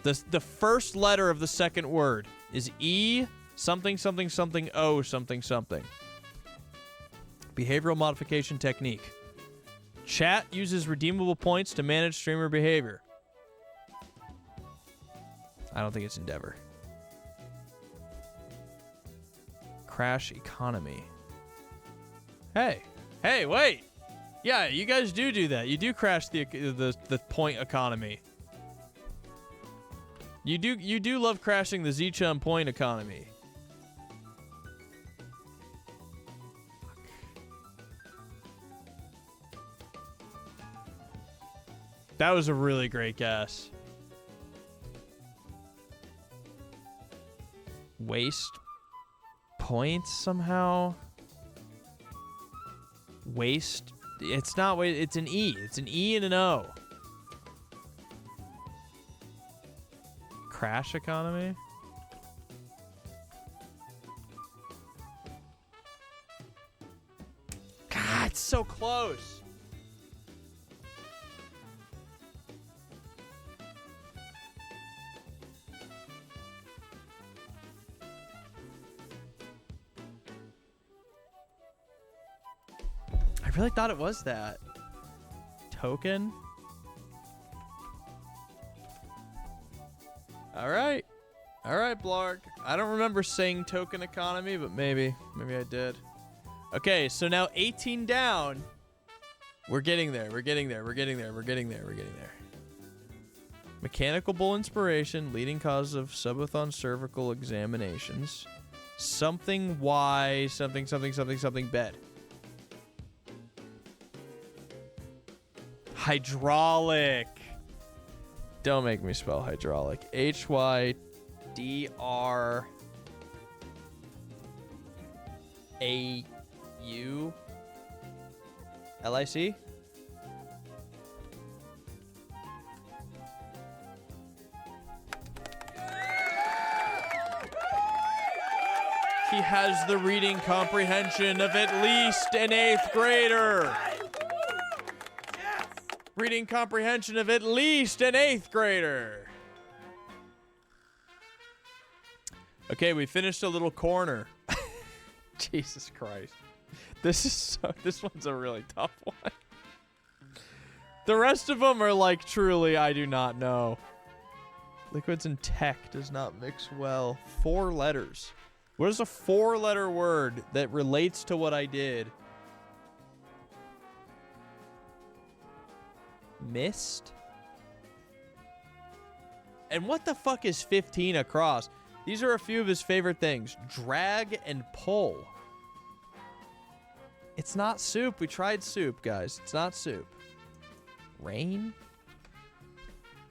The first letter of the second word is E something something something O something something. Behavioral modification technique. Chat uses redeemable points to manage streamer behavior. I don't think it's Endeavor. Crash economy. Hey, wait. Yeah, you guys do that. You do crash the point economy. You do love crashing the ZChum point economy. That was a really great guess. Waste points somehow. Waste. It's not. It's an E. It's an E and an O. Crash economy. God, it's so close. I really thought it was that. Token? Alright. Alright, Blarg. I don't remember saying token economy, but maybe. Maybe I did. Okay, so now 18 down. We're getting there. We're getting there. We're getting there. We're getting there. We're getting there. Mechanical bull inspiration, leading cause of subathon cervical examinations. Something Y, something, something, something, something, bed. Hydraulic. Don't make me spell hydraulic. Hydraulic. He has the reading comprehension of at least an 8th grader. Reading comprehension of at least an 8th grader. Okay, we finished a little corner. Jesus Christ. This one's a really tough one. The rest of them are like, truly, I do not know. Liquids and tech does not mix well. 4 letters. What is a 4-letter word that relates to what I did? Mist? And what the fuck is 15 across? These are a few of his favorite things. Drag and pull. It's not soup. We tried soup, guys. It's not soup. Rain?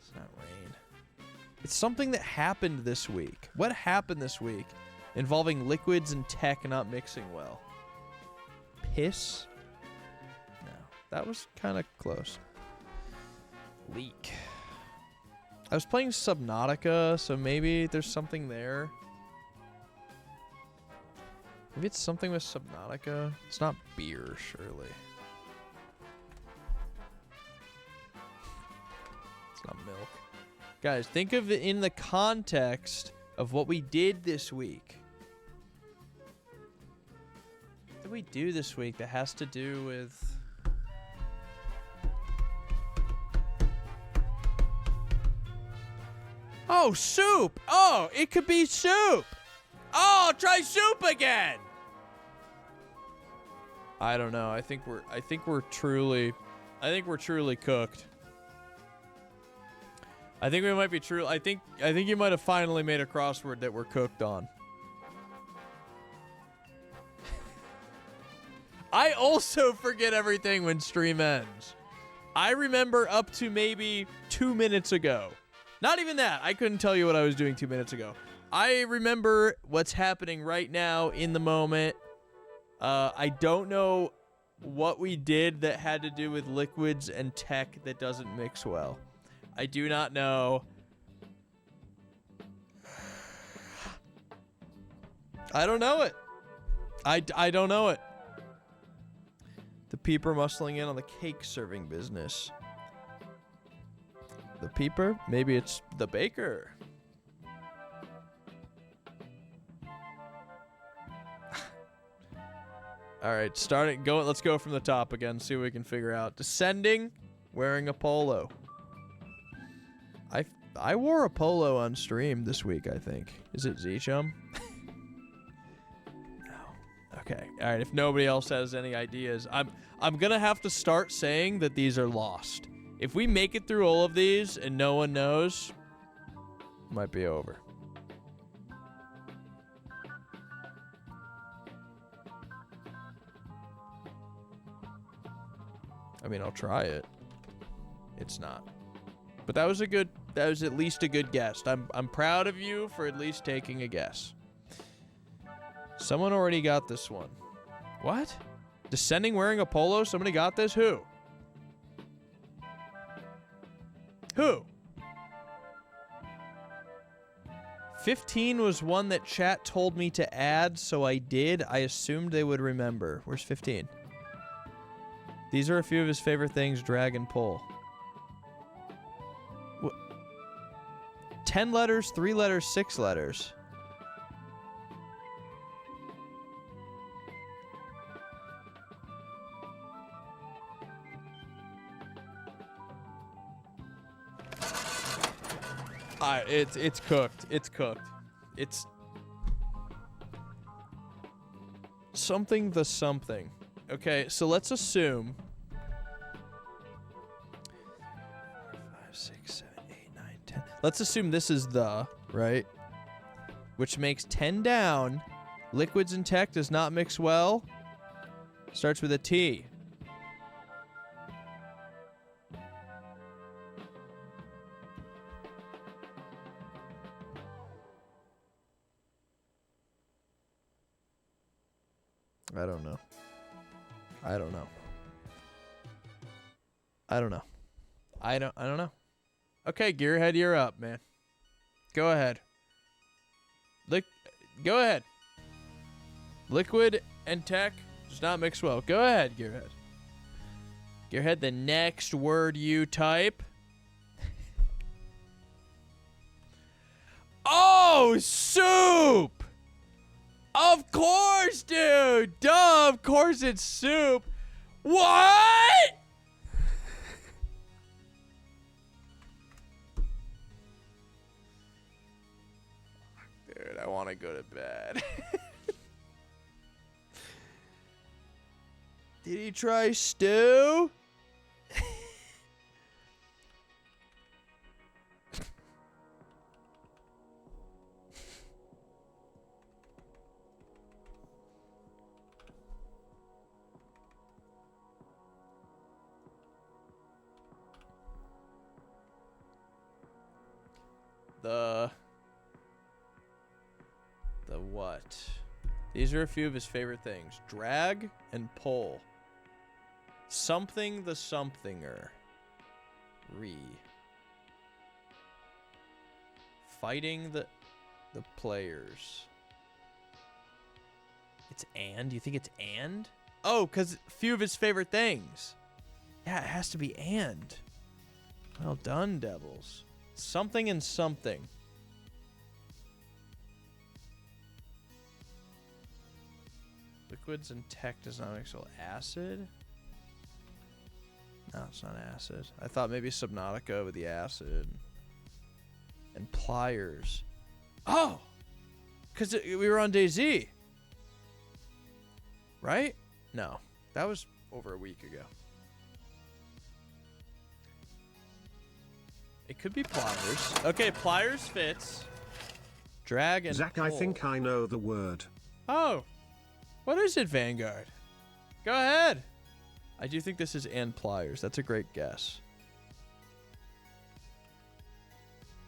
It's not rain. It's something that happened this week. What happened this week involving liquids and tech not mixing well? Piss? No. That was kind of close. Leak. I was playing Subnautica, so maybe there's something there. Maybe it's something with Subnautica. It's not beer, surely. It's not milk. Guys, think of it in the context of what we did this week. What did we do this week that has to do with... Oh, soup! Oh, it could be soup! Oh, try soup again! I don't know. I think we're truly cooked. I think we might be true. I think you might have finally made a crossword that we're cooked on. I also forget everything when stream ends. I remember up to maybe 2 minutes ago. Not even that. I couldn't tell you what I was doing 2 minutes ago. I remember what's happening right now in the moment. I don't know what we did that had to do with liquids and tech that doesn't mix well. I do not know. I don't know it. I don't know it. The peeper muscling in on the cake serving business. The peeper? Maybe it's the baker. All right, let's go from the top again, see what we can figure out. Descending, wearing a polo. I wore a polo on stream this week, I think. Is it ZChum? No. Okay. All right, if nobody else has any ideas, I'm going to have to start saying that these are lost. If we make it through all of these and no one knows, it might be over. I mean, I'll try it. It's not. But that was at least a good guess. I'm proud of you for at least taking a guess. Someone already got this one. What? Descending wearing a polo? Somebody got this? Who? Who? 15 was one that chat told me to add, so I did. I assumed they would remember. Where's 15? These are a few of his favorite things, drag and pull. 10 letters, 3 letters, 6 letters. It's cooked. It's cooked. It's something the something. Okay, so let's assume 5, 6, 7, 8, 9, 10. Let's assume this is the, right? Which makes 10 down. Liquids and tech does not mix well. Starts with a T. I don't know. I don't know. I don't know. I don't know. Okay, Gearhead, you're up, man. Go ahead. Go ahead. Liquid and tech does not mix well. Go ahead, Gearhead. Gearhead, the next word you type. Oh, soup! Of course, dude! Duh, of course it's soup. What? Dude, I want to go to bed. Did he try stew? The what? These are a few of his favorite things. Drag and pull. Something the somethinger. Fighting the players. It's and? You think it's and? Oh, because a few of his favorite things. Yeah, it has to be and. Well done, Devils. Something and something. Liquids and tech does not mix well. Acid? No, it's not acid. I thought maybe Subnautica with the acid. And pliers. Oh! Because we were on day Z. Right? No. That was over a week ago. It could be pliers. Okay, pliers fits. Drag and Zach, pull. I think I know the word. Oh. What is it, Vanguard? Go ahead. I do think this is and pliers. That's a great guess.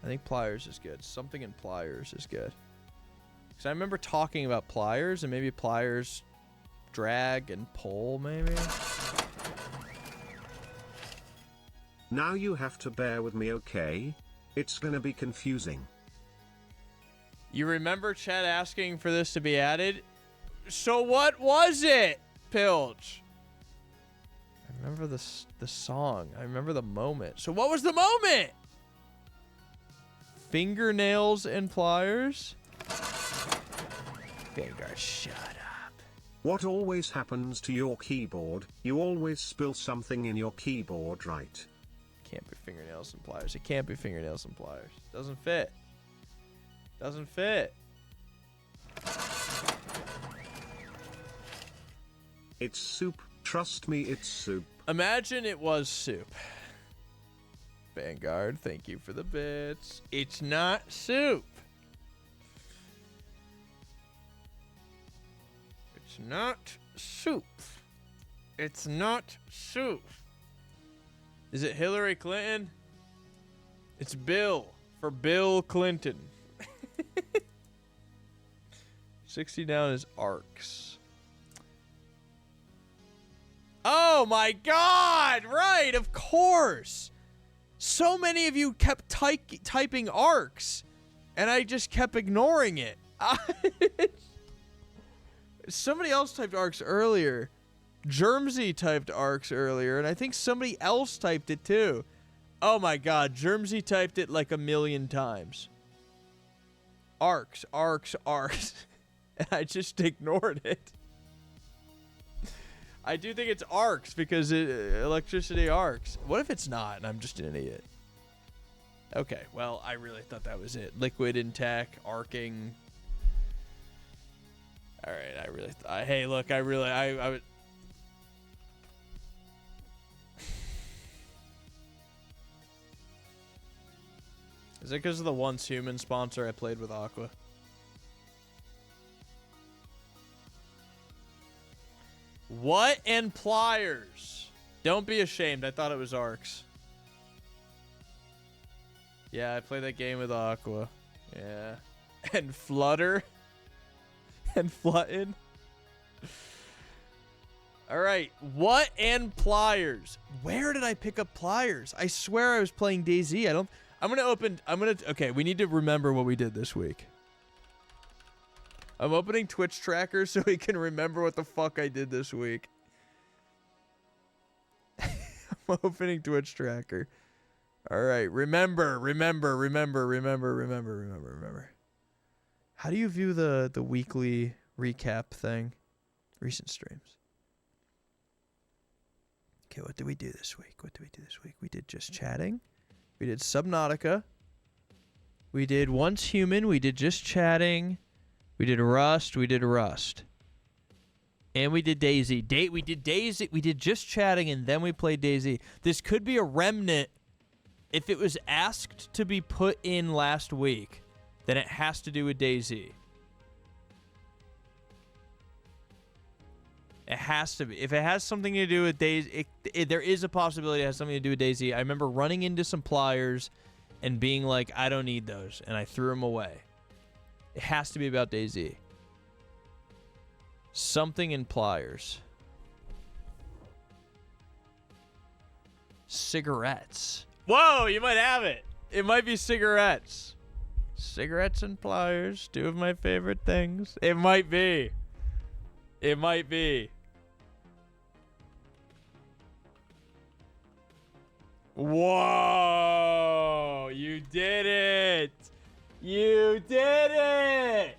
I think pliers is good. Something in pliers is good. Because I remember talking about pliers, and maybe pliers drag and pull, maybe? Now you have to bear with me, okay? It's gonna be confusing. You remember chat asking for this to be added? So what was it, Pilch? I remember the song. I remember the moment. So what was the moment? Fingernails and pliers. Vanguard, shut up. What always happens to your keyboard? You always spill something in your keyboard, right? Can't be fingernails and pliers. It can't be fingernails and pliers. Doesn't fit. Doesn't fit. It's soup. Trust me, it's soup. Imagine it was soup. Vanguard, thank you for the bits. It's not soup. It's not soup. It's not soup. Is it Hillary Clinton? It's Bill for Bill Clinton. 60 down is arcs. Oh my God! Right, of course. So many of you kept typing arcs, and I just kept ignoring it. Somebody else typed arcs earlier. Germsy typed arcs earlier, and I think somebody else typed it too. Oh my God, Germsy typed it like 1,000,000 times. Arcs, arcs, arcs. And I just ignored it. I do think it's arcs because electricity arcs. What if it's not and I'm just an idiot? Okay, well, I really thought that was it. Liquid intact, arcing. All right, I really hey, look, I would. Is it because of the Once Human sponsor I played with Aqua? What and pliers? Don't be ashamed. I thought it was arcs. Yeah, I played that game with Aqua. Yeah. And Flutter. And Flutton. Alright. What and pliers? Where did I pick up pliers? I swear I was playing DayZ. Okay, we need to remember what we did this week. I'm opening Twitch tracker so we can remember what the fuck I did this week. I'm opening Twitch tracker. All right, remember. How do you view the weekly recap thing? Recent streams. Okay, what did we do this week? We did Just Chatting. We did Subnautica. We did Once Human. We did Just Chatting. We did Rust. And we did DayZ. We did DayZ. We did Just Chatting, and then we played DayZ. This could be a remnant. If it was asked to be put in last week, then it has to do with DayZ. It has to be. If it has something to do with DayZ, there is a possibility it has something to do with DayZ. I remember running into some pliers and being like, I don't need those, and I threw them away. It has to be about DayZ. Something in pliers. Cigarettes. Whoa, you might have it. It might be cigarettes. Cigarettes and pliers, two of my favorite things. It might be. It might be. Whoa, you did it. You did it!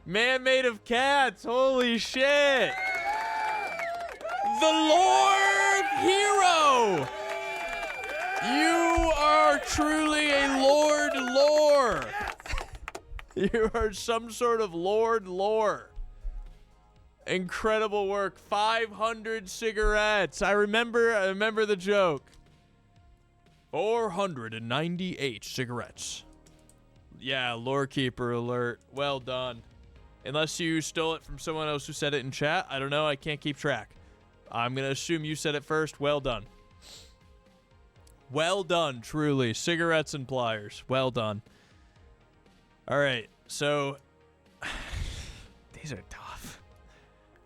Man made of cats, holy shit! The Lord Hero! You are truly a Lord Lore! You are some sort of Lord Lore. Incredible work. 500 cigarettes. I remember the joke. 498 cigarettes. Yeah, lore keeper alert. Well done. Unless you stole it from someone else who said it in chat. I don't know. I can't keep track. I'm going to assume you said it first. Well done. Well done, truly. Cigarettes and pliers. Well done. All right. So, these are tough.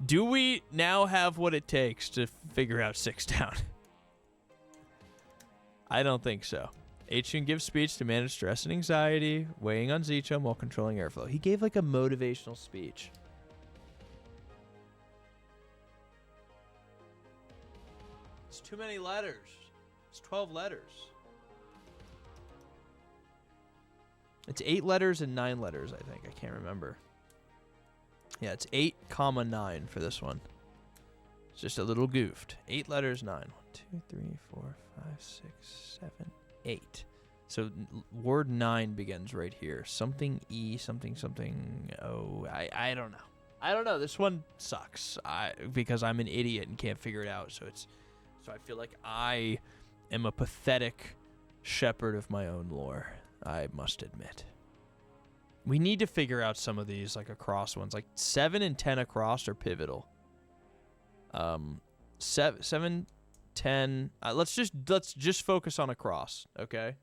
Do we now have what it takes to figure out 6 down? I don't think so. H can give speech to manage stress and anxiety, weighing on ZChum while controlling airflow. He gave like a motivational speech. It's too many letters. It's 12 letters. It's 8 letters and 9 letters, I think. I can't remember. Yeah, it's 8, 9 for this one. It's just a little goofed. 8 letters, 9. 1, 2, 3, 4, 5, 6, 7, 8. So word 9 begins right here. Something E, something. Oh, I don't know. I don't know. This one sucks. Because I'm an idiot and can't figure it out. So I feel like I am a pathetic shepherd of my own lore. I must admit. We need to figure out some of these like across ones. Like 7 and 10 across are pivotal. 7, 10. Let's just focus on across, okay?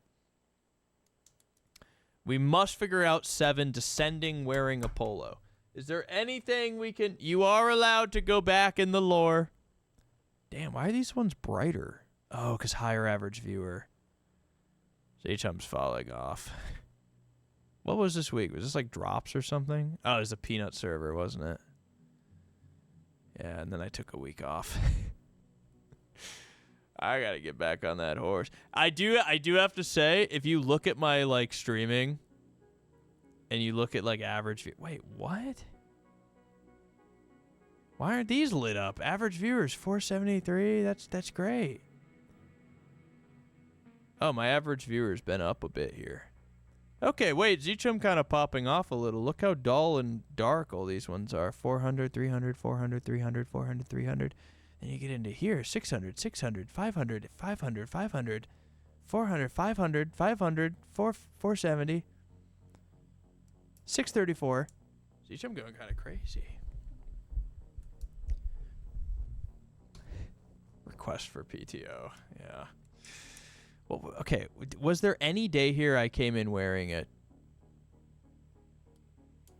We must figure out 7 descending wearing a polo. Is there anything we can... You are allowed to go back in the lore. Damn, why are these ones brighter? Oh, because higher average viewer. ZChum's falling off. What was this week? Was this like drops or something? Oh, it was a peanut server, wasn't it? Yeah, and then I took a week off. I gotta get back on that horse. I do have to say, if you look at my like streaming and you look at like average view, wait, what? Why aren't these lit up? Average viewers 473. That's great. Oh, my average viewer's been up a bit here. Okay, wait, ZChum kind of popping off a little. Look how dull and dark all these ones are. 400, 300, 400, 300, 400, 300. Then you get into here, 600, 600, 500, 500, 500, 400, 500, 500, 470, 634. ZChum going kind of crazy. Request for PTO, yeah. Well, okay, was there any day here I came in wearing it?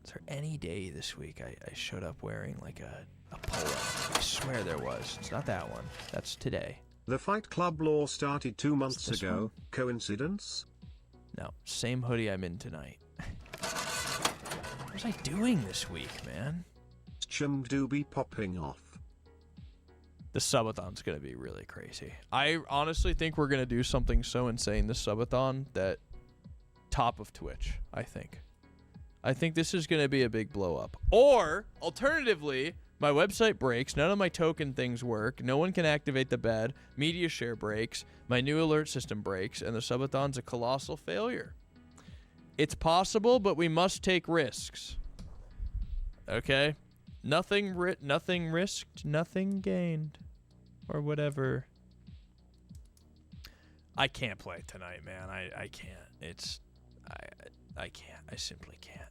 Is there any day this week I showed up wearing like a polo? I swear there was. It's not that one. That's today. The Fight Club lore started 2 months ago. One? Coincidence? No, same hoodie I'm in tonight. What was I doing this week, man? ZChum do be popping off. The subathon's going to be really crazy. I honestly think we're going to do something so insane this subathon that top of Twitch, I think. I think this is going to be a big blow up. Or, alternatively, my website breaks, none of my token things work, no one can activate the bed, media share breaks, my new alert system breaks, and the subathon's a colossal failure. It's possible, but we must take risks. Okay? Nothing risked, nothing gained. Or whatever. I can't play tonight, man. I can't. I can't. I simply can't.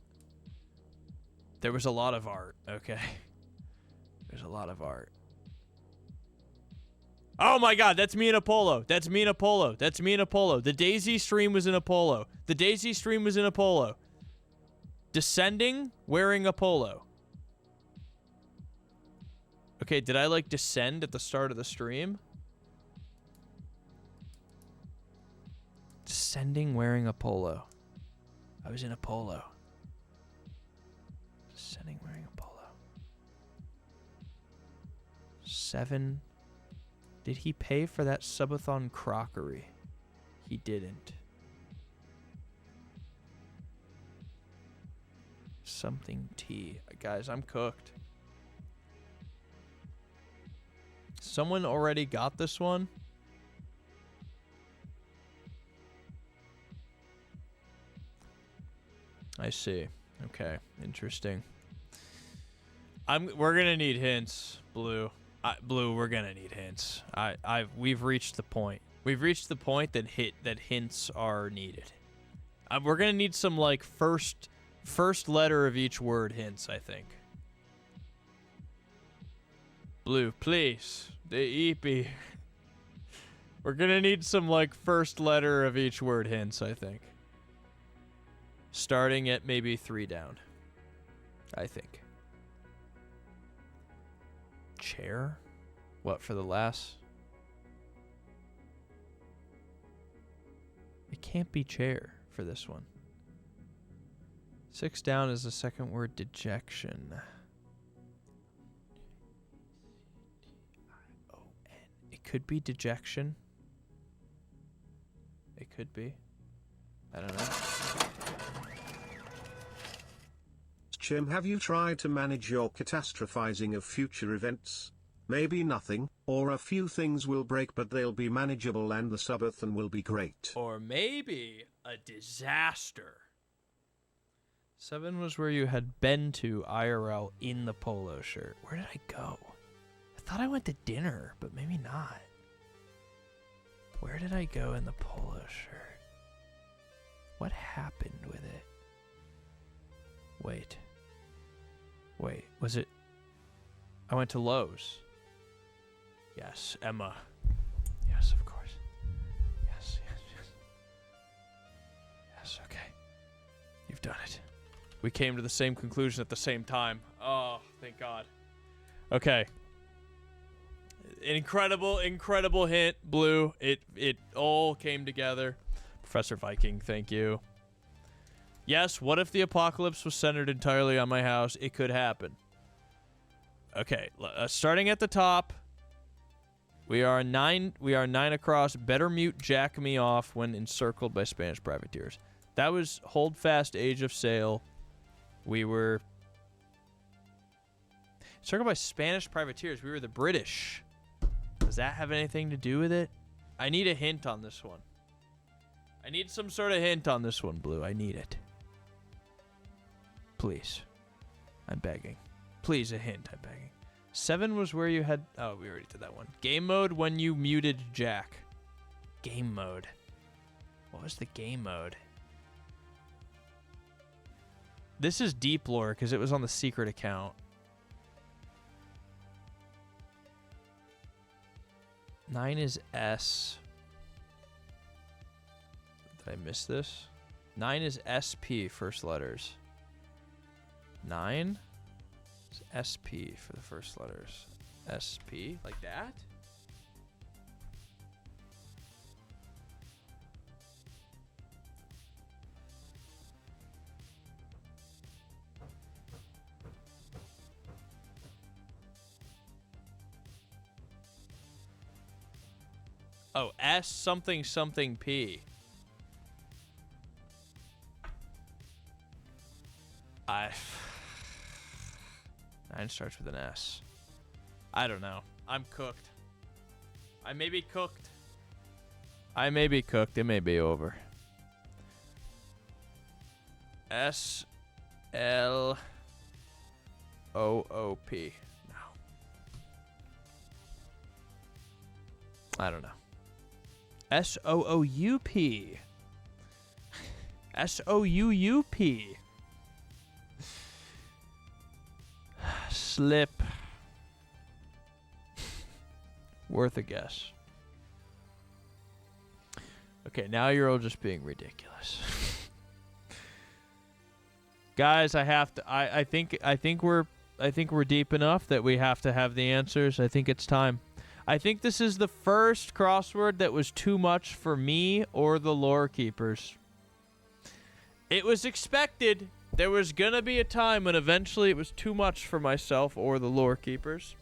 There was a lot of art, okay? There's a lot of art. Oh my god, that's me in a polo. That's me in a polo. That's me in a polo. The Daisy stream was in a polo. The Daisy stream was in a polo. Descending, wearing a polo. Okay, did I like descend at the start of the stream? Descending wearing a polo. I was in a polo. Descending wearing a polo. 7. Did he pay for that subathon crockery? He didn't. Something T. Guys, I'm cooked. Someone already got this one? I see. Okay, interesting. We're gonna need hints, Blue. Blue, we're gonna need hints. We've reached the point. We've reached the point that hints are needed. We're gonna need some like first letter of each word hints, I think. Blue, please. The EP. We're gonna need some like first letter of each word hints, I think. Starting at maybe 3 down. I think. Chair? What, for the last? It can't be chair for this one. 6 down is the second word, dejection. It could be dejection. It could be. I don't know. ZChum, have you tried to manage your catastrophizing of future events? Maybe nothing, or a few things will break but they'll be manageable and the subathon will be great. Or maybe a disaster. 7 was where you had been to IRL in the polo shirt. Where did I go? I thought I went to dinner, but maybe not. Where did I go in the polo shirt? What happened with it? Wait, was it? I went to Lowe's. Yes, Emma. Yes, of course. Yes. Yes, okay. You've done it. We came to the same conclusion at the same time. Oh, thank God. Okay. Incredible hint, Blue. It all came together. Professor Viking, thank you. Yes, what if the apocalypse was centered entirely on my house? It could happen. Okay, starting at the top. We are 9 across. Better mute Jack Me Off when encircled by Spanish privateers. That was Hold Fast Age of Sail. We were encircled by Spanish privateers. We were the British. Does that have anything to do with it? I need a hint on this one. I need some sort of hint on this one, Blue. I need it. Please. I'm begging. Please, a hint. I'm begging. 7 was where you had... Oh, we already did that one. Game mode when you muted Jack. Game mode. What was the game mode? This is deep lore because it was on the secret account. 9 is S. Did I miss this? 9 is SP, first letters. 9 is SP for the first letters. SP, like that? Oh, S something something P. 9 starts with an S. I don't know. I'm cooked. I may be cooked. I may be cooked. It may be over. S L O O P. No. I don't know. S O O U P. S O U U P. Slip. Worth a guess. Okay, now you're all just being ridiculous. Guys, I have to I think we're deep enough that we have to have the answers. I think it's time. I think this is the first crossword that was too much for me or the lore keepers. It was expected. There was gonna be a time when eventually it was too much for myself or the lore keepers.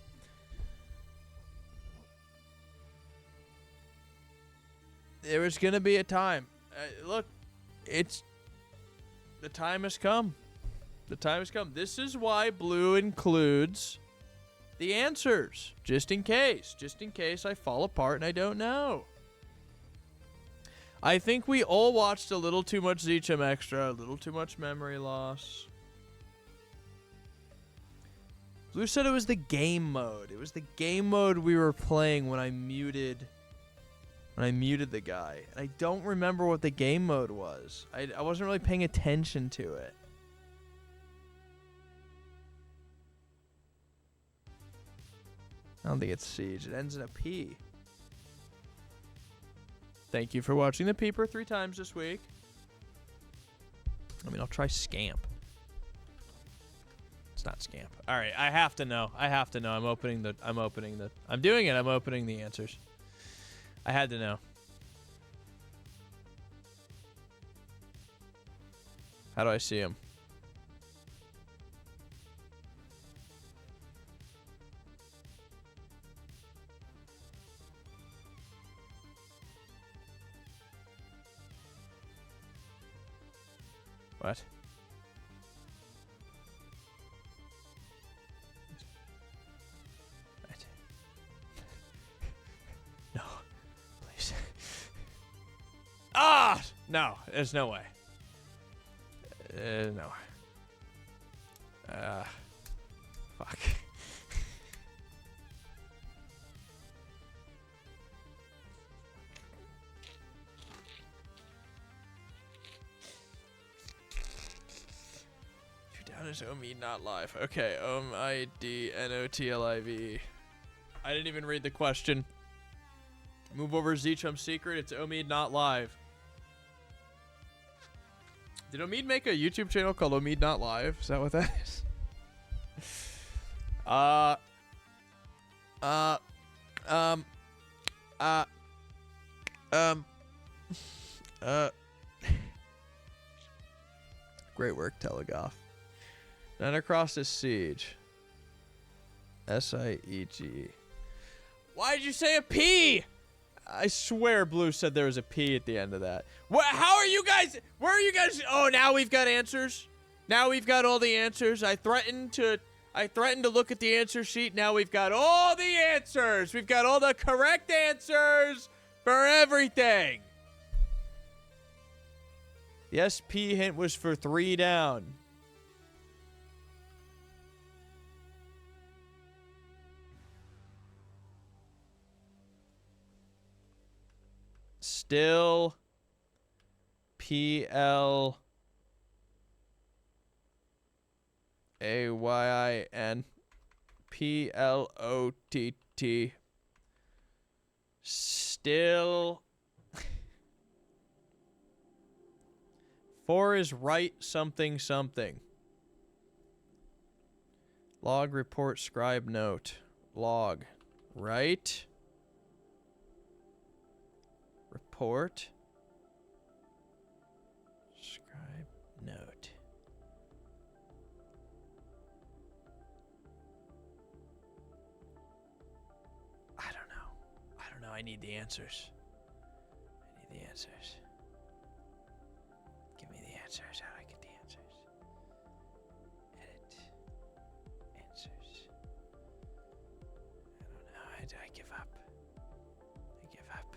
There was gonna be a time. Look, the time has come. The time has come. This is why Blue includes the answers, just in case I fall apart and I don't know. I think we all watched a little too much ZChum Extra, a little too much memory loss. Blue said it was the game mode. It was the game mode we were playing when I muted the guy. And I don't remember what the game mode was. I wasn't really paying attention to it. I don't think it's Siege. It ends in a P. Thank you for watching the Peeper 3 times this week. I mean, I'll try Scamp. It's not Scamp. All right, I have to know. I'm opening the answers. I had to know. How do I see him? What? No, there's no way. No. Fuck. Down is OME not live. Okay, IDNOTLIV. I didn't even read the question. Move over ZChum secret. It's Omid not live. Did Omid make a YouTube channel called Omid not live? Is that what that is? Great work, Telegoff. None across this siege. SIEG. Why did you say a P? I swear Blue said there was a P at the end of that. What? How are you guys? Where are you guys? Oh, now we've got answers. Now we've got all the answers. I threatened to look at the answer sheet. Now we've got all the answers. We've got all the correct answers for everything. The SP hint was for 3 down. Still PLAYIN. PLOTT. Still 4 is right something something. Log report scribe note. Log. Right. Report. Scribe note. I don't know. I need the answers. I need the answers. Give me the answers. How do I get the answers? Edit. Answers. I don't know. I give up. I give up.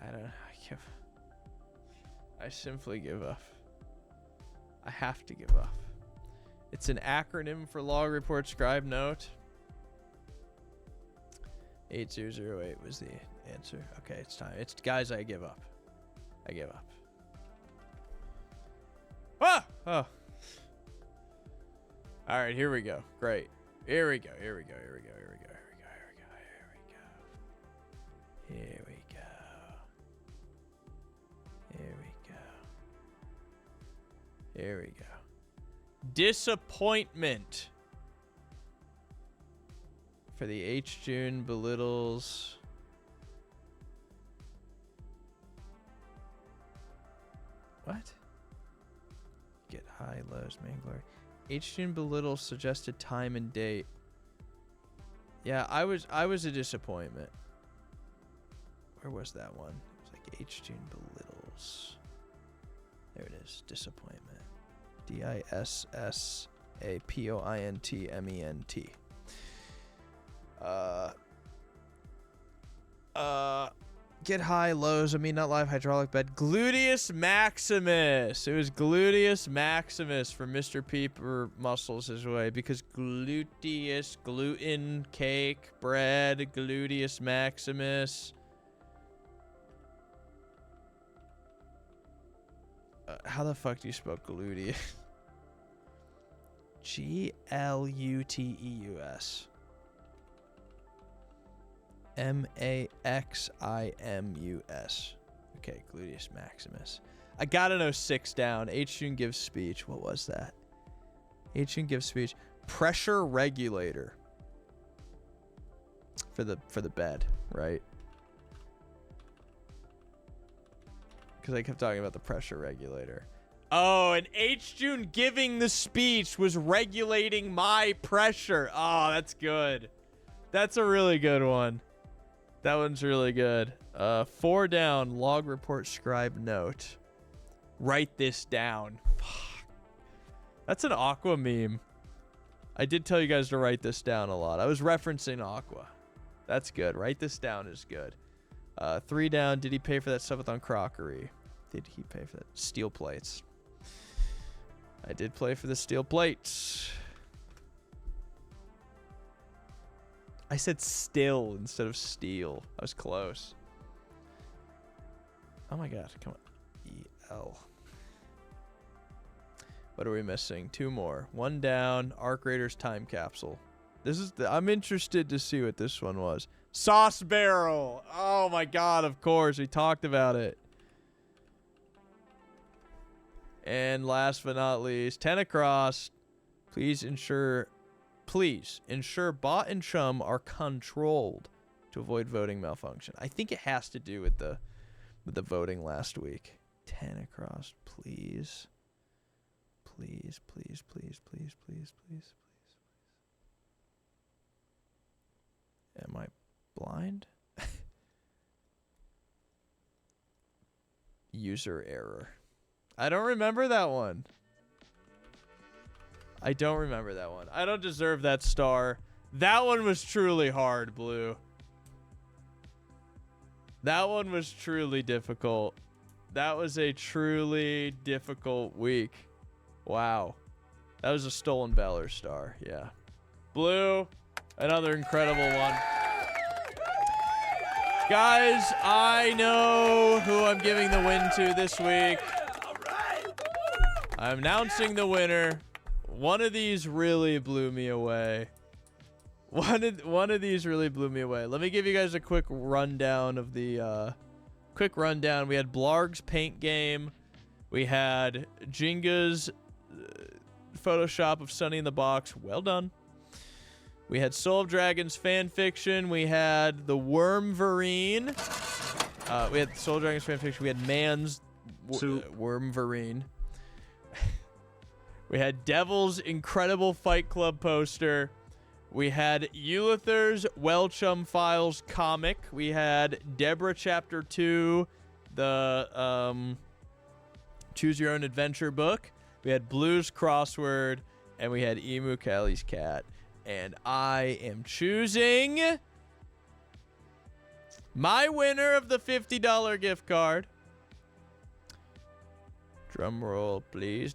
I don't know. I simply give up. I have to give up. It's an acronym for log report scribe note. 8008 was the answer. Okay, it's time. It's guys, I give up. I give up. Ah! Oh. All right, here we go. Great. Here we go. Here we go. Here we go. Here we go. Here we go. Here we go. Here we go. Here we go. Here we go. Here we go. Disappointment. For the H. June belittles. What? Get high, lows, main glory. H. June belittles suggested time and date. Yeah, I was a disappointment. Where was that one? It was like H. June belittles. There it is. Disappointment. DISSAPOINTMENT. Get high, lows, not live, hydraulic bed. Gluteus maximus. It was gluteus maximus for Mr. Peeper muscles his way because gluteus, gluten, cake, bread, gluteus maximus. How the fuck do you spell gluteus? GLUTEUS. MAXIMUS. Okay, gluteus maximus. I gotta know 6 down. H. June gives speech. What was that? H. June gives speech. Pressure regulator. For the bed, right? Because I kept talking about the pressure regulator. Oh, and H. June giving the speech was regulating my pressure. Oh, that's good. That's a really good one. That one's really good. 4 down, log report scribe note. Write this down. Fuck. That's an Aqua meme. I did tell you guys to write this down a lot. I was referencing Aqua. That's good. Write this down is good. 3 down. Did he pay for that subathon crockery? Did he pay for that? Steel plates. I did play for the steel plates. I said still instead of steel. I was close. Oh my god, come on. EL. What are we missing? 2 more. 1 down. Arc Raiders time capsule. This is I'm interested to see what this one was. Sauce barrel. Oh my god, of course. We talked about it. And last but not least, 10 across. Please ensure bot and chum are controlled to avoid voting malfunction. I think it has to do with the voting last week. 10 across, please. Please, please, please, please, please, please, please. Am I blind? User error. I don't remember that one. I don't remember that one. I don't deserve that star. That one was truly hard, Blue. That one was truly difficult. That was a truly difficult week. Wow. That was a stolen valor star. Yeah. Blue, another incredible one. Guys, I know who I'm giving the win to this week. I'm announcing the winner. One of these really blew me away. One of these really blew me away. Let me give you guys a quick rundown of the We had Blarg's paint game. We had Jenga's Photoshop of Sunny in the Box. Well done. We had Soul of Dragons fan fiction. We had the Wormverine. We had Soul of Dragons fan fiction. We had Man's Wormverine. We had Devil's Incredible Fight Club poster. We had Eulither's Welchum Files comic. We had Deborah Chapter 2, the Choose Your Own Adventure book. We had Blue's crossword, and we had Emu Callie's cat. And I am choosing my winner of the $50 gift card. Drum roll, please.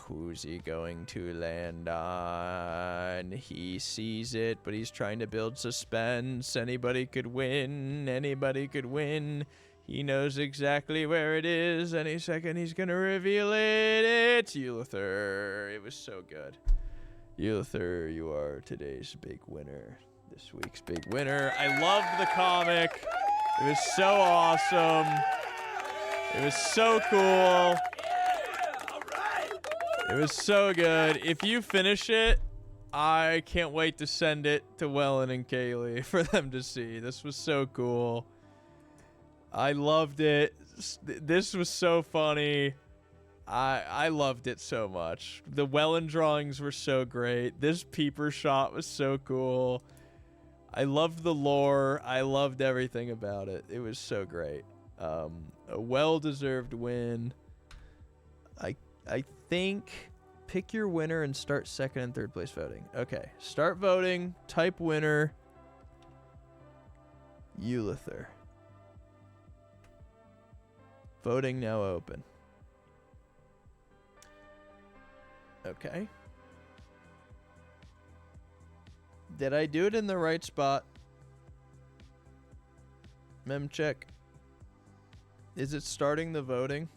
Who's he going to land on? He sees it, but he's trying to build suspense. Anybody could win. Anybody could win. He knows exactly where it is. Any second, he's going to reveal it. It's Eulither. It was so good. Eulither, you are today's big winner. This week's big winner. I loved the comic. It was so awesome. It was so cool. It was so good. If you finish it, I can't wait to send it to Wellen and Kaylee for them to see. This was so cool. I loved it. This was so funny. I loved it so much. The Wellen drawings were so great. This peeper shot was so cool. I loved the lore. I loved everything about it. It was so great. A well-deserved win. I think pick your winner and start second and third place voting. Okay, start voting. Type winner. Eulither. Voting now open. Okay. Did I do it in the right spot? Mem check. Is it starting the voting?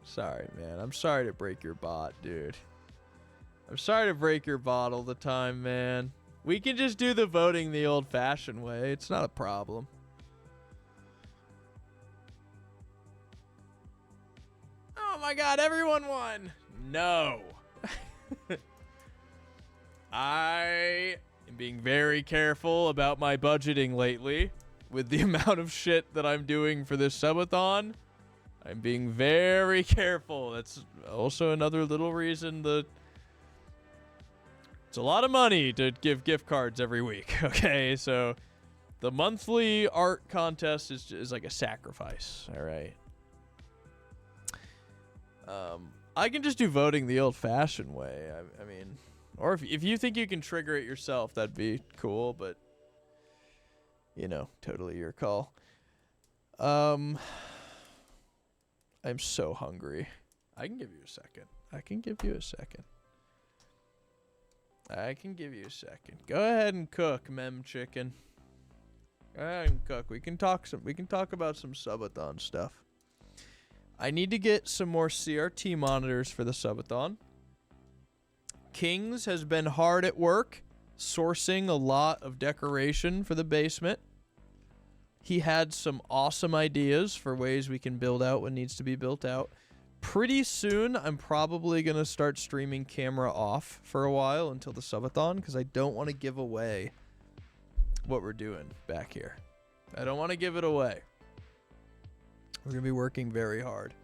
Sorry, man. I'm sorry to break your bot, dude. I'm sorry to break your bot all the time, man. We can just do the voting the old-fashioned way. It's not a problem. Oh my god, everyone won! No. I am being very careful about my budgeting lately. With the amount of shit that I'm doing for this subathon, I'm being very careful. That's also another little reason that it's a lot of money to give gift cards every week, okay? So the monthly art contest is like a sacrifice, all right? I can just do voting the old-fashioned way. I mean, Or if you think you can trigger it yourself, that'd be cool, but you know, totally your call. I'm so hungry. I can give you a second. I can give you a second. Go ahead and cook, Mem Chicken. Go ahead and cook. We can talk about some subathon stuff. I need to get some more CRT monitors for the subathon. Kings has been hard at work sourcing a lot of decoration for the basement. He had some awesome ideas for ways we can build out what needs to be built out. Pretty soon, I'm probably going to start streaming camera off for a while until the subathon because I don't want to give away what we're doing back here. I don't want to give it away. We're going to be working very hard.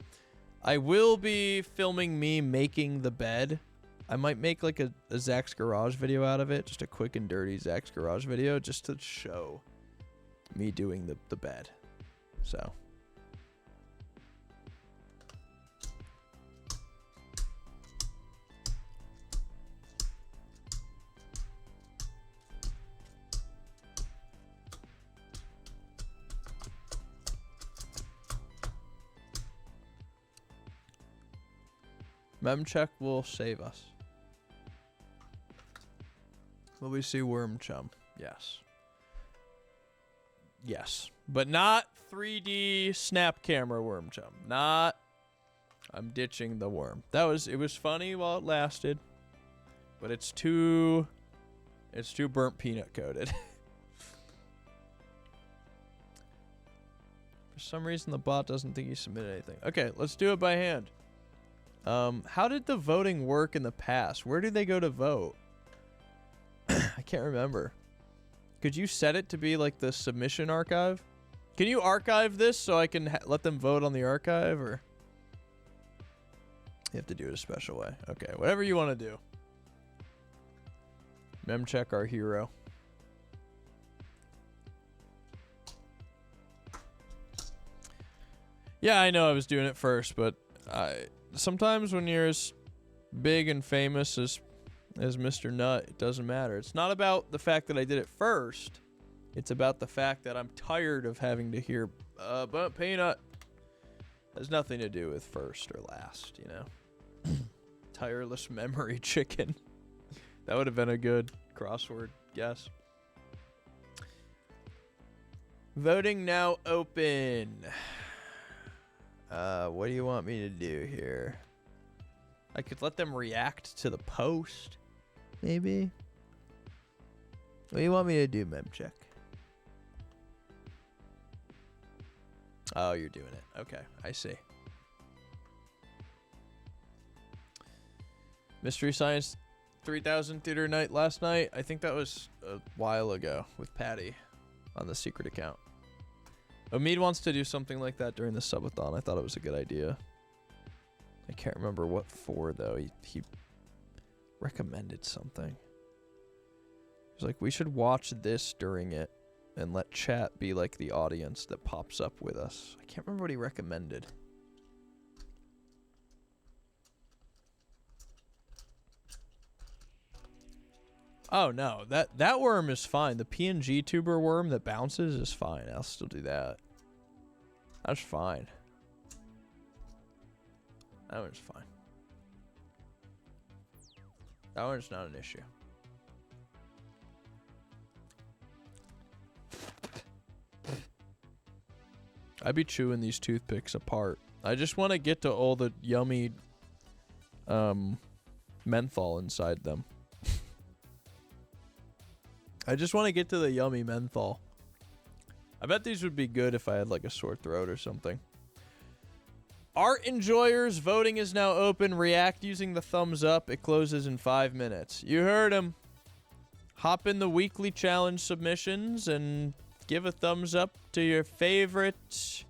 I will be filming me making the bed. I might make like a Zach's Garage video out of it. Just a quick and dirty Zach's Garage video just to show me doing the bed. So. Memcheck will save us. Will we see Worm Chum? Yes. Yes. But not 3D snap camera Worm Chum. Not. I'm ditching the worm. It was funny while it lasted. But it's too burnt peanut coated. For some reason the bot doesn't think he submitted anything. Okay, let's do it by hand. How did the voting work in the past? Where did they go to vote? I can't remember. Could you set it to be like the submission archive? Can you archive this so I can let them vote on the archive, or you have to do it a special way? Okay, whatever you want to do. Memcheck, our hero. Yeah, I know I was doing it first, but sometimes when you're as big and famous as Mr. Nut, it doesn't matter. It's not about the fact that I did it first. It's about the fact that I'm tired of having to hear burnt peanut. Has nothing to do with first or last, you know. Tireless memory chicken. That would have been a good crossword guess. Voting now open. What do you want me to do here? I could let them react to the post, maybe. What do you want me to do, Memcheck? Oh, you're doing it. Okay, I see. Mystery Science 3000 Theater Night last night. I think that was a while ago with Patty on the secret account. Omid wants to do something like that during the subathon. I thought it was a good idea. I can't remember what for, though. He recommended something. He's like, we should watch this during it and let chat be like the audience that pops up with us. I can't remember what he recommended. Oh, no. That worm is fine. The PNG tuber worm that bounces is fine. I'll still do that. That's fine. That one's fine. That one's not an issue. I'd be chewing these toothpicks apart. I just want to get to all the yummy menthol inside them. I just want to get to the yummy menthol. I bet these would be good if I had like a sore throat or something. Art enjoyers, voting is now open. React using the thumbs up. It closes in 5 minutes. You heard him. Hop in the weekly challenge submissions and give a thumbs up to your favorite.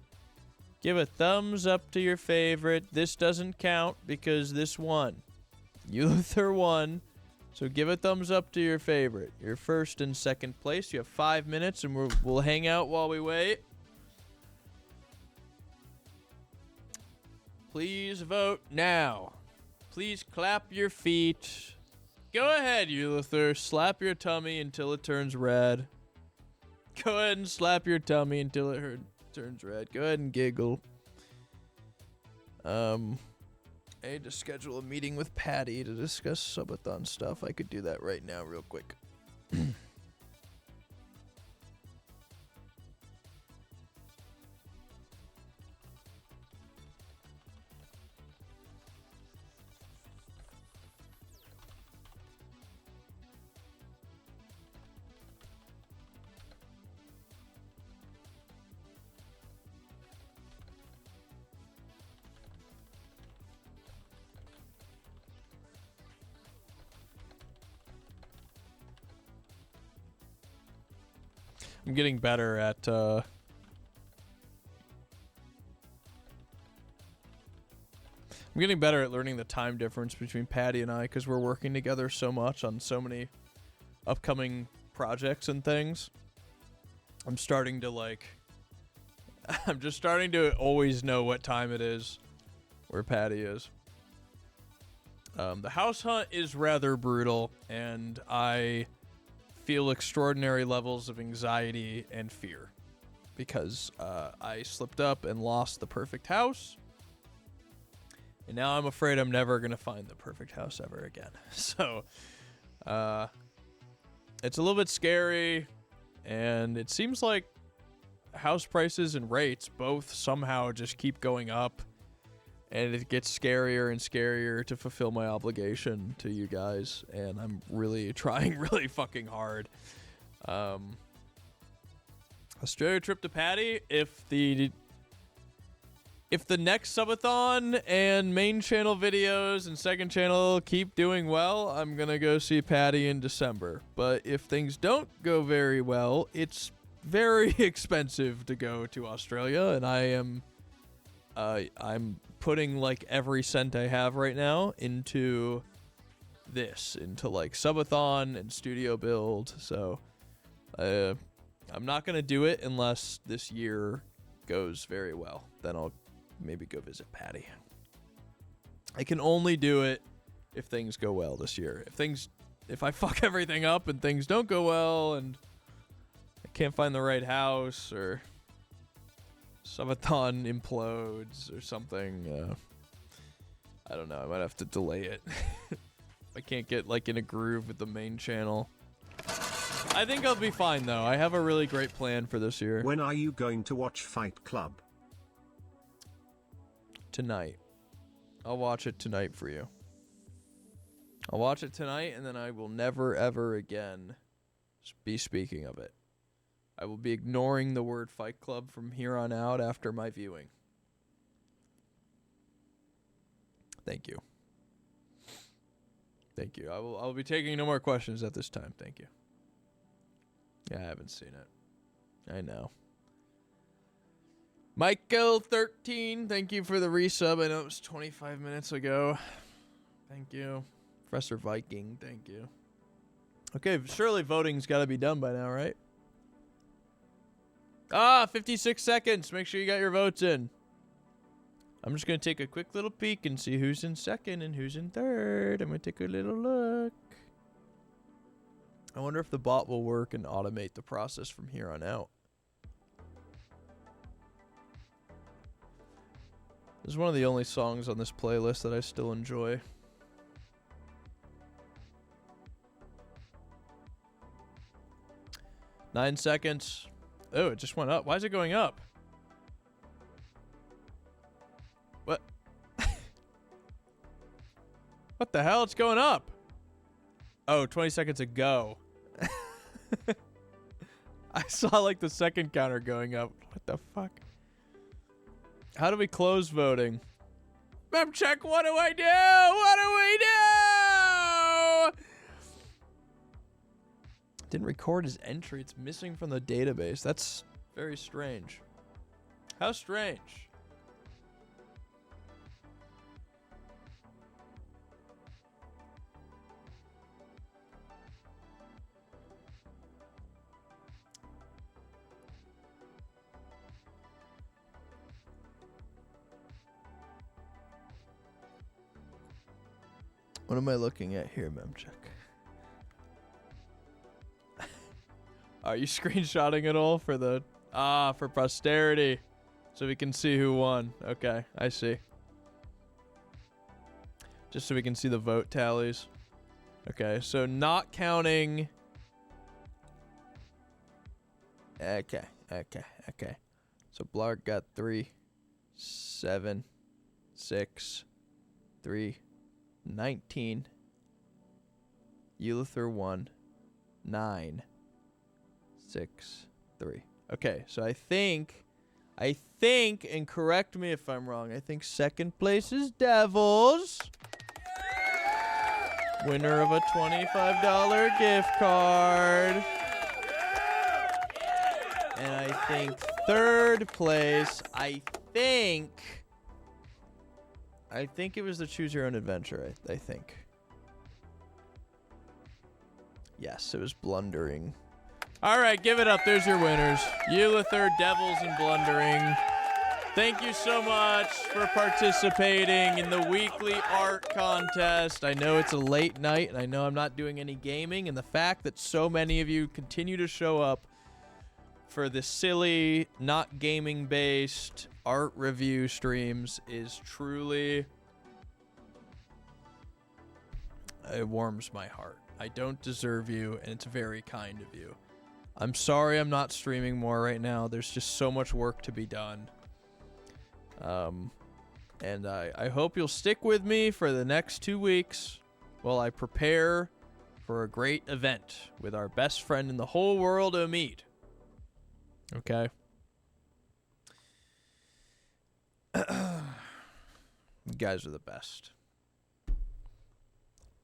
Give a thumbs up to your favorite. This doesn't count because this won. Luther won. So give a thumbs up to your favorite. You're first and second place. You have 5 minutes, and we'll hang out while we wait. Please vote now. Please clap your feet. Go ahead, Ulither. Slap your tummy until it turns red. Go ahead and slap your tummy until it turns red. Go ahead and giggle. I need to schedule a meeting with Patty to discuss subathon stuff. I could do that right now real quick. I'm getting better at I'm getting better at learning the time difference between Patty and I because we're working together so much on so many upcoming projects and things. I'm starting to like I'm just starting to always know what time it is where Patty is. The house hunt is rather brutal, and I feel extraordinary levels of anxiety and fear because I slipped up and lost the perfect house, and now I'm afraid I'm never gonna find the perfect house ever again. So it's a little bit scary, and it seems like house prices and rates both somehow just keep going up, and it gets scarier and scarier to fulfill my obligation to you guys, and I'm really trying really fucking hard. Australia trip to Patty, if the next subathon and main channel videos and second channel keep doing well, I'm gonna go see Patty in December. But if things don't go very well, it's very expensive to go to Australia, and I'm putting like every cent I have right now into like subathon and studio build. So I'm not gonna do it unless this year goes very well. Then I'll maybe go visit Patty. I can only do it if things go well this year. If I fuck everything up and things don't go well and I can't find the right house or subathon implodes or something, I don't know, I might have to delay it. I can't get like in a groove with the main channel. I think I'll be fine though. I have a really great plan for this year. When are you going to watch Fight Club? Tonight. I'll watch it tonight for you. I'll watch it tonight, and then I will never ever again be speaking of it. I will be ignoring the word Fight Club from here on out after my viewing. Thank you. Thank you. I'll be taking no more questions at this time. Thank you. Yeah, I haven't seen it. I know. Michael13, thank you for the resub. I know it was 25 minutes ago. Thank you. Professor Viking, thank you. Okay, surely voting's got to be done by now, right? 56 seconds. Make sure you got your votes in. I'm just going to take a quick little peek and see who's in second and who's in third. I'm going to take a little look. I wonder if the bot will work and automate the process from here on out. This is one of the only songs on this playlist that I still enjoy. Nine seconds. Oh, it just went up. Why is it going up? What? What the hell? It's going up. Oh, 20 seconds ago. I saw like the second counter going up. What the fuck? How do we close voting? Map check, what do I do? What do we do? Didn't record his entry. It's missing from the database. That's very strange. How strange. What am I looking at here, Memcheck? Are you screenshotting it all for the... for posterity. So we can see who won. Okay, I see. Just so we can see the vote tallies. Okay, so not counting... Okay. So Blarg got 3, 7, 6, 3, 19. Eulither 1, 9, 6, 3. Okay, so I think, and correct me if I'm wrong, I think second place is Devils. Winner of a $25 gift card. And I think third place, I think it was the Choose Your Own Adventure, I think. Yes, it was Blundering. All right, give it up. There's your winners. Eulither, Devils, and Blundering. Thank you so much for participating in the weekly art contest. I know it's a late night, and I know I'm not doing any gaming, and the fact that so many of you continue to show up for the silly, not gaming-based art review streams is truly... It warms my heart. I don't deserve you, and it's very kind of you. I'm sorry I'm not streaming more right now. There's just so much work to be done. And I hope you'll stick with me for the next 2 weeks while I prepare for a great event with our best friend in the whole world, Omid. Okay? You guys are the best.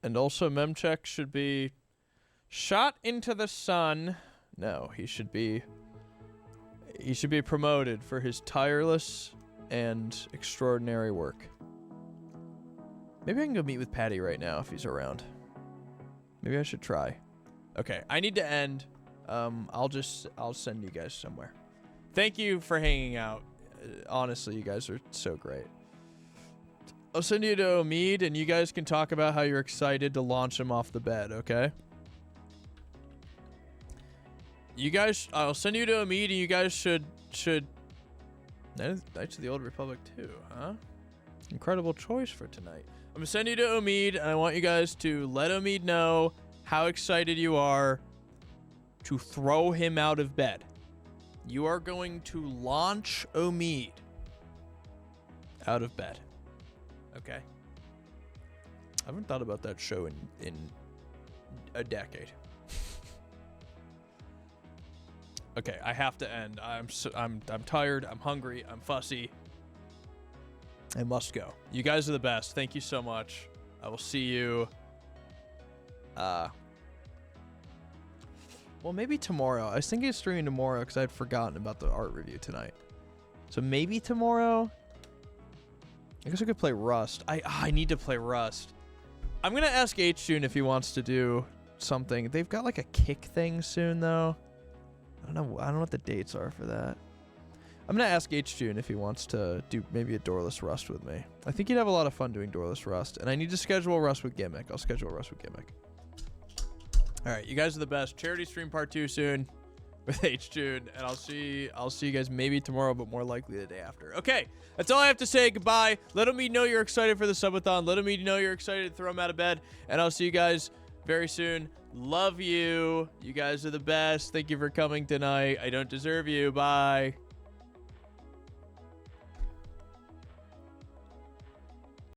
And also, Memcheck should be shot into the sun. No, he should be promoted for his tireless and extraordinary work. Maybe I can go meet with Patty right now if he's around. Maybe I should try. Okay, I need to end. I'll send you guys somewhere. Thank you for hanging out. Honestly, you guys are so great. I'll send you to Omid, and you guys can talk about how you're excited to launch him off the bed, okay? You guys, I'll send you to Omid, and you guys should Knights of the Old Republic too, huh? Incredible choice for tonight. I'm gonna send you to Omid, and I want you guys to let Omid know how excited you are to throw him out of bed. You are going to launch Omid out of bed. Okay? I haven't thought about that show in a decade. Okay, I have to end. I'm tired. I'm hungry. I'm fussy. I must go. You guys are the best. Thank you so much. I will see you. Well, maybe tomorrow. I was thinking of streaming tomorrow because I'd forgotten about the art review tonight. So maybe tomorrow. I guess I could play Rust. I need to play Rust. I'm gonna ask H-June if he wants to do something. They've got like a kick thing soon though. I don't know what the dates are for that. I'm gonna ask H-June if he wants to do maybe a doorless Rust with me. I think he'd have a lot of fun doing doorless Rust, and I need to schedule Rust with Gimmick. I'll schedule Rust with Gimmick. All right, you guys are the best. Charity stream part 2 soon with H-June, and I'll see you guys maybe tomorrow, but more likely the day after. Okay, that's all I have to say. Goodbye. Let me know you're excited for the subathon. Let me know you're excited to throw him out of bed, and I'll see you guys very soon. Love you. You guys are the best. Thank you for coming tonight. I don't deserve you. Bye.